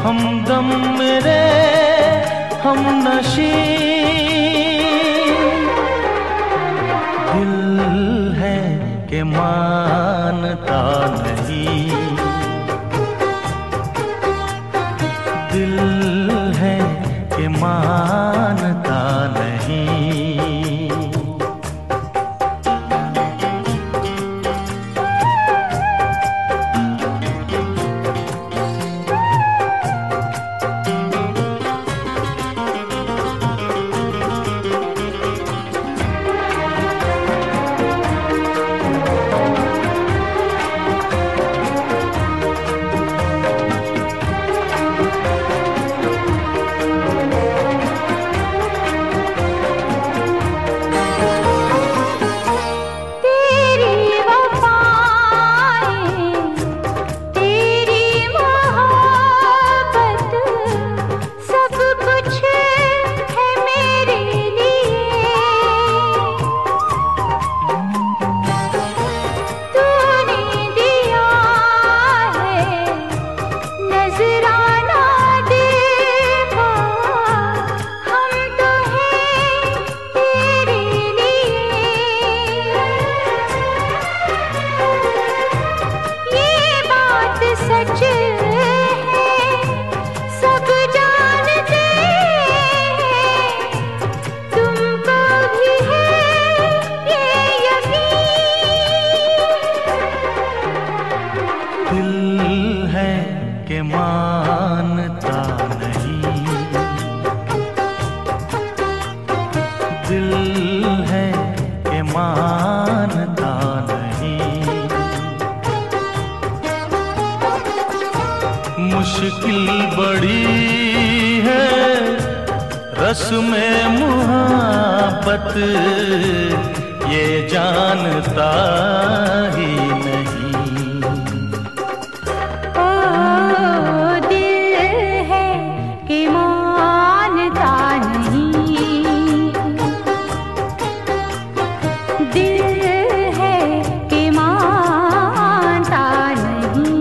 हमदम मेरे हम नशी, दिल है कि मानता नहीं, दिल है कि मानता नहीं। में मोहब्बत ये जानता ही नहीं। ओ दिल है कि मानता नहीं, दिल है कि मानता नहीं।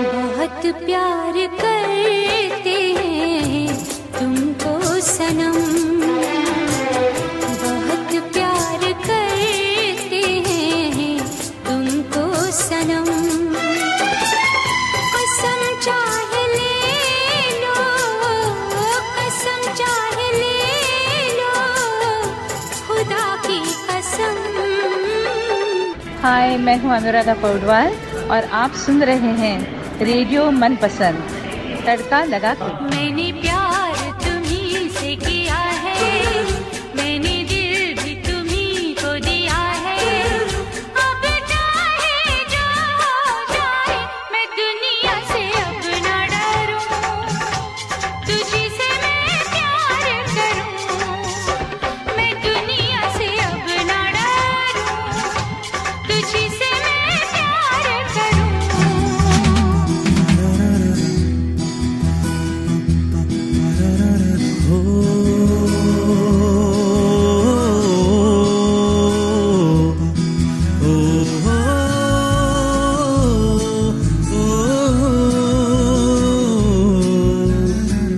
बहुत प्यार करते हैं तुमको सनम, बहुत प्यार करते हैं तुमको सनम। कसम चाहे ले लो, कसम चाहे ले लो, खुदा की कसम। हाय, मैं हूँ अनुराधा पौडवाल और आप सुन रहे हैं रेडियो मनपसंद तड़का लगा के। मैंने प्यार तुम्हीं से किया है, मैंने दिल भी तुम्हीं को दिया है। अब चाहे जो हो जाए मैं दुनिया से अब ना डरूं, तुझी से मैं प्यार करूं। मैं दुनिया से अब ना डरूं, तुझी से मैं प्यार करूं।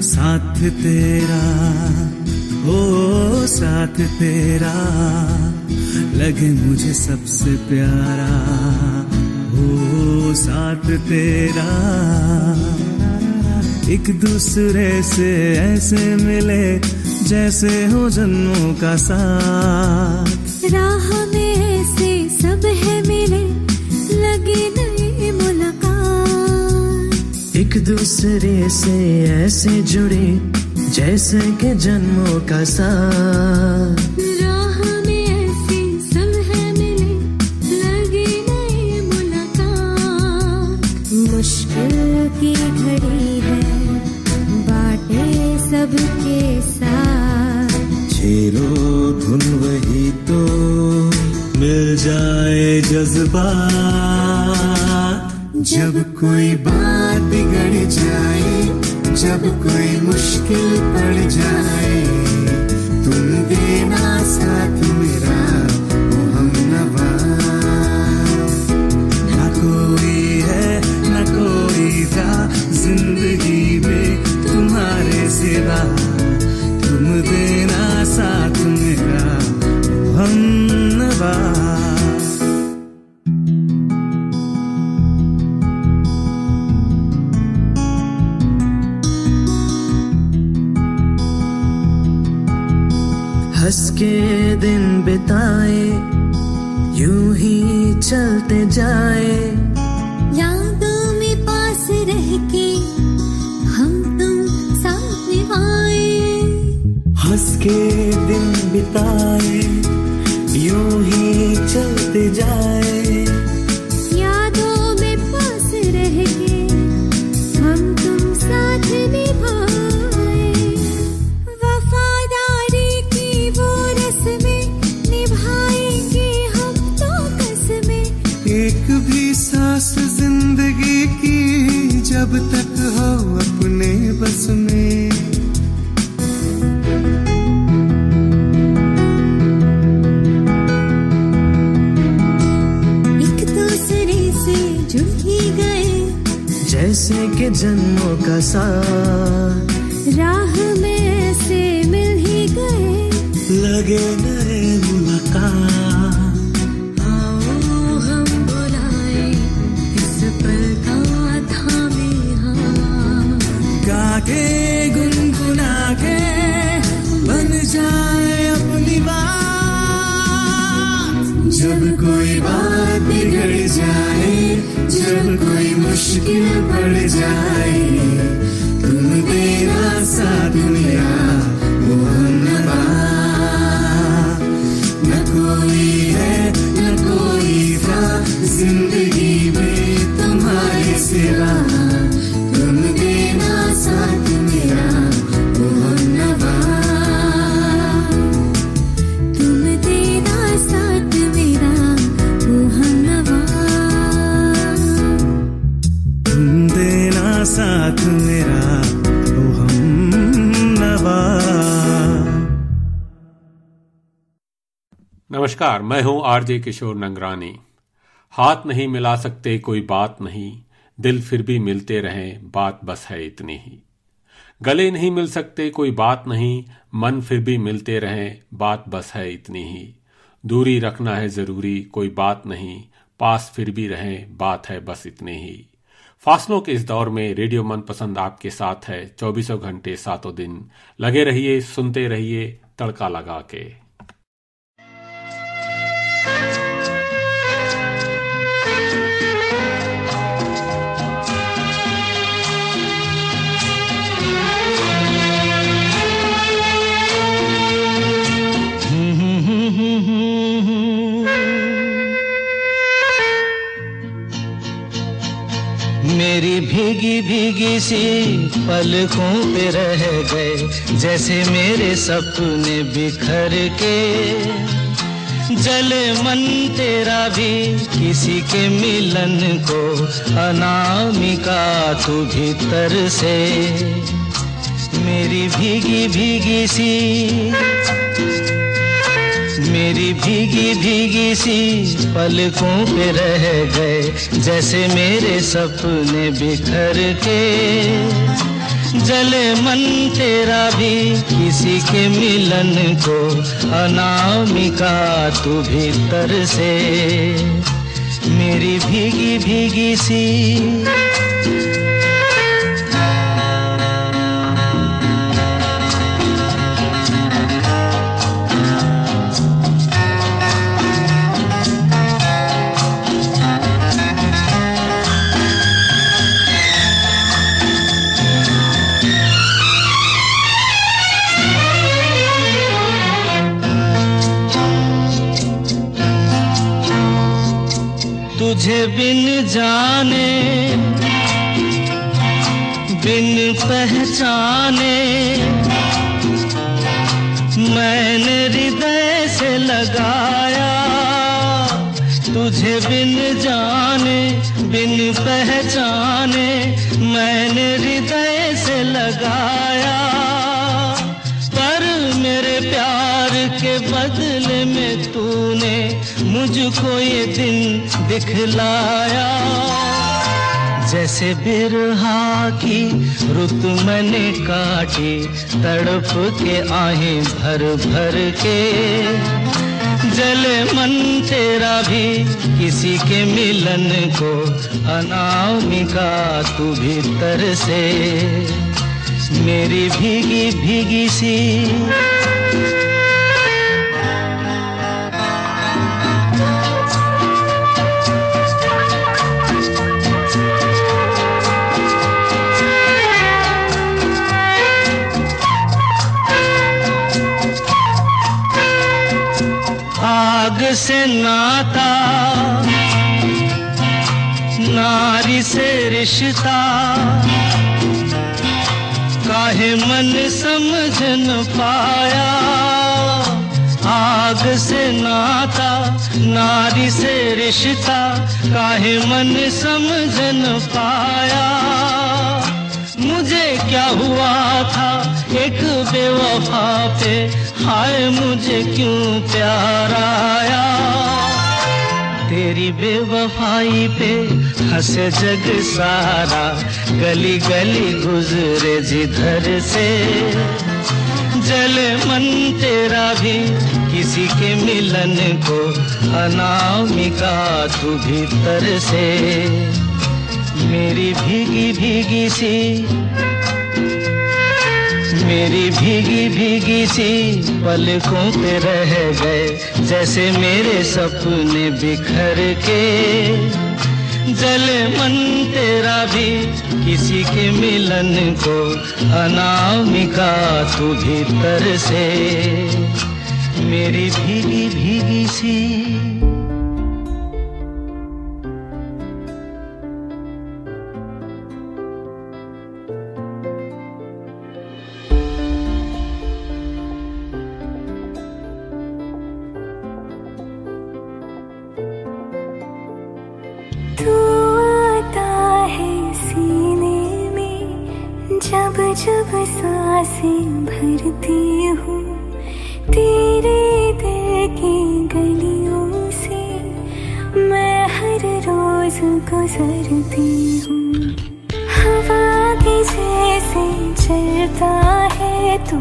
साथ तेरा, ओ साथ तेरा लगे मुझे सबसे प्यारा, ओ साथ तेरा। एक दूसरे से ऐसे मिले जैसे हो जन्मों का साथ। राह में ऐसे सब है मिले, लगी नई मुलाकात। एक दूसरे से ऐसे जुड़े जैसे के जन्मों का साथ। राह में ऐसे सब है मिले, लगी नई मुलाकात। मुश्किल की घड़ी है बाटे सबके साथ। झेलो धुन वही तो मिल जाए जज्बात। जब कोई बात बिगड़ जाए, जब कोई मुश्किल पड़ जाए, तुम देना साथ मेरा वो हमनवा। न कोई है न कोई था जिंदगी में तुम्हारे सिवा, तुम देना साथ मेरा वो हमनवा। हंस के दिन बिताए यूं ही चलते जाए, यादों में पास रह के हम तुम साथ निभाए। हंस के दिन बिताए यूं ही चलते जाए, यादों में पास रह के हम तुम साथ निभाए। वफादारी की वो रस्में निभाएंगे हम तो कसमें। एक भी सांस जिंदगी की जब तक हो अपने बस में। एक दूसरे से जुड़ ही गए जैसे के जन्मों का साथ। राह में ऐसे मिल ही गए, लग लगे नए मुलाकात। आओ हम बुलाए इस पल का थामे हाथ, गा के गुनगुना के बन जाए अपनी बात। जब कोई बात बिगड़ जाए, जब कोई मुश्किल पड़ जाए, तुम देना साथ मेरा वो हमनवा। न कोई है न कोई था जिंदगी में तुम्हारे सिवा, तुम देना साथ मेरा वो हमनवा। तुम देना साथ मेरा वो हमनवा। तुम देना साथ मेरा वो हमनवा। नमस्कार, मैं हूं आरजे किशोर नंगरानी। हाथ नहीं मिला सकते कोई बात नहीं, दिल फिर भी मिलते रहें बात बस है इतनी ही। गले नहीं मिल सकते कोई बात नहीं, मन फिर भी मिलते रहें बात बस है इतनी ही। दूरी रखना है जरूरी कोई बात नहीं, पास फिर भी रहें बात है बस इतनी ही। फासलों के इस दौर में रेडियो मनपसंद आपके साथ है 24 घंटे 7 दिन। लगे रहिए, सुनते रहिए तड़का लगा के। मेरी भीगी भीगी सी पलकों पे रह गए, जैसे मेरे सपने बिखर के। जले मन तेरा भी किसी के मिलन को, अनामिका तू भीतर से। मेरी भीगी भीगी सी, मेरी भीगी भीगी सी पलकों पे रह गए, जैसे मेरे सपने बिखर के। जले मन तेरा भी किसी के मिलन को, अनामिका तू भीतर से। मेरी भीगी भीगी सी। तुझे बिन जाने बिन पहचाने, मैंने हृदय से लगाया। तुझे बिन जाने बिन पहचाने, मैंने हृदय से लगाया। पर मेरे प्यार के बदले में तूने मुझको ये दिन दिखलाया। जैसे बिरहा की रुत मैंने काटी, तड़प के आहें भर भर के। जले मन तेरा भी किसी के मिलन को, अनामिका तू भीतर से। मेरी भीगी भीगी सी। आग से नाता, नारी से रिश्ता, काहे मन समझ न पाया। आग से नाता, नारी से रिश्ता, काहे मन समझ न पाया। मुझे क्या हुआ था एक बेवफा पे, हाय मुझे क्यों प्यार आया। तेरी बेवफाई पे हंसे जग सारा, गली गली गुजरे जिधर से। जले मन तेरा भी किसी के मिलन को, अनामिका तू भीतर से मेरी भीगी भीगी सी, मेरी भीगी भीगी सी पलकों पे रह गए, जैसे मेरे सपने बिखर के। जले मन तेरा भी किसी के मिलन को, अनामिका तू भीतर से मेरी भीगी भीगी सी। जब सांसें भरती हूँ तेरे दिल की गलियों से, मैं हर रोज गुजरती हूँ। हवा के जैसे चलता है तू,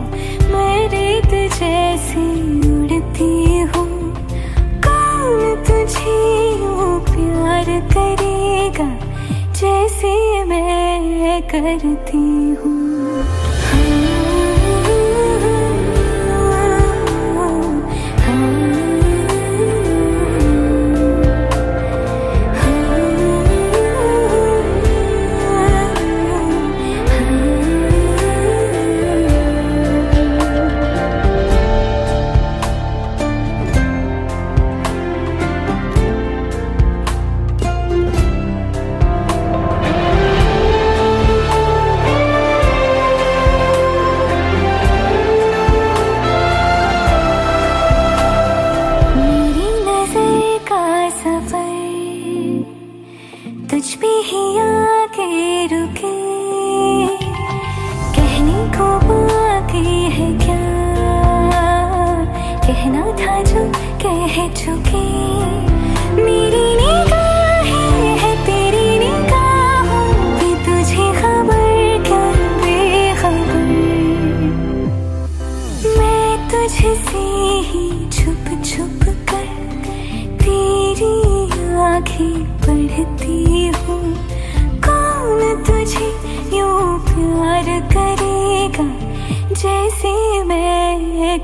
मैं रेत जैसे उड़ती हूँ। कौन तुझे यूँ प्यार करेगा जैसे मैं करती हूँ।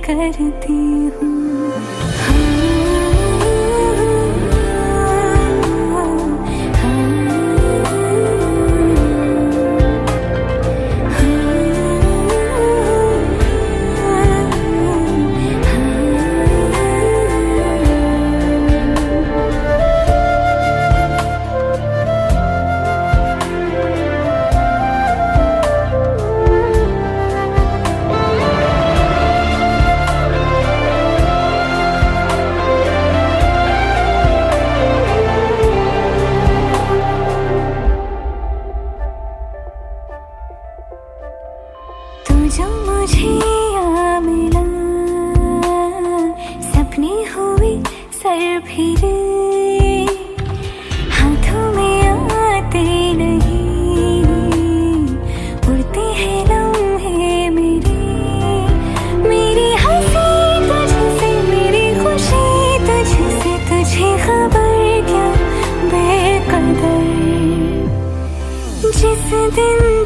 करती हूँ।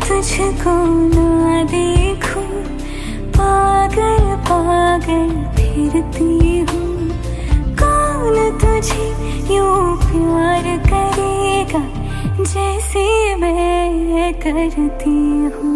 तुझको ना देखूं पागल पागल फिरती हूँ। कौन तुझे यूँ प्यार करेगा जैसे मैं करती हूँ।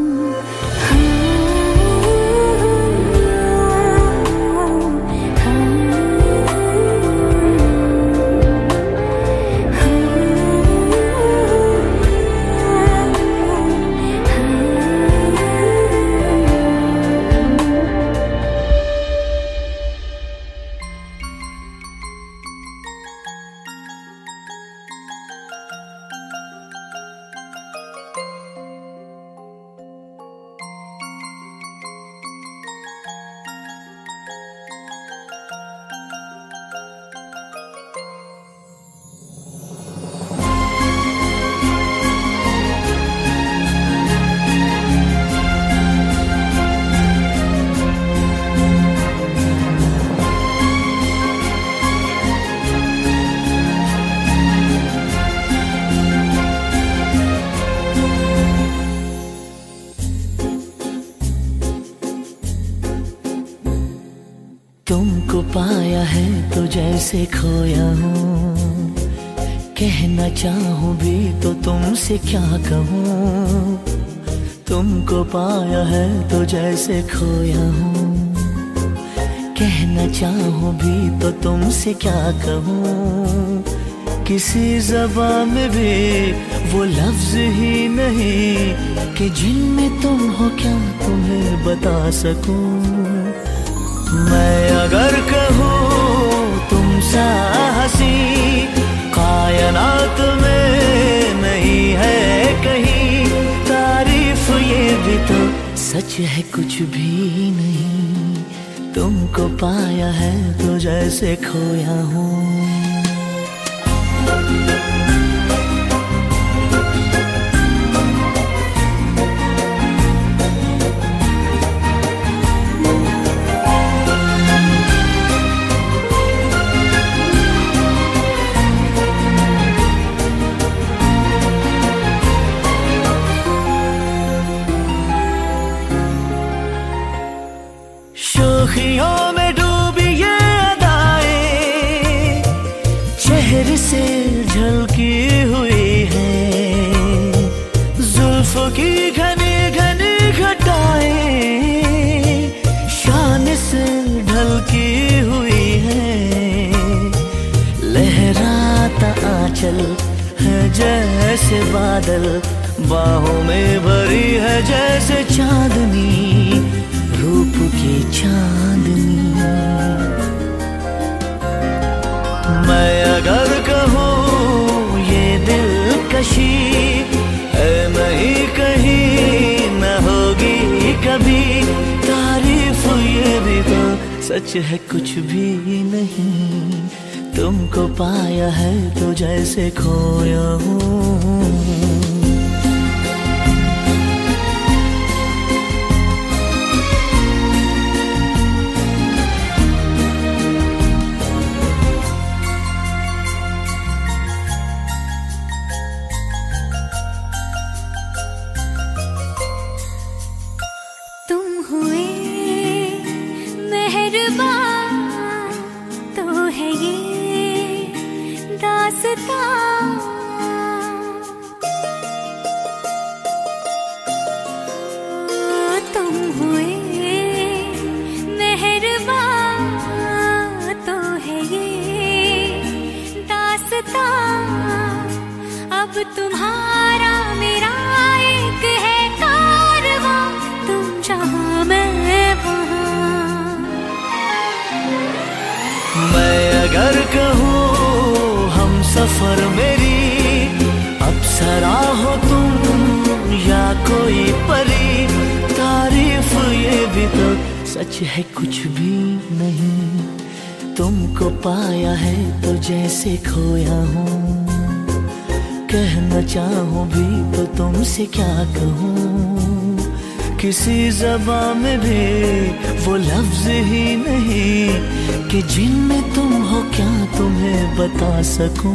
पाया है तो जैसे खोया हूँ, कहना चाहूँ भी तो तुमसे क्या कहूँ। तुमको पाया है तो जैसे खोया हूँ, कहना चाहूँ भी तो तुमसे क्या कहूँ। किसी ज़बान में भी वो लफ्ज़ ही नहीं कि जिनमें तुम हो क्या तुम्हें बता सकूं। मैं अगर कहूँ तुम सा हंसी कायनात में नहीं है कहीं, तारीफ ये भी तो सच है कुछ भी नहीं। तुमको पाया है तो जैसे खोया हूँ। शोखियों में डूबी ये अदाएं चेहरे से झलकी हुई है, जुल्फों की घनी घनी घटाएं शान से ढलकी हुई है। लहराता आंचल है जैसे बादल, बाहों में भरी है जैसे चांदनी, रूप की चांदनी। मैं अगर कहूँ ये दिलकशी है नहीं कहीं न होगी कभी, तारीफ ये भी तो सच है कुछ भी नहीं। तुमको पाया है तो जैसे खोया हूँ। सफर मेरी अप्सरा हो तुम या कोई परी, तारीफ ये भी तो सच है कुछ भी नहीं। तुमको पाया है तो जैसे खोया हूँ, कहना चाहूँ भी तो तुमसे क्या कहूँ। किसी ज़बान में भी वो लफ्ज़ ही नहीं कि जिनमें तुम हो क्या तुम्हें बता सकूं।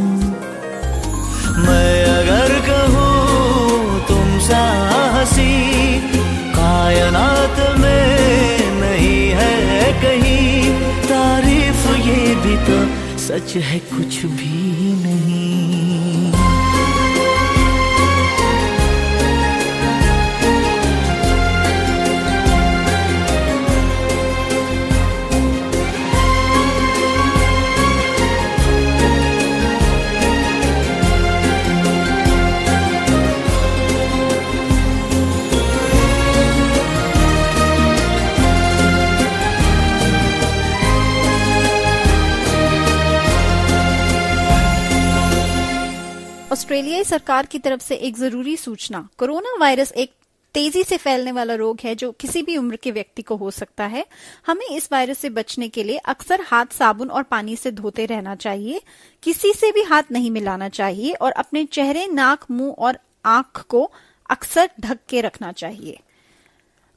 मैं अगर कहूँ तुम सा हंसी कायनात में नहीं है कहीं, तारीफ ये भी तो सच है कुछ भी नहीं। ऑस्ट्रेलियाई सरकार की तरफ से एक जरूरी सूचना। कोरोना वायरस एक तेजी से फैलने वाला रोग है जो किसी भी उम्र के व्यक्ति को हो सकता है। हमें इस वायरस से बचने के लिए अक्सर हाथ साबुन और पानी से धोते रहना चाहिए, किसी से भी हाथ नहीं मिलाना चाहिए और अपने चेहरे, नाक, मुंह और आंख को अक्सर ढक के रखना चाहिए।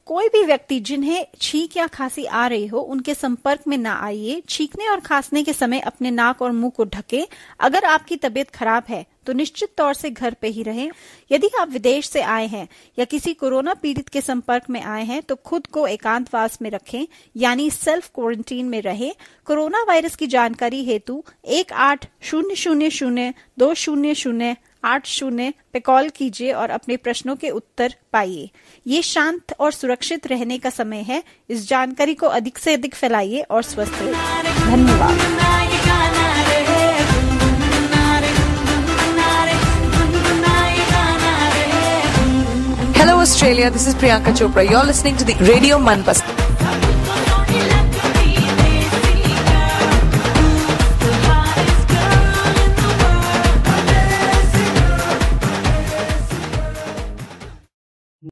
कोई भी व्यक्ति जिन्हें छींक या खांसी आ रही हो उनके संपर्क में ना आइए। छींकने और खांसने के समय अपने नाक और मुंह को ढकें। अगर आपकी तबीयत खराब है तो निश्चित तौर से घर पे ही रहें। यदि आप विदेश से आए हैं या किसी कोरोना पीड़ित के संपर्क में आए हैं तो खुद को एकांतवास में रखें, यानी सेल्फ क्वारंटीन में रहें। कोरोना वायरस की जानकारी हेतु 1800-200-80 पे कॉल कीजिए और अपने प्रश्नों के उत्तर पाइए। ये शांत और सुरक्षित रहने का समय है। इस जानकारी को अधिक से अधिक फैलाइए और स्वस्थ रहिए। धन्यवाद। Hello Australia, this is Priyanka Chopra. You're listening to the Radio Manpasand.